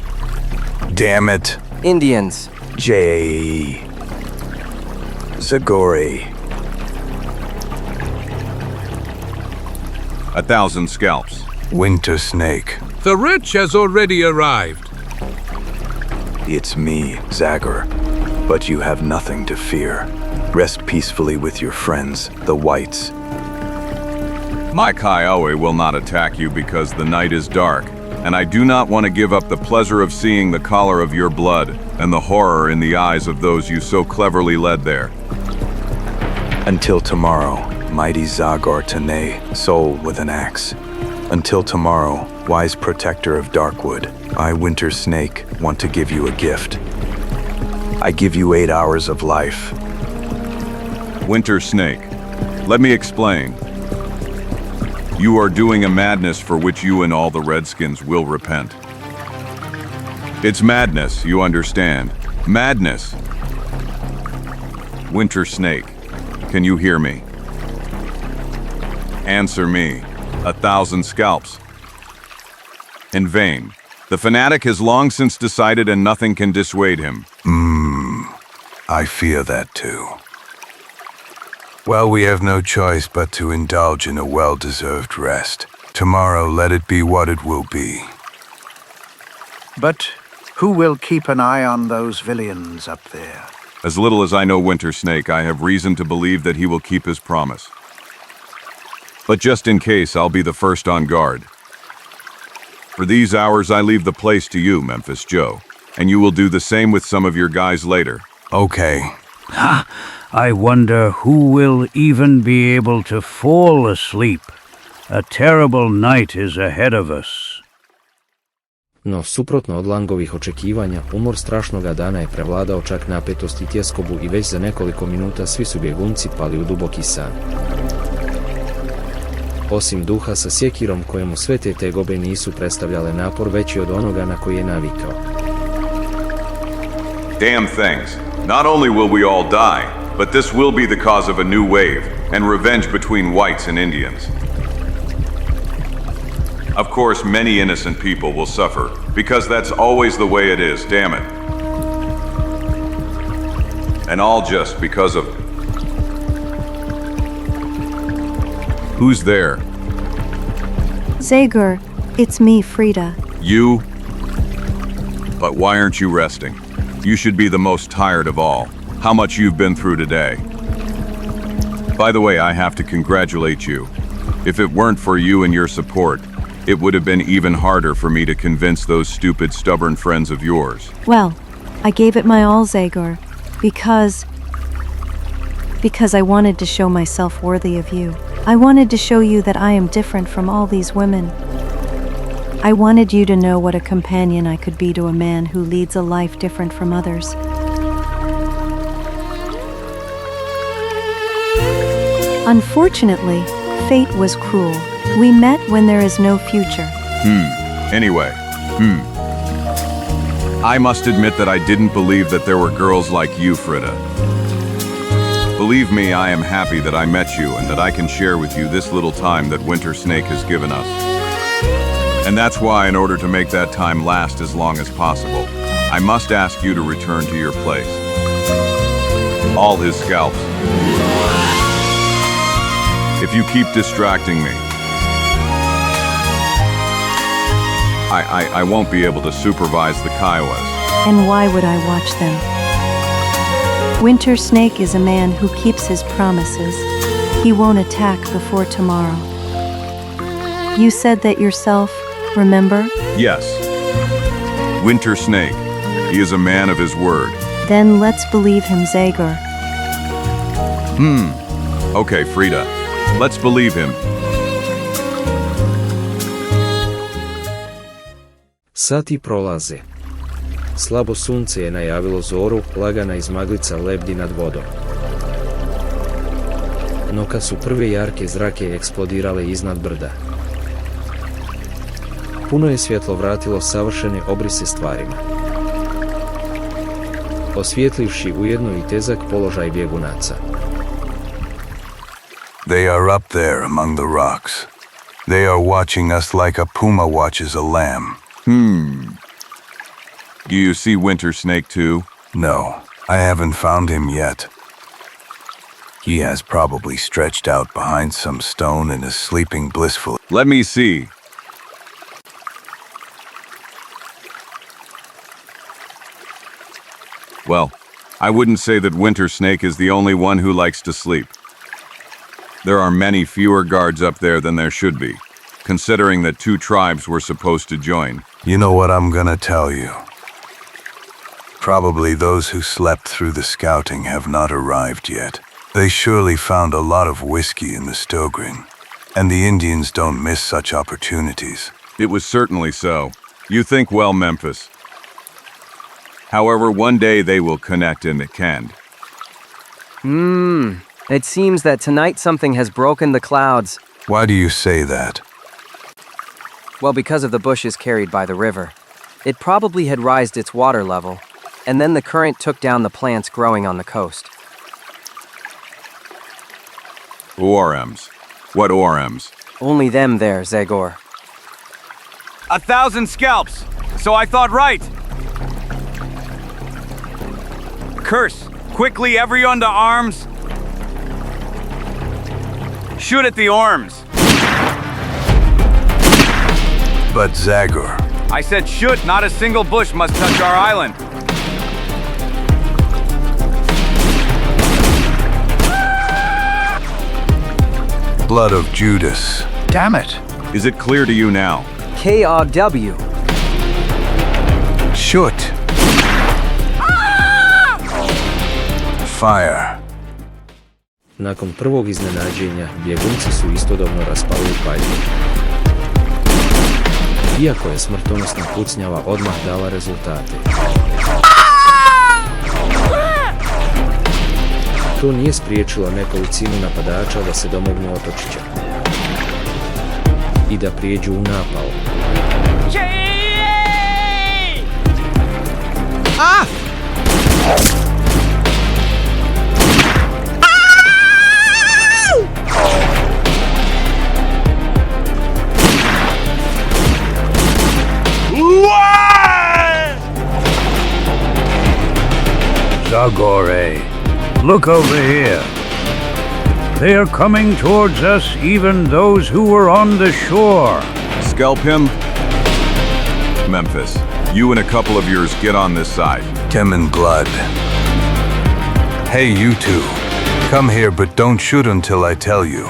Damn it. Indians. Zagori. 1,000 scalps. Winter Snake. The rich has already arrived. It's me, Zagor. But you have nothing to fear. Rest peacefully with your friends, the whites. My Kiowa will not attack you because the night is dark, and I do not want to give up the pleasure of seeing the color of your blood and the horror in the eyes of those you so cleverly led there. Until tomorrow, mighty Zagor Tane, soul with an axe. Until tomorrow, wise protector of Darkwood, I, Winter Snake, want to give you a gift. I give you 8 hours of life. Winter Snake, let me explain. You are doing a madness for which you and all the Redskins will repent. It's madness, you understand. Madness. Winter Snake, can you hear me? Answer me. 1,000 scalps. In vain. The fanatic has long since decided and nothing can dissuade him. I fear that too. Well, we have no choice but to indulge in a well-deserved rest. Tomorrow, let it be what it will be. But who will keep an eye on those villains up there? As little as I know Winter Snake, I have reason to believe that he will keep his promise. But just in case, I'll be the first on guard. For these hours, I leave the place to you, Memphis Joe, and you will do the same with some of your guys later. Okay. I wonder who will even be able to fall asleep. A terrible night is ahead of us. No, suprotno od Langovih očekivanja, umor strašnoga dana je prevladao čak napetost i tjeskobu i već za nekoliko minuta svi su bjegunci pali u duboki san. Osim duha sa sjekirom kojemu sve te tegobe nisu predstavljale napor veći od onoga na koji je navikao. Damn things. Not only will we all die, but this will be the cause of a new wave and revenge between whites and Indians. Of course, many innocent people will suffer, because that's always the way it is, damn it. And all just because of... Who's there? Zagor, it's me, Frida. You? But why aren't you resting? You should be the most tired of all. How much you've been through today. By the way, I have to congratulate you. If it weren't for you and your support, it would have been even harder for me to convince those stupid, stubborn friends of yours. Well, I gave it my all, Zagor, because I wanted to show myself worthy of you. I wanted to show you that I am different from all these women. I wanted you to know what a companion I could be to a man who leads a life different from others. Unfortunately, fate was cruel. We met when there is no future. Anyway, I must admit that I didn't believe that there were girls like you, Frida. Believe me, I am happy that I met you and that I can share with you this little time that Winter Snake has given us. And that's why, in order to make that time last as long as possible, I must ask you to return to your place. All his scalps. If you keep distracting me, I won't be able to supervise the Kiowas. And why would I watch them? Winter Snake is a man who keeps his promises. He won't attack before tomorrow. You said that yourself, remember? Yes. Winter Snake. He is a man of his word. Then let's believe him, Zagor. Okay, Frida. Let's believe him. Sati prolaze. Slabo sunce je najavilo zoru, lagana izmaglica lebdi nad vodom. No kad su prve jarke zrake eksplodirale iznad brda, puno je svjetlo vratilo savršene obrise stvarima, osvijetlivši ujedno i tezak položaj bjegunaca. They are up there among the rocks. They are watching us like a puma watches a lamb. Do you see Winter Snake too? No, I haven't found him yet. He has probably stretched out behind some stone and is sleeping blissfully. Let me see. Well, I wouldn't say that Winter Snake is the only one who likes to sleep. There are many fewer guards up there than there should be, considering that 2 tribes were supposed to join. You know what I'm gonna tell you? Probably those who slept through the scouting have not arrived yet. They surely found a lot of whiskey in the Stogrin, and the Indians don't miss such opportunities. It was certainly so. You think well, Memphis. However, one day they will connect in the Kend. It seems that tonight something has broken the clouds. Why do you say that? Well, because of the bushes carried by the river. It probably had raised its water level, and then the current took down the plants growing on the coast. ORMs. What ORMs? Only them there, Zagor. 1,000 scalps! So I thought right! Curse! Quickly, everyone to arms! Shoot at the orms! But Zagor... I said shoot, not a single bush must touch our island. Blood of Judas. Damn it! Is it clear to you now? KOW. Shoot! Fire! Nakon prvog iznenađenja, bjegunci su istodobno raspalili paljbu. Iako je smrtonosna pucnjava odmah dala rezultate. To nije spriječilo nekolicinu napadača da se domognu otočića i da prijeđu u napao. Zagor, look over here. They are coming towards us, even those who were on the shore. Scalp him. Memphis, you and a couple of yours get on this side. Demon blood. Hey, you two. Come here, but don't shoot until I tell you.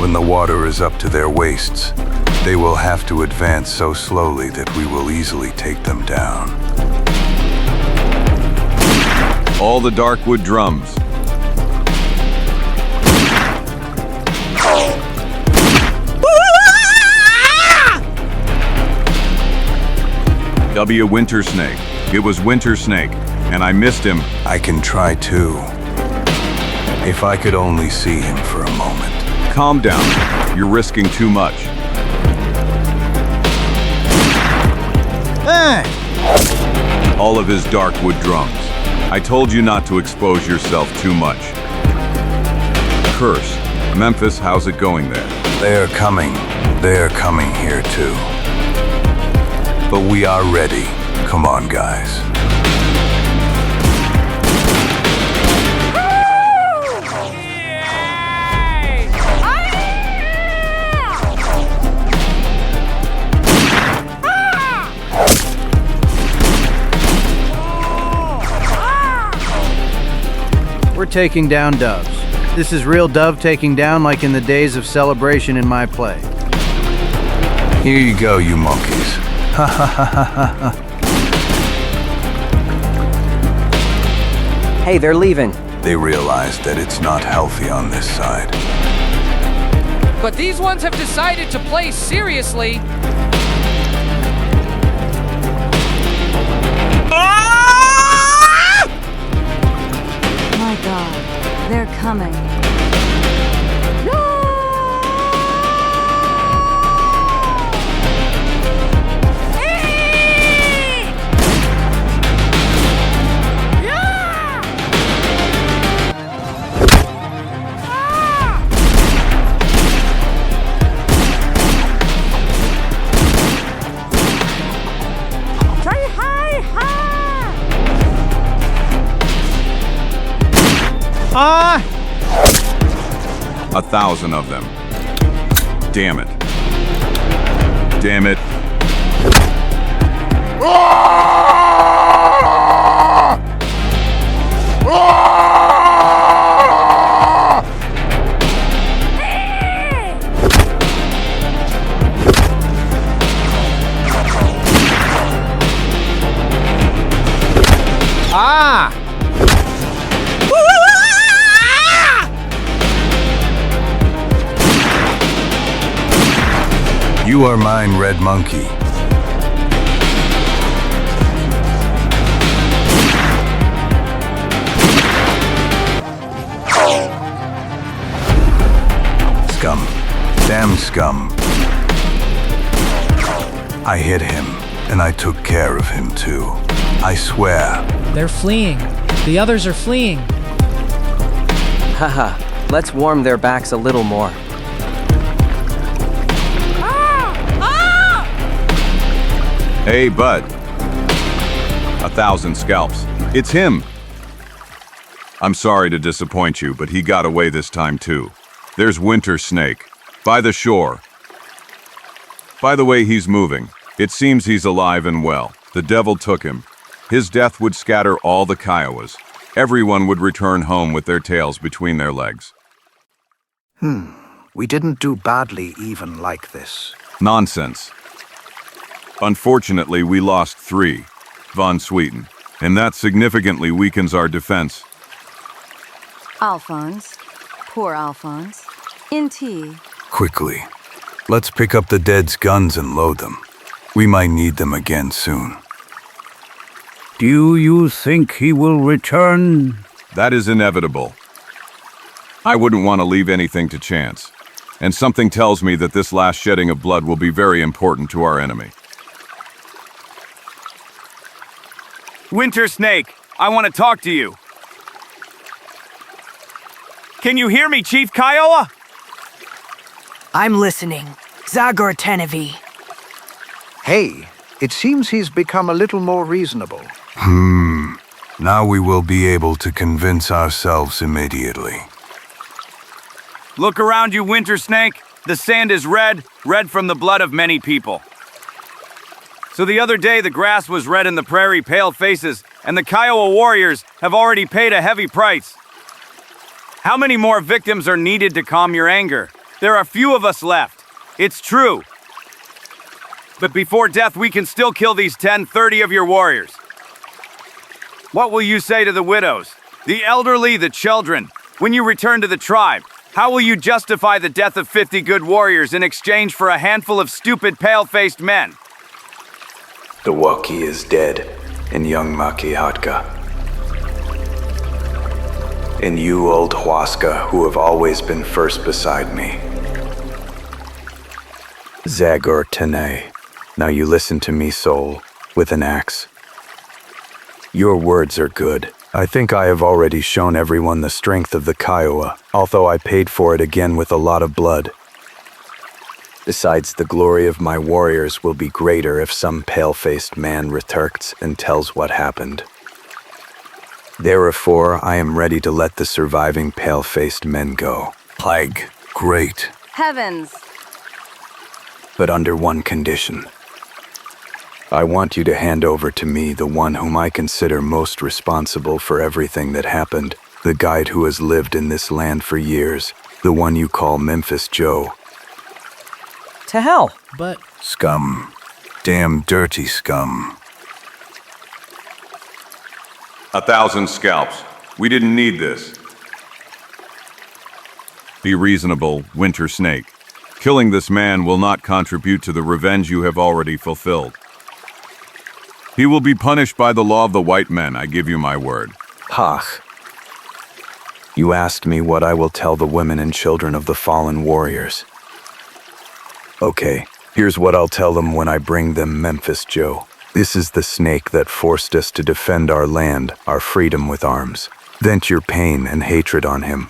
When the water is up to their waists, they will have to advance so slowly that we will easily take them down. All the Darkwood drums. W. Winter Snake. It was Winter Snake, and I missed him. I can try too. If I could only see him for a moment. Calm down. You're risking too much. All of his Darkwood drums. I told you not to expose yourself too much. Curse. Memphis, how's it going there? They are coming. They are coming here too. But we are ready. Come on, guys. We're taking down doves. This is real dove taking down like in the days of celebration in my play. Here you go, you monkeys. Ha ha ha ha ha. Hey, they're leaving. They realize that it's not healthy on this side. But these ones have decided to play seriously. My God, they're coming. Ah! 1,000 of them. Damn it. Damn it. Ah! You are mine, red monkey. Scum. Damn scum. I hit him, and I took care of him too. I swear. They're fleeing. The others are fleeing. Haha, let's warm their backs a little more. Hey, bud. 1,000 scalps. It's him. I'm sorry to disappoint you, but he got away this time too. There's Winter Snake, by the shore. By the way he's moving, it seems he's alive and well. The devil took him. His death would scatter all the Kiowas. Everyone would return home with their tails between their legs. We didn't do badly even like this. Nonsense. Unfortunately, we lost 3, von Sweeten, and that significantly weakens our defense. Alphonse. Poor Alphonse. In tea. Quickly. Let's pick up the dead's guns and load them. We might need them again soon. Do you think he will return? That is inevitable. I wouldn't want to leave anything to chance. And something tells me that this last shedding of blood will be very important to our enemy. Winter Snake, I want to talk to you. Can you hear me, Chief Kiowa? I'm listening. Zagor EN. Hey, it seems he's become a little more reasonable. Now we will be able to convince ourselves immediately. Look around you, Winter Snake. The sand is red, red from the blood of many people. So the other day, the grass was red in the prairie pale faces, and the Kiowa warriors have already paid a heavy price. How many more victims are needed to calm your anger? There are few of us left. It's true. But before death, we can still kill these 30 of your warriors. What will you say to the widows, the elderly, the children, when you return to the tribe? How will you justify the death of 50 good warriors in exchange for a handful of stupid, pale-faced men? The Waki is dead, and young Maki Hatka. And you, old Huasca, who have always been first beside me. Zagor EN. Now you listen to me, soul, with an axe. Your words are good. I think I have already shown everyone the strength of the Kiowa, although I paid for it again with a lot of blood. Besides, the glory of my warriors will be greater if some pale-faced man returns and tells what happened. Therefore, I am ready to let the surviving pale-faced men go. Plague, great. Heavens! But under one condition. I want you to hand over to me the one whom I consider most responsible for everything that happened, the guide who has lived in this land for years, the one you call Memphis Joe. To hell. But... Scum. Damn dirty scum. 1,000 scalps. We didn't need this. Be reasonable, Winter Snake. Killing this man will not contribute to the revenge you have already fulfilled. He will be punished by the law of the white men, I give you my word. Hach. You asked me what I will tell the women and children of the fallen warriors. Okay, here's what I'll tell them when I bring them Memphis Joe. This is the snake that forced us to defend our land, our freedom with arms. Vent your pain and hatred on him.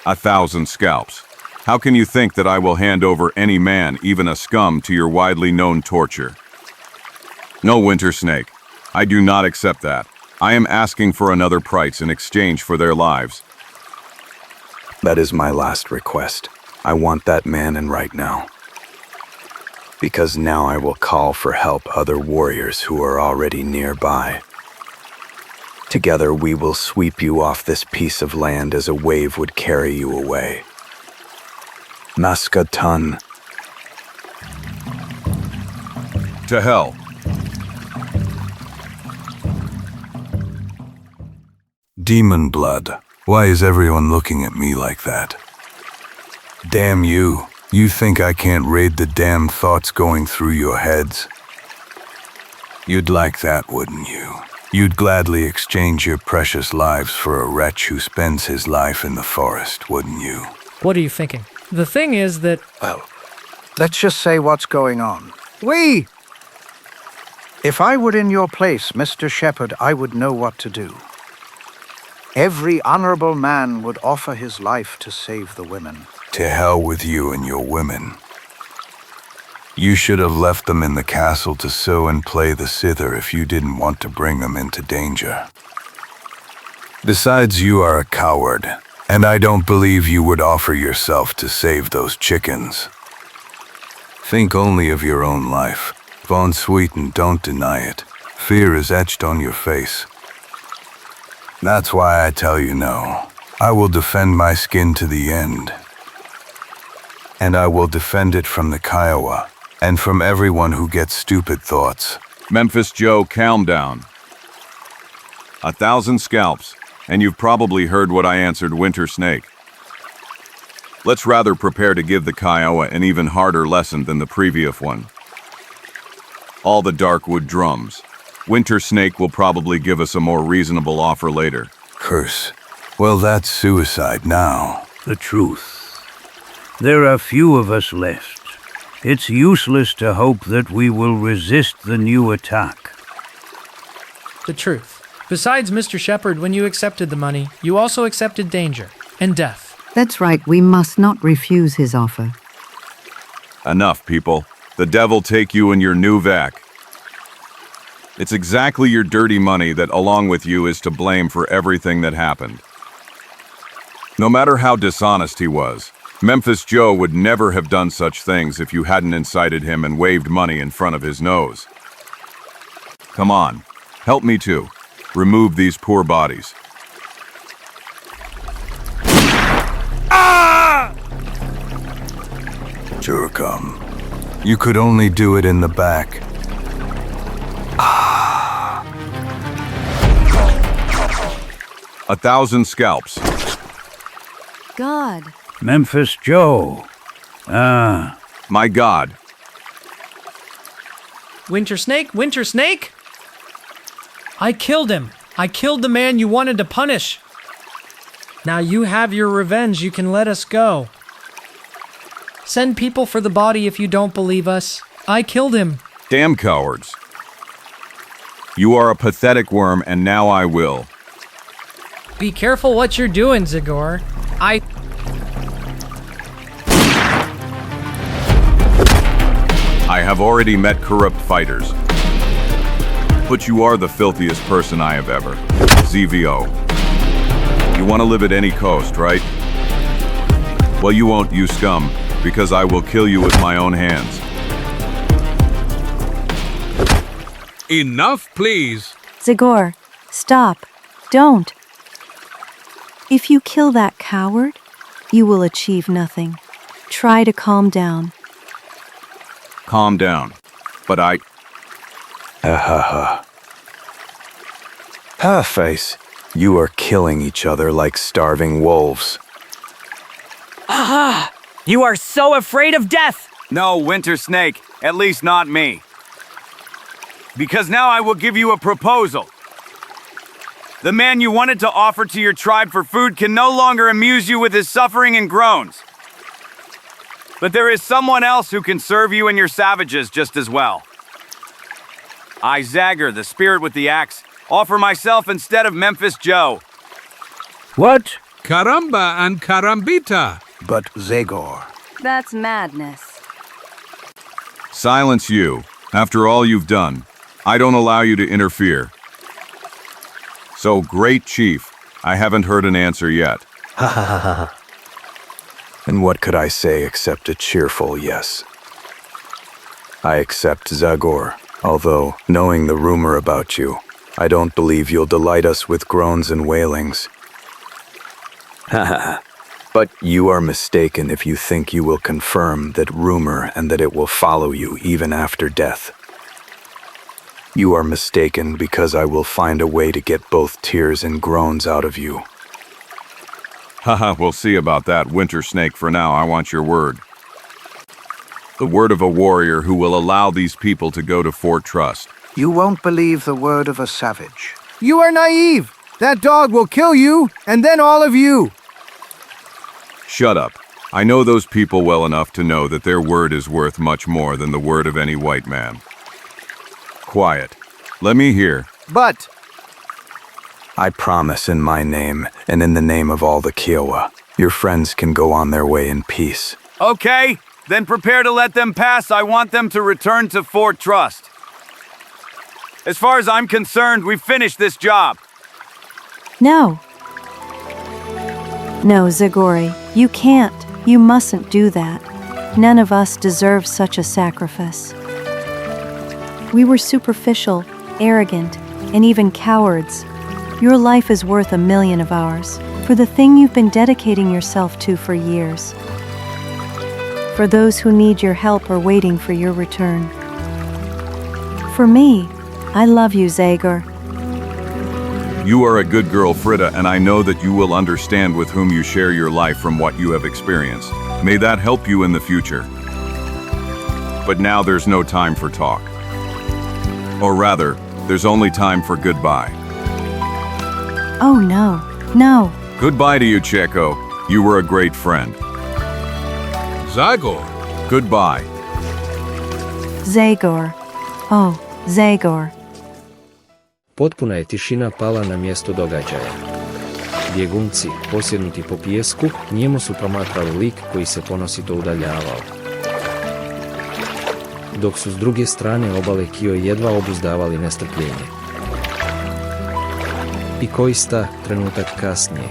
1,000 scalps. How can you think that I will hand over any man, even a scum, to your widely known torture? No, Winter Snake. I do not accept that. I am asking for another price in exchange for their lives. That is my last request. I want that man and right now. Because now I will call for help other warriors who are already nearby. Together we will sweep you off this piece of land as a wave would carry you away. Maskatan. To hell. Demon blood. Why is everyone looking at me like that? Damn you. You think I can't read the damn thoughts going through your heads? You'd like that, wouldn't you? You'd gladly exchange your precious lives for a wretch who spends his life in the forest, wouldn't you? What are you thinking? The thing is that... Well, let's just say what's going on. We! If I were in your place, Mr. Shepherd, I would know what to do. Every honorable man would offer his life to save the women. To hell with you and your women. You should have left them in the castle to sew and play the zither if you didn't want to bring them into danger. Besides, you are a coward, and I don't believe you would offer yourself to save those chickens. Think only of your own life. Von Sweeten, don't deny it. Fear is etched on your face. That's why I tell you no. I will defend my skin to the end. and I will defend it from the Kiowa, and from everyone who gets stupid thoughts. Memphis Joe, calm down. 1,000 scalps, and you've probably heard what I answered Winter Snake. Let's rather prepare to give the Kiowa an even harder lesson than the previous one. All the Darkwood drums. Winter Snake will probably give us a more reasonable offer later. Curse. Well, that's suicide now. The truth. There are few of us left. It's useless to hope that we will resist the new attack. The truth. Besides, Mr. Shepherd, when you accepted the money, you also accepted danger and death. That's right, we must not refuse his offer. Enough, people. The devil take you and your new vac. It's exactly your dirty money that, along with you, is to blame for everything that happened. No matter how dishonest he was, Memphis Joe would never have done such things if you hadn't incited him and waved money in front of his nose. Come on, help me too. Remove these poor bodies. Sure come. You could only do it in the back. 1,000 scalps. God. Memphis Joe. My God. Winter Snake? Winter Snake? I killed him. I killed the man you wanted to punish. Now you have your revenge. You can let us go. Send people for the body if you don't believe us. I killed him. Damn cowards. You are a pathetic worm, and now I will. Be careful what you're doing, Zagor. I have already met corrupt fighters. But you are the filthiest person I have ever. ZVO. You want to live at any coast, right? Well, you won't, you scum, because I will kill you with my own hands. Enough, please. Zagor, stop. Don't. If you kill that coward, you will achieve nothing. Try to calm down. Calm down. But I... Face, you are killing each other like starving wolves. Ah! You are so afraid of death! No, Winter Snake, at least not me. Because now I will give you a proposal. The man you wanted to offer to your tribe for food can no longer amuse you with his suffering and groans. But there is someone else who can serve you and your savages just as well. I, Zagor, the spirit with the axe, offer myself instead of Memphis Joe. What? Caramba and carambita. But Zagor. That's madness. Silence you. After all you've done, I don't allow you to interfere. So, great chief, I haven't heard an answer yet. Ha ha ha ha. And what could I say except a cheerful yes? I accept Zagor, although, knowing the rumor about you, I don't believe you'll delight us with groans and wailings. Ha ha. But you are mistaken if you think you will confirm that rumor and that it will follow you even after death. You are mistaken because I will find a way to get both tears and groans out of you. Haha, we'll see about that, Winter Snake. For now, I want your word. The word of a warrior who will allow these people to go to Fort Trust. You won't believe the word of a savage. You are naive. That dog will kill you, and then all of you. Shut up. I know those people well enough to know that their word is worth much more than the word of any white man. Quiet. Let me hear. But... I promise in my name, and in the name of all the Kiowa, your friends can go on their way in peace. Okay, then prepare to let them pass. I want them to return to Fort Trust. As far as I'm concerned, we've finished this job. No. No, Zagori, you can't. You mustn't do that. None of us deserve such a sacrifice. We were superficial, arrogant, and even cowards. Your life is worth 1,000,000 of ours, for the thing you've been dedicating yourself to for years. for those who need your help or waiting for your return. For me, I love you, Zagor. You are a good girl, Frida, and I know that you will understand with whom you share your life from what you have experienced. May that help you in the future. But now there's no time for talk. Or rather, there's only time for goodbye. Oh no, no. Goodbye to you, Chico. You were a great friend. Zagor. Goodbye. Zagor. Oh, Zagor. Potpuna je tišina pala na mjesto događaja. Bjegunci, posjednuti po pijesku, nijemo su promatrali lik koji se ponosito udaljavao. Dok su s druge strane obale Kio jedva obuzdavali nestrpljenje. I koji sta trenutak kasnije.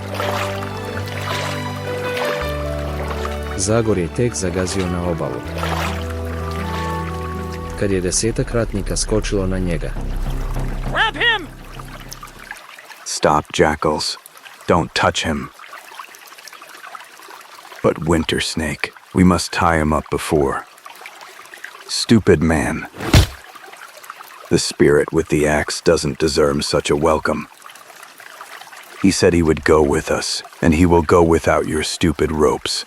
Zagor je tek zagazio na obalu. Kad je 10 ratnika skočilo na njega. Grab him! Stop, jackals. Don't touch him. But Winter Snake, we must tie him up before. Stupid man. The spirit with the axe doesn't deserve such a welcome. He said he would go with us, and he will go without your stupid ropes.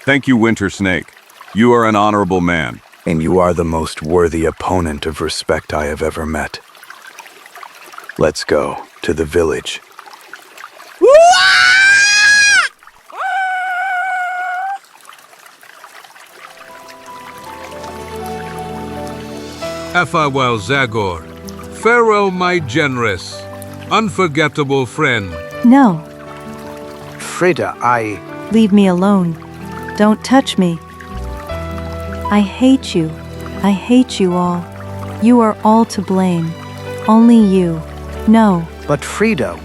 Thank you, Winter Snake. You are an honorable man. And you are the most worthy opponent of respect I have ever met. Let's go to the village. Farewell, Zagor. Farewell, my generous, unforgettable friend. No. Frida, Leave me alone. Don't touch me. I hate you. I hate you all. You are all to blame. Only you. No. But Frida,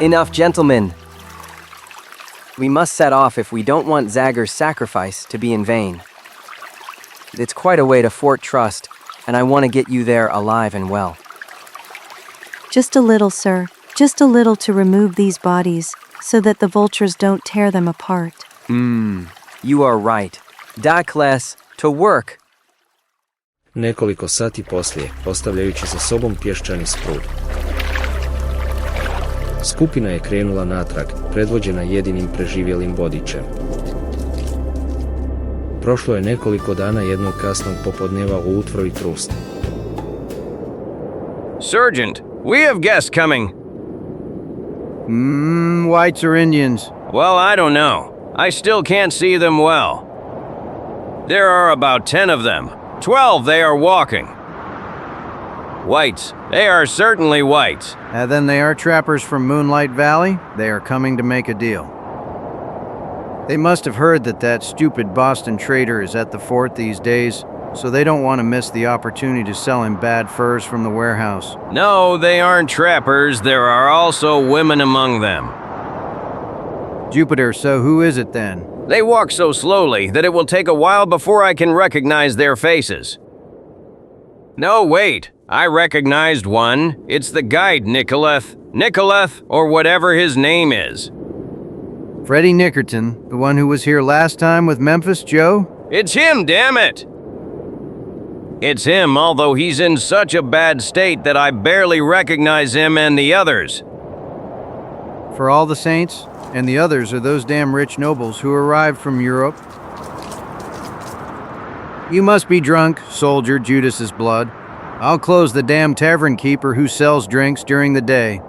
Enough, gentlemen. We must set off if we don't want Zagor's sacrifice to be in vain. It's quite a way to Fort Trust, and I want to get you there alive and well. Just a little, sir. Just a little to remove these bodies, so that the vultures don't tear them apart. You are right. Dakles, to work. Nekoliko sati poslije, ostavljajući za sobom pješčani sprud. Skupina je krenula natrag, predvođena jedinim preživjelim vodičem. Prošlo je nekoliko dana jednog kasnog popodneva u utvor i trust. Sergeant, we have guests coming. Whites or Indians? Well, I don't know. I still can't see them well. There are about 10 of them. 12 they are walking. Whites. They are certainly whites. Then they are trappers from Moonlight Valley. They are coming to make a deal. They must have heard that stupid Boston trader is at the fort these days, so they don't want to miss the opportunity to sell him bad furs from the warehouse. No, they aren't trappers. There are also women among them. Jupiter, so who is it then? They walk so slowly that it will take a while before I can recognize their faces. No, wait. I recognized one. It's the guide, Nicoleth, or whatever his name is. Freddie Nickerton, the one who was here last time with Memphis Joe? It's him, damn it! It's him, although he's in such a bad state that I barely recognize him and the others. For all the saints, and the others are those damn rich nobles who arrived from Europe. You must be drunk, soldier Judas's blood. I'll close the damn tavern keeper who sells drinks during the day.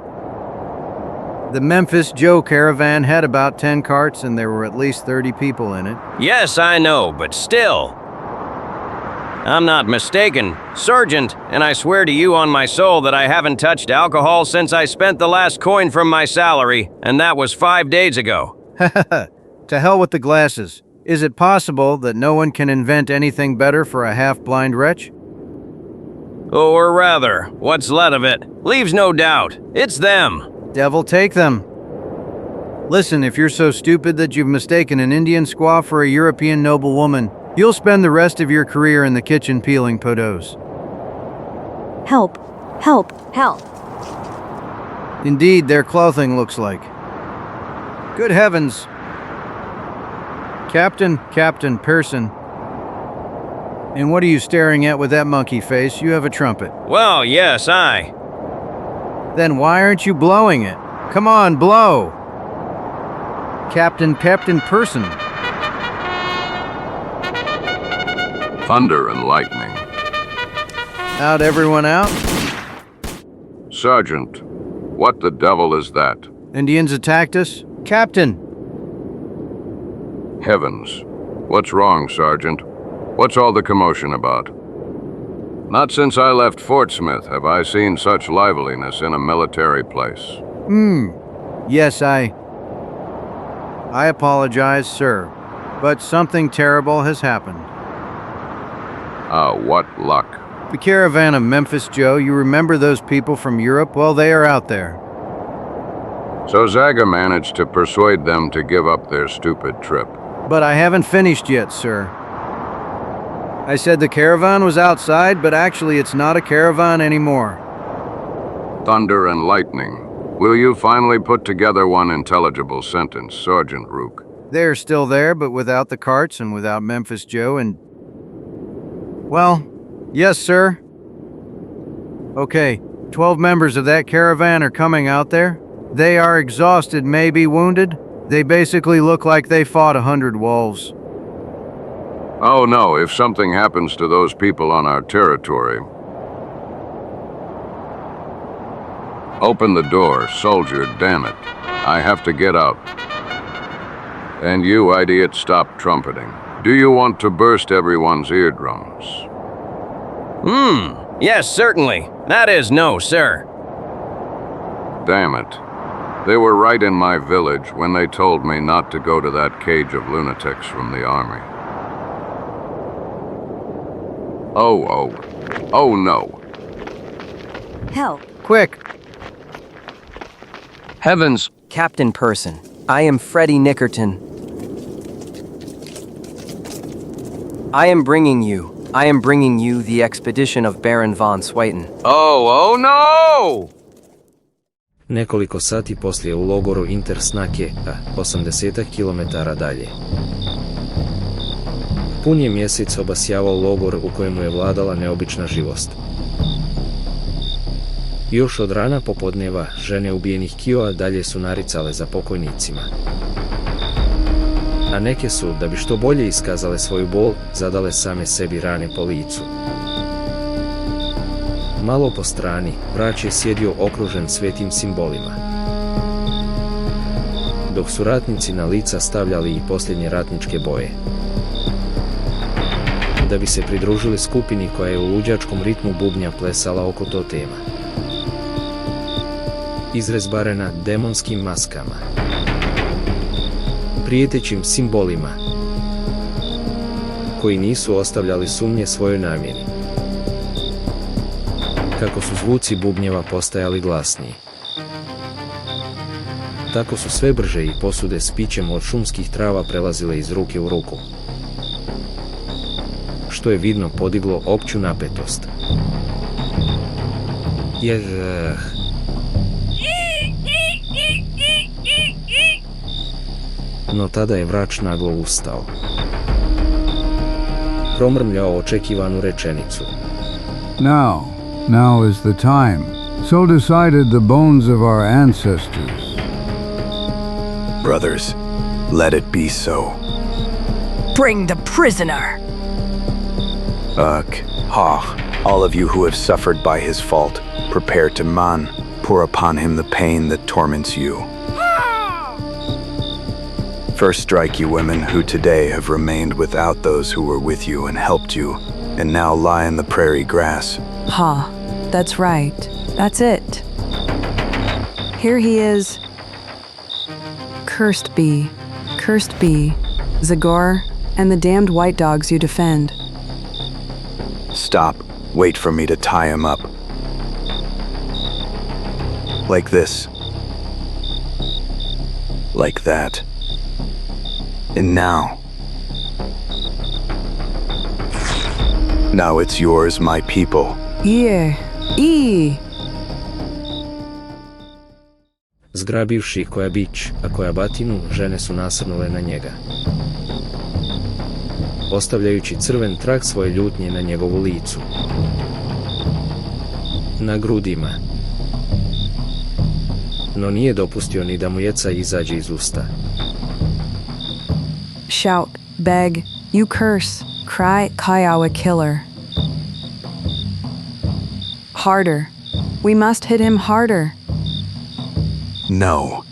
The Memphis Joe caravan had about 10 carts and there were at least 30 people in it. Yes, I know, but still. I'm not mistaken, Sergeant, and I swear to you on my soul that I haven't touched alcohol since I spent the last coin from my salary, and that was 5 days ago. To hell with the glasses. Is it possible that no one can invent anything better for a half-blind wretch? Or rather, what's left of it, leaves no doubt. It's them. Devil take them. Listen, if you're so stupid that you've mistaken an Indian squaw for a European noblewoman, you'll spend the rest of your career in the kitchen peeling podos. Help! Help! Help! Indeed, their clothing looks like. Good heavens! Captain Pearson. And what are you staring at with that monkey face? You have a trumpet. Well, yes, I. Then why aren't you blowing it? Come on, blow! Captain Pearson. Thunder and lightning. Out, everyone out? Sergeant, what the devil is that? Indians attacked us? Captain! Heavens. What's wrong, Sergeant? What's all the commotion about? Not since I left Fort Smith have I seen such liveliness in a military place. Yes, I apologize, sir. But something terrible has happened. What luck. The caravan of Memphis Joe, you remember those people from Europe? Well, they are out there. So Zagor managed to persuade them to give up their stupid trip. But I haven't finished yet, sir. I said the caravan was outside, but actually it's not a caravan anymore. Thunder and lightning. Will you finally put together one intelligible sentence, Sergeant Rook? They're still there, but without the carts and without Memphis Joe and... Well, yes, sir. Okay, 12 members of that caravan are coming out there. They are exhausted, maybe wounded. They basically look like they fought 100 wolves. Oh no, if something happens to those people on our territory... Open the door, soldier, damn it. I have to get out. And you, idiot, stop trumpeting. Do you want to burst everyone's eardrums? Yes, certainly. That is no, sir. Damn it. They were right in my village when they told me not to go to that cage of lunatics from the army. Oh no. Help. Quick. Heavens. Captain Pearson, I am Freddie Nickerton. I am bringing you the expedition of Baron von Swieten. Oh no! Nekoliko sati poslije u logoru Winter Snakeom, 80 km dalje. Pun je mjesec obasjavao logor u kojemu je vladala neobična živost. Još od rana popodneva žene ubijenih Kioa dalje su naricale za pokojnicima. A neke su, da bi što bolje iskazale svoju bol, zadale same sebi rane po licu. Malo po strani, vrać je sjedio okružen svetim simbolima. Dok su ratnici na lica stavljali i posljednje ratničke boje. Da bi se pridružili skupini koja je u luđačkom ritmu bubnja plesala oko totema. Izrezbarena demonskim maskama. Prijetećim simbolima. Koji nisu ostavljali sumnje svojoj namjeri. Kako su zvuci bubnjeva postajali glasniji. Tako su sve brže i posude s pićem od šumskih trava prelazile iz ruke u ruku. Što je vidno podiglo opću napetost. No tada je vrač naglo ustao. Promrmljao očekivanu rečenicu. Now is the time. So decided the bones of our ancestors. Brothers, let it be so. Bring the prisoner. All of you who have suffered by his fault, prepare to pour upon him the pain that torments you. First strike, you women who today have remained without those who were with you and helped you, and now lie in the prairie grass. That's right. That's it. Here he is. Cursed be, Zagor, and the damned white dogs you defend. Stop. Wait for me to tie him up. Like this. Like that. And now. Now it's yours, my people. Zgrabivši koja bić, a koja batinu, žene su nasrnule na njega. ostavljajući crven trag svoje ljutnje na njegovu licu. Na grudima. No nije dopustio ni da mu jeca izađe iz usta. Shout, beg, you curse, cry, Kyle a killer. Harder. We must hit him harder. No.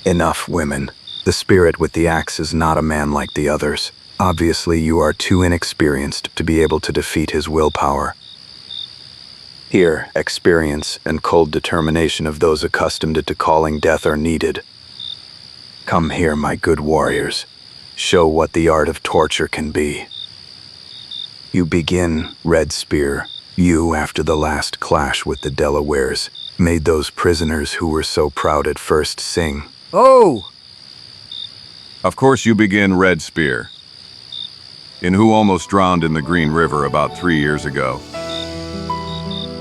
Enough, women. The spirit with the axe is not a man like the others. Obviously, you are too inexperienced to be able to defeat his willpower. Here, experience and cold determination of those accustomed to calling death are needed. Come here, my good warriors. Show what the art of torture can be. You begin, Red Spear. You, after the last clash with the Delawares, made those prisoners who were so proud at first sing. Oh! Of course you begin, Red Spear. In who almost drowned in the Green River about 3 years ago.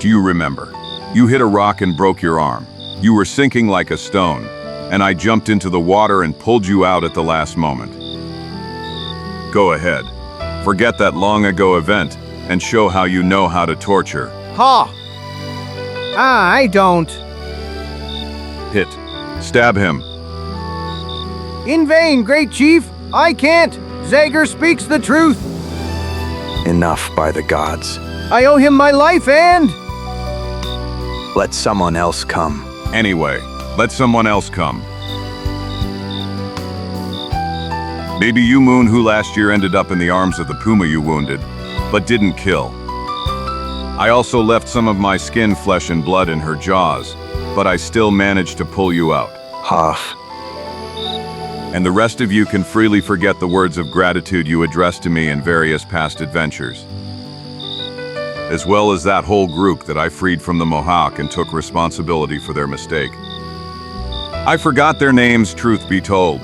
Do you remember? You hit a rock and broke your arm. You were sinking like a stone, and I jumped into the water and pulled you out at the last moment. Go ahead. Forget that long ago event and show how you know how to torture. Ha! I don't. Hit. Stab him. In vain, great chief. I can't. Zagor speaks the truth. Enough, by the gods. I owe him my life and... Let someone else come. Anyway, let someone else come. Maybe you, Moon, who last year ended up in the arms of the puma you wounded, but didn't kill. I also left some of my skin, flesh, and blood in her jaws, but I still managed to pull you out. Huff. And the rest of you can freely forget the words of gratitude you addressed to me in various past adventures, as well as that whole group that I freed from the Mohawk and took responsibility for their mistake. I forgot their names, truth be told,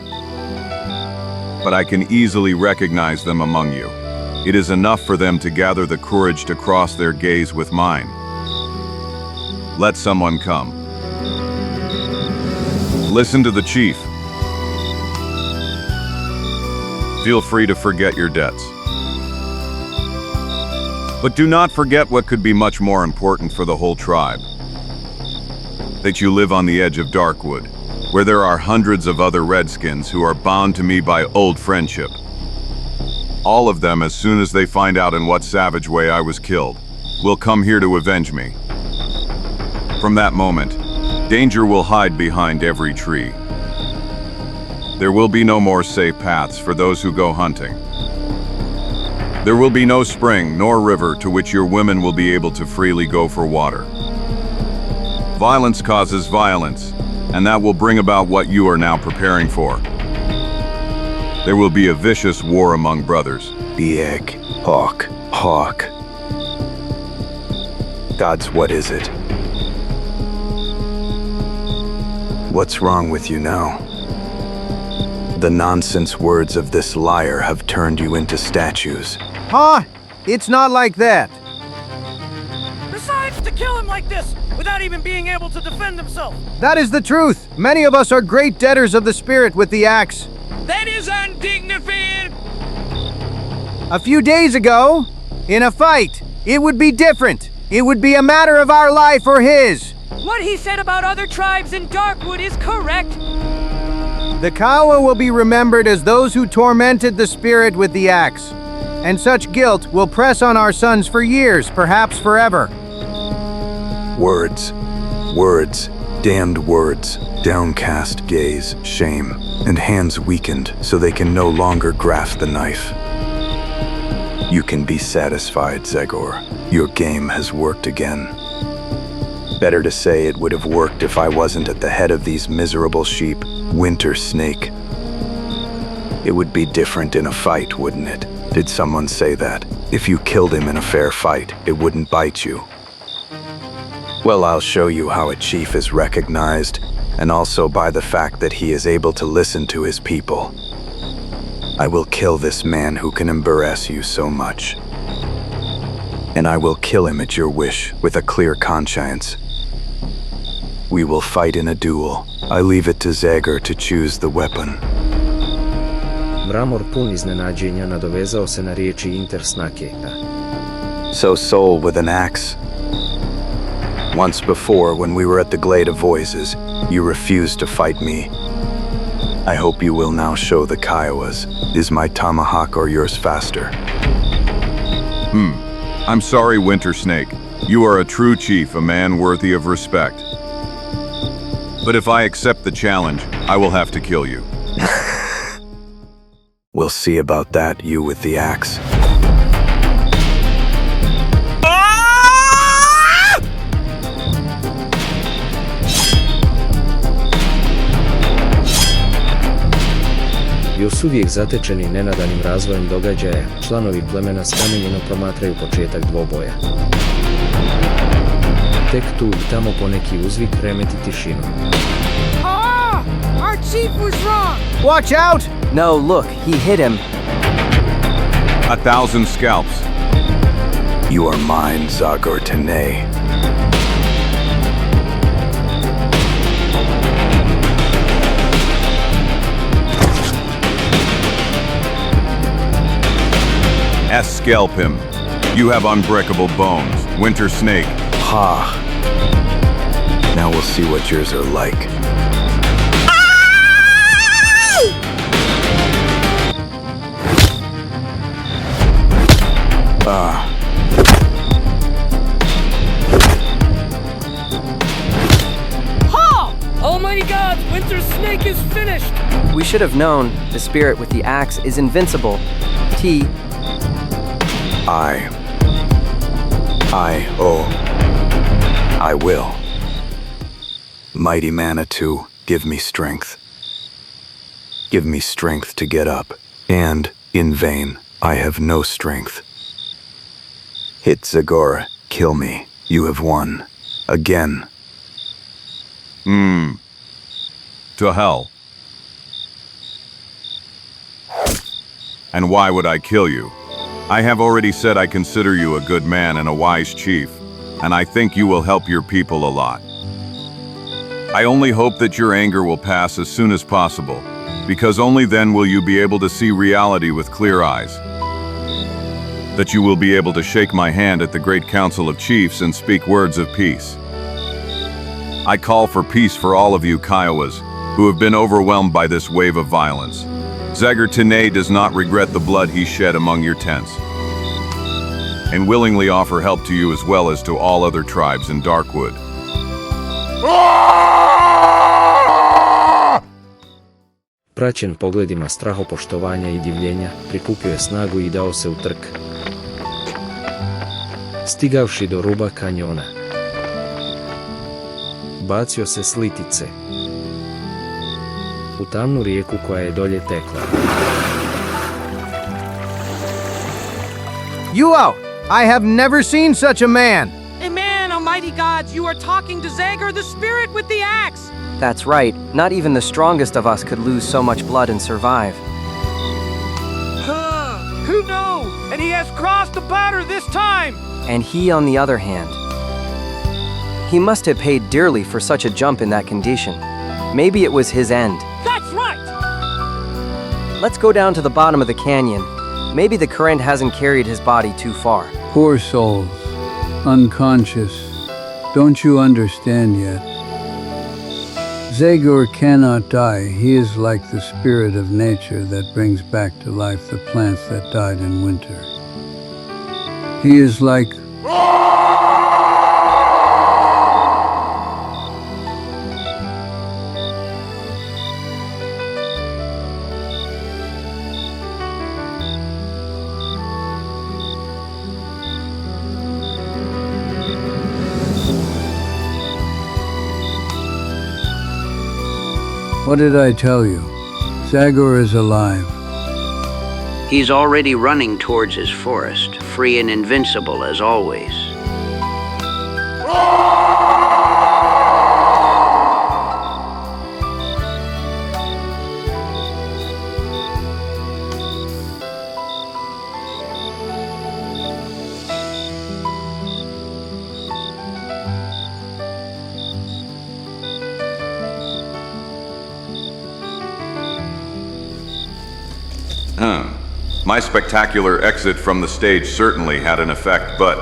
but I can easily recognize them among you. It is enough for them to gather the courage to cross their gaze with mine. Let someone come. Listen to the chief. Feel free to forget your debts. But do not forget what could be much more important for the whole tribe. That you live on the edge of Darkwood, where there are hundreds of other redskins who are bound to me by old friendship. All of them, as soon as they find out in what savage way I was killed, will come here to avenge me. From that moment, danger will hide behind every tree. There will be no more safe paths for those who go hunting. There will be no spring nor river to which your women will be able to freely go for water. Violence causes violence, and that will bring about what you are now preparing for. There will be a vicious war among brothers. Bieg, hawk. Gods, what is it? What's wrong with you now? The nonsense words of this liar have turned you into statues. Huh? It's not like that. Besides, to kill him like this, without even being able to defend himself. That is the truth. Many of us are great debtors of the spirit with the axe. That is undignified. A few days ago, in a fight, it would be different. It would be a matter of our life or his. What he said about other tribes in Darkwood is correct. The Kawa will be remembered as those who tormented the spirit with the axe, and such guilt will press on our sons for years, perhaps forever. Words, damned words, downcast gaze, shame, and hands weakened so they can no longer grasp the knife. You can be satisfied, Zagor. Your game has worked again. Better to say it would have worked if I wasn't at the head of these miserable sheep, Winter Snake. It would be different in a fight, wouldn't it? Did someone say that? If you killed him in a fair fight, it wouldn't bite you. Well, I'll show you how a chief is recognized, and also by the fact that he is able to listen to his people. I will kill this man who can embarrass you so much. And I will kill him at your wish, with a clear conscience. We will fight in a duel. I leave it to Zagor to choose the weapon. Mramor pun iznenađenja nadovezao se na riječi Winter Snakeoma. So soul with an axe. Once before, when we were at the Glade of Voices, you refused to fight me. I hope you will now show the Kiowas. Is my tomahawk or yours faster? I'm sorry, Winter Snake. You are a true chief, a man worthy of respect. But if I accept the challenge, I will have to kill you. We'll see about that, you with the axe. Još uvijek zatečeni nenadanim razvojem događaja, članovi plemena skamenjeno promatraju početak dvoboja. Tek tu i tamo poneki uzvik remeti tišinu. Our chief was wrong! Watch out! No, look, he hit him. 1,000 scalps. You are mine, Zagor EN. Scalp him. You have unbreakable bones, Winter Snake. Ha. Now we'll see what yours are like. Ha! Almighty God, Winter Snake is finished! We should have known the spirit with the axe is invincible. I will. Mighty Manitou, give me strength. Give me strength to get up. And, in vain, I have no strength. Hit Zagor, kill me. You have won. Again. To hell. And why would I kill you? I have already said I consider you a good man and a wise chief, and I think you will help your people a lot. I only hope that your anger will pass as soon as possible, because only then will you be able to see reality with clear eyes. That you will be able to shake my hand at the Great Council of Chiefs and speak words of peace. I call for peace for all of you Kiowas, who have been overwhelmed by this wave of violence. Zagor EN does not regret the blood he shed among your tents, and willingly offer help to you as well as to all other tribes in Darkwood. Praćen pogledima strahopoštovanja i divljenja, prikupio je snagu i dao se u trk. Stigavši do ruba kanjona, bacio se s litice u tamnu rijeku koja je dolje tekla. Yuao, I have never seen such a man. Amen, Almighty God, you are talking to Zagor, the spirit with the axe. That's right, not even the strongest of us could lose so much blood and survive. Who knows? And he has crossed the border this time. And he, on the other hand, he must have paid dearly for such a jump in that condition. Maybe it was his end. That's right! Let's go down to the bottom of the canyon. Maybe the current hasn't carried his body too far. Poor souls, unconscious. Don't you understand yet? Zagor cannot die. He is like the spirit of nature that brings back to life the plants that died in winter. He is like... What did I tell you? Zagor is alive. He's already running towards his forest, free and invincible as always. My spectacular exit from the stage certainly had an effect, but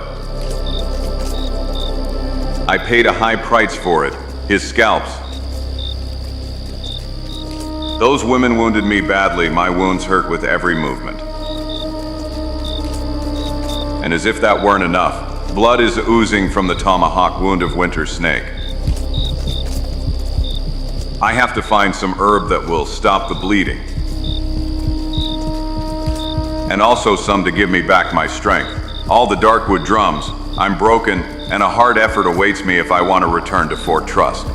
I paid a high price for it. His scalps. Those women wounded me badly. My wounds hurt with every movement. And as if that weren't enough, blood is oozing from the tomahawk wound of Winter Snake. I have to find some herb that will stop the bleeding. And also some to give me back my strength. All the Darkwood drums. I'm broken, and a hard effort awaits me if I want to return to Fort Trust.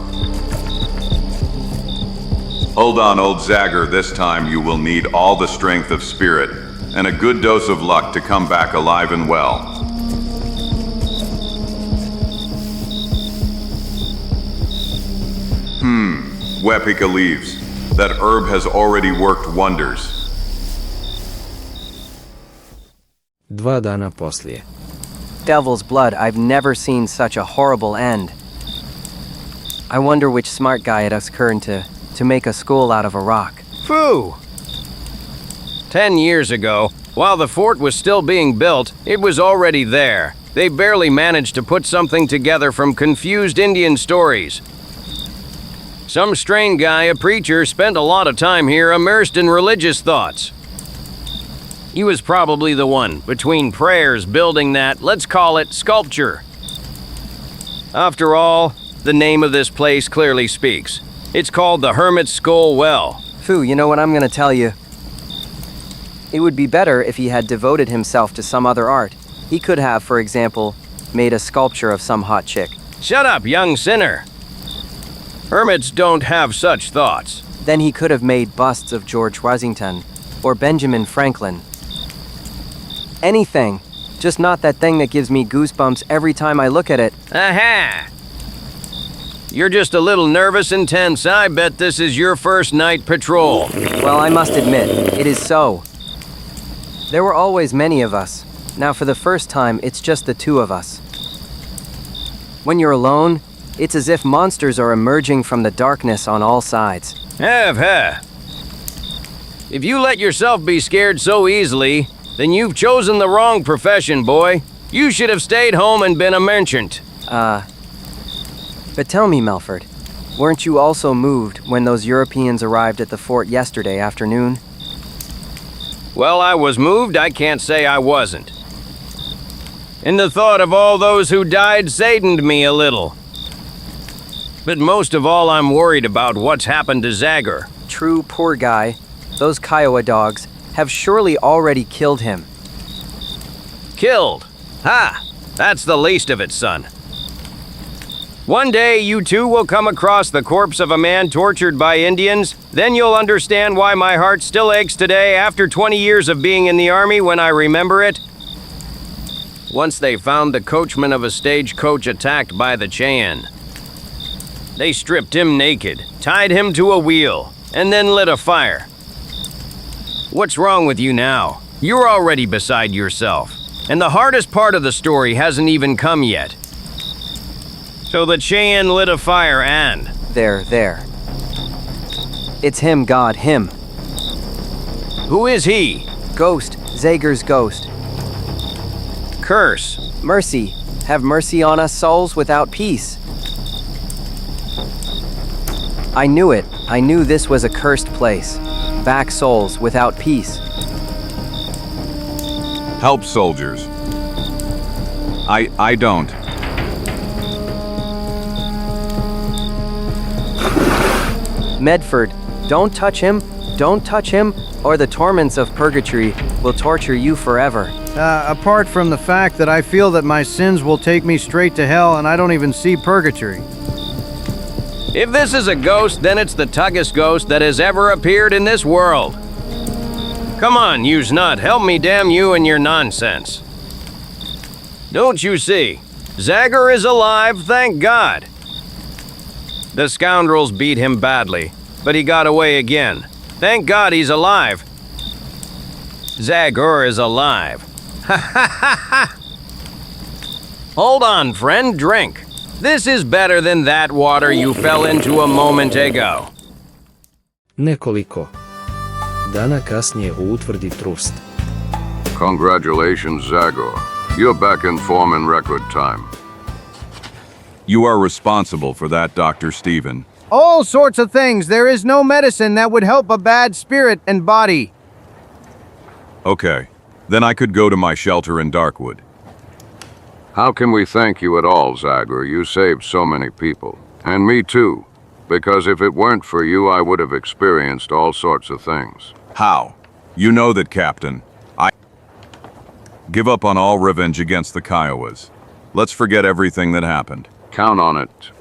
Hold on, old Zagor. This time you will need all the strength of spirit and a good dose of luck to come back alive and well. Wepika leaves. That herb has already worked wonders. 2 dana poslije. Devil's blood, I've never seen such a horrible end. I wonder which smart guy at Uskern to make a skull out of a rock. Phew! 10 years ago, while the fort was still being built, it was already there. They barely managed to put something together from confused Indian stories. Some strange guy, a preacher, spent a lot of time here immersed in religious thoughts. He was probably the one, between prayers, building that, let's call it, sculpture. After all, the name of this place clearly speaks. It's called the Hermit's Skull Well. Fu, you know what I'm gonna tell you? It would be better if he had devoted himself to some other art. He could have, for example, made a sculpture of some hot chick. Shut up, young sinner! Hermits don't have such thoughts. Then he could have made busts of George Washington or Benjamin Franklin. Anything, just not that thing that gives me goosebumps every time I look at it. Aha! You're just a little nervous and tense. I bet this is your first night patrol. Well, I must admit, it is so. There were always many of us. Now for the first time, it's just the two of us. When you're alone, it's as if monsters are emerging from the darkness on all sides. If you let yourself be scared so easily, then you've chosen the wrong profession, boy. You should have stayed home and been a merchant. But tell me, Melford, weren't you also moved when those Europeans arrived at the fort yesterday afternoon? Well, I was moved. I can't say I wasn't. And the thought of all those who died saddened me a little. But most of all, I'm worried about what's happened to Zagor. True, poor guy. Those Kiowa dogs have surely already killed him. Killed? Ha! That's the least of it, son. One day, you too will come across the corpse of a man tortured by Indians. Then you'll understand why my heart still aches today after 20 years of being in the army when I remember it. Once they found the coachman of a stagecoach attacked by the Cheyenne. They stripped him naked, tied him to a wheel, and then lit a fire. What's wrong with you now? You're already beside yourself. And the hardest part of the story hasn't even come yet. So the Cheyenne lit a fire and... There. It's him, God, him. Who is he? Ghost, Zagor's ghost. Curse. Mercy. Have mercy on us souls without peace. I knew it. I knew this was a cursed place. Back souls without peace. Help, soldiers. I don't. Medford, don't touch him, or the torments of purgatory will torture you forever. Apart from the fact that I feel that my sins will take me straight to hell and I don't even see purgatory. If this is a ghost, then it's the tuggest ghost that has ever appeared in this world. Come on, you nut, help me damn you and your nonsense. Don't you see? Zagor is alive, thank God. The scoundrels beat him badly, but he got away again. Thank God he's alive. Zagor is alive. Ha ha ha ha! Hold on, friend, drink. This is better than that water you fell into a moment ago. Nekoliko dana kasnije u utvrdi Trust. Congratulations, Zagor. You're back in form in record time. You are responsible for that, Dr. Stephen. All sorts of things. There is no medicine that would help a bad spirit and body. Okay, then I could go to my shelter in Darkwood. How can we thank you at all, Zagor? You saved so many people. And me too. Because if it weren't for you, I would have experienced all sorts of things. How? You know that, Captain. I give up on all revenge against the Kiowas. Let's forget everything that happened. Count on it.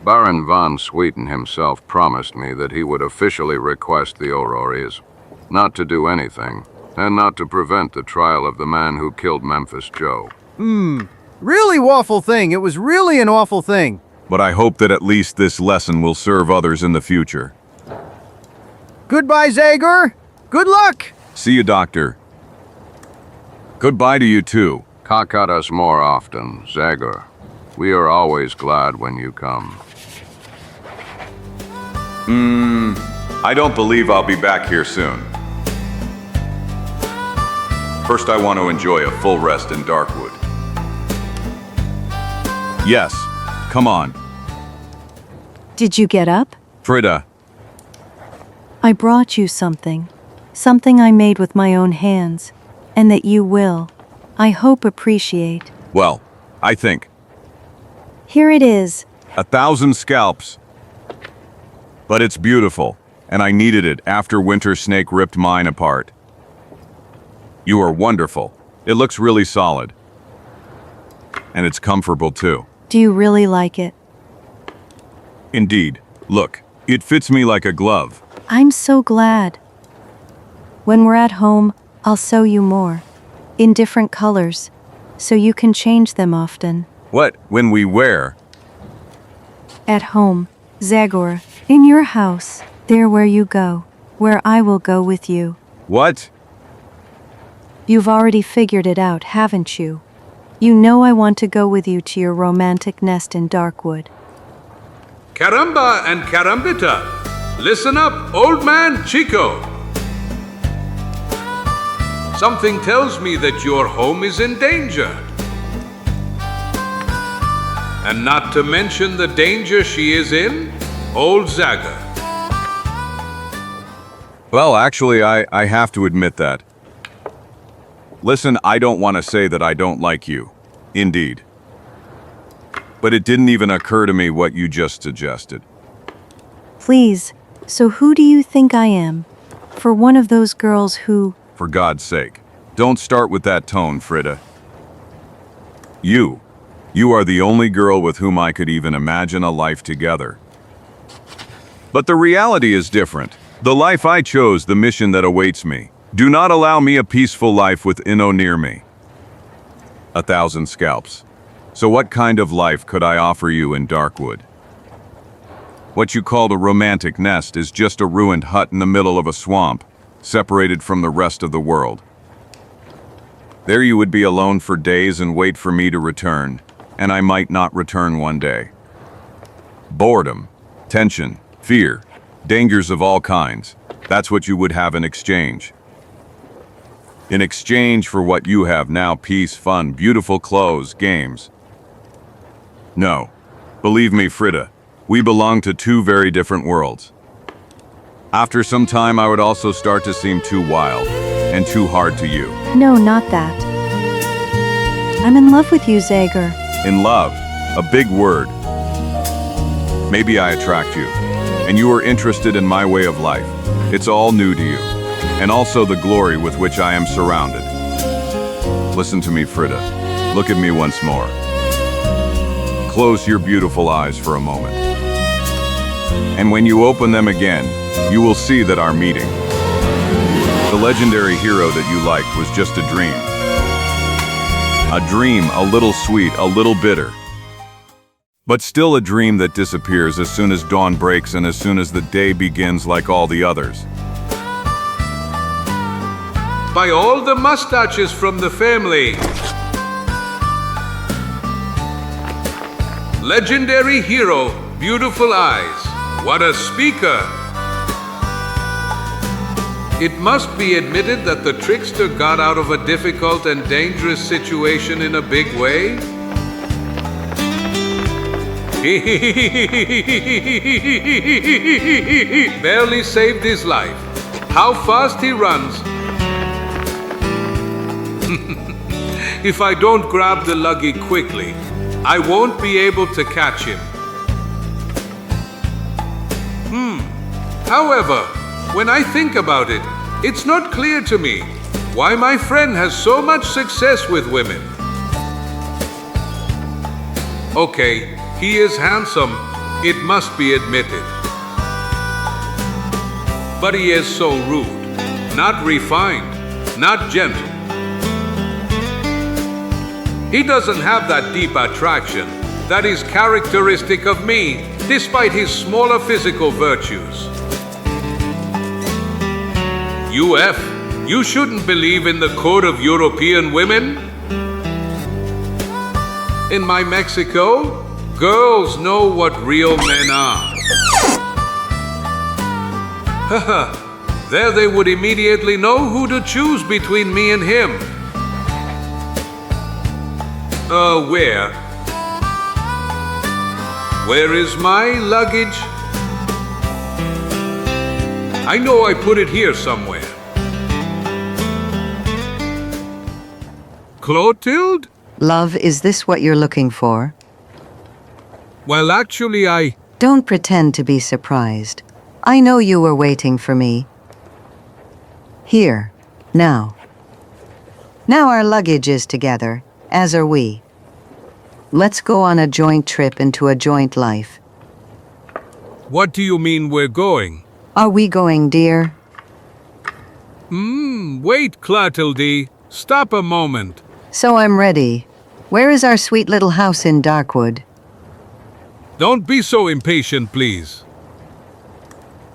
Baron von Sweeten himself promised me that he would officially request the Aurories not to do anything, and not to prevent the trial of the man who killed Memphis Joe. Really awful thing. It was really an awful thing. But I hope that at least this lesson will serve others in the future. Goodbye, Zagor. Good luck. See you, Doctor. Goodbye to you too. Cock at us more often, Zagor. We are always glad when you come. I don't believe I'll be back here soon. First, I want to enjoy a full rest in Darkwood. Yes, come on. Did you get up? Frida. I brought you something. Something I made with my own hands. And that you will, I hope, appreciate. Well, I think. Here it is. 1,000 scalps. But it's beautiful, and I needed it after Winter Snake ripped mine apart. You are wonderful. It looks really solid. And it's comfortable too. Do you really like it? Indeed. Look, it fits me like a glove. I'm so glad. When we're at home, I'll sew you more. In different colors. So you can change them often. What, when we wear? At home, Zagor. In your house. There where you go. Where I will go with you. What? You've already figured it out, haven't you? You know I want to go with you to your romantic nest in Darkwood. Caramba and Carambita, listen up, old man Chico. Something tells me that your home is in danger. And not to mention the danger she is in, old Zagor. Well, actually, I have to admit that. Listen, I don't want to say that I don't like you. Indeed. But it didn't even occur to me what you just suggested. Please, so who do you think I am? For one of those girls who... For God's sake, don't start with that tone, Frida. You are the only girl with whom I could even imagine a life together. But the reality is different. The life I chose, the mission that awaits me. Do not allow me a peaceful life with Inno near me. 1,000 scalps. So what kind of life could I offer you in Darkwood? What you called a romantic nest is just a ruined hut in the middle of a swamp, separated from the rest of the world. There you would be alone for days and wait for me to return, and I might not return one day. Boredom, tension, fear, dangers of all kinds. That's what you would have in exchange. In exchange for what you have now, peace, fun, beautiful clothes, games. No. Believe me, Frida, we belong to two very different worlds. After some time, I would also start to seem too wild and too hard to you. No, not that. I'm in love with you, Zagor. In love, a big word. Maybe I attract you, and you are interested in my way of life. It's all new to you, and also the glory with which I am surrounded. Listen to me, Frida. Look at me once more. Close your beautiful eyes for a moment. And when you open them again, you will see that our meeting, the legendary hero that you liked, was just a dream. A dream, a little sweet, a little bitter. But still a dream that disappears as soon as dawn breaks and as soon as the day begins like all the others. By all the mustaches from the family. Legendary hero, beautiful eyes. What a speaker. It must be admitted that the trickster got out of a difficult and dangerous situation in a big way. Barely saved his life. How fast he runs. If I don't grab the luggy quickly, I won't be able to catch him. However, when I think about it, it's not clear to me why my friend has so much success with women. Okay, he is handsome, it must be admitted. But he is so rude, not refined, not gentle. He doesn't have that deep attraction that is characteristic of me, despite his smaller physical virtues. UF, you shouldn't believe in the code of European women. In my Mexico, girls know what real men are. There they would immediately know who to choose between me and him. Where? Where is my luggage? I know I put it here somewhere. Clotilde? Love, is this what you're looking for? Well, actually, Don't pretend to be surprised. I know you were waiting for me. Here. Now. Now our luggage is together, as are we. Let's go on a joint trip into a joint life. What do you mean we're going? Are we going, dear? Wait, Clotilde. Stop a moment. So I'm ready. Where is our sweet little house in Darkwood? Don't be so impatient, please.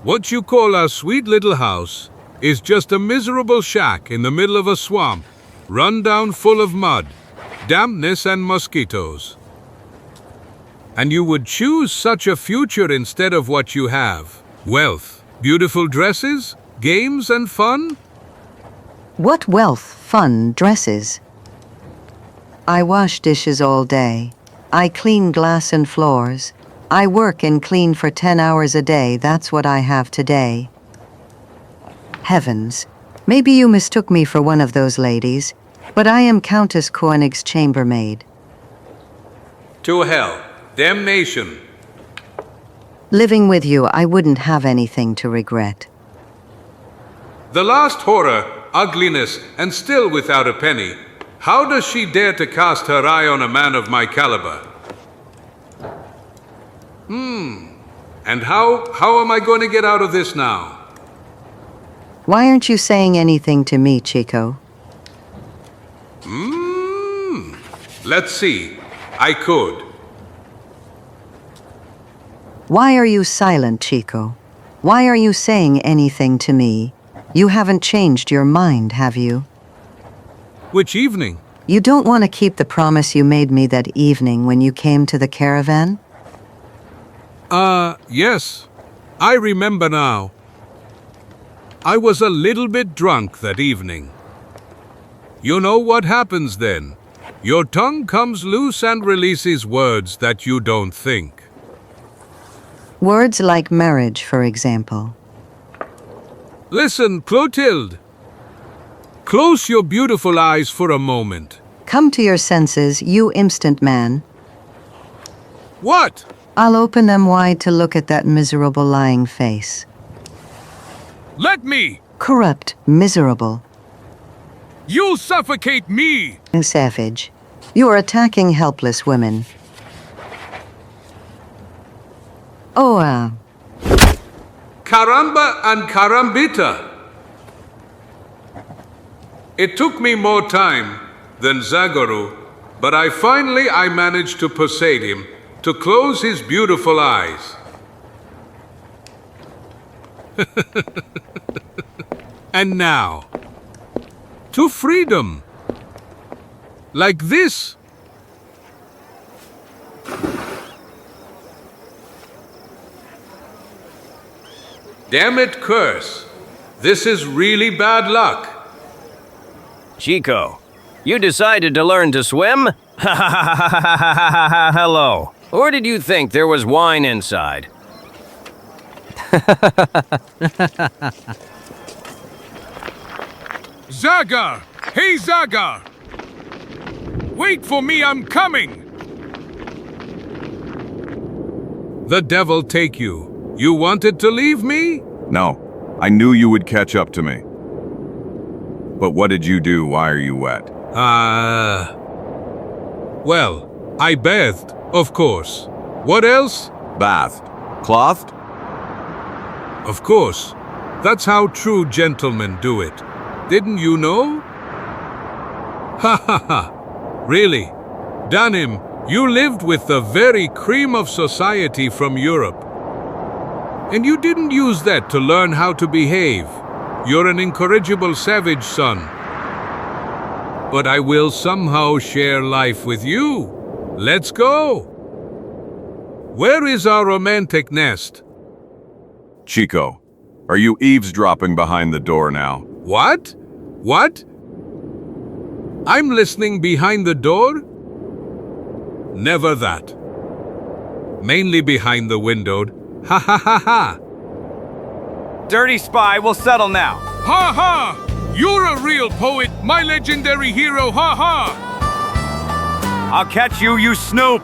What you call our sweet little house is just a miserable shack in the middle of a swamp, run down full of mud, dampness and mosquitoes. And you would choose such a future instead of what you have. Wealth, beautiful dresses, games and fun? What wealth, fun, dresses? I wash dishes all day. I clean glass and floors. I work and clean for 10 hours a day. That's what I have today. Heavens, maybe you mistook me for one of those ladies, but I am Countess Koenig's chambermaid. To hell. Damnation. Living with you, I wouldn't have anything to regret. The last horror, ugliness, and still without a penny. How does she dare to cast her eye on a man of my caliber? And how am I going to get out of this now? Why aren't you saying anything to me, Chico? Let's see. I could. Why are you silent, Chico? Why are you saying anything to me? You haven't changed your mind, have you? Which evening? You don't want to keep the promise you made me that evening when you came to the caravan? Yes. I remember now. I was a little bit drunk that evening. You know what happens then? Your tongue comes loose and releases words that you don't think. Words like marriage, for example. Listen, Clotilde. Close your beautiful eyes for a moment. Come to your senses, you instant man. What? I'll open them wide to look at that miserable lying face. Let me! Corrupt, miserable. You'll suffocate me! Savage. You're attacking helpless women. Oh, Caramba and carambita. It took me more time than Zagor, but I managed to persuade him to close his beautiful eyes. And now, to freedom. Like this. Damn it, curse. This is really bad luck. Chico, you decided to learn to swim? Hello. Or did you think there was wine inside? Zagor! Hey, Zagor! Wait for me, I'm coming! The devil take you. You wanted to leave me? No, I knew you would catch up to me. But what did you do? Why are you wet? Well, I bathed, of course. What else? Bathed. Clothed? Of course. That's how true gentlemen do it. Didn't you know? Ha ha ha. Really? Danim, you lived with the very cream of society from Europe. And you didn't use that to learn how to behave. You're an incorrigible savage, son. But I will somehow share life with you. Let's go. Where is our romantic nest? Chico, are you eavesdropping behind the door now? What? What? I'm listening behind the door? Never that. Mainly behind the window. Ha ha ha ha. Dirty spy, we'll settle now. Ha ha! You're a real poet, my legendary hero, ha ha! I'll catch you, you snoop!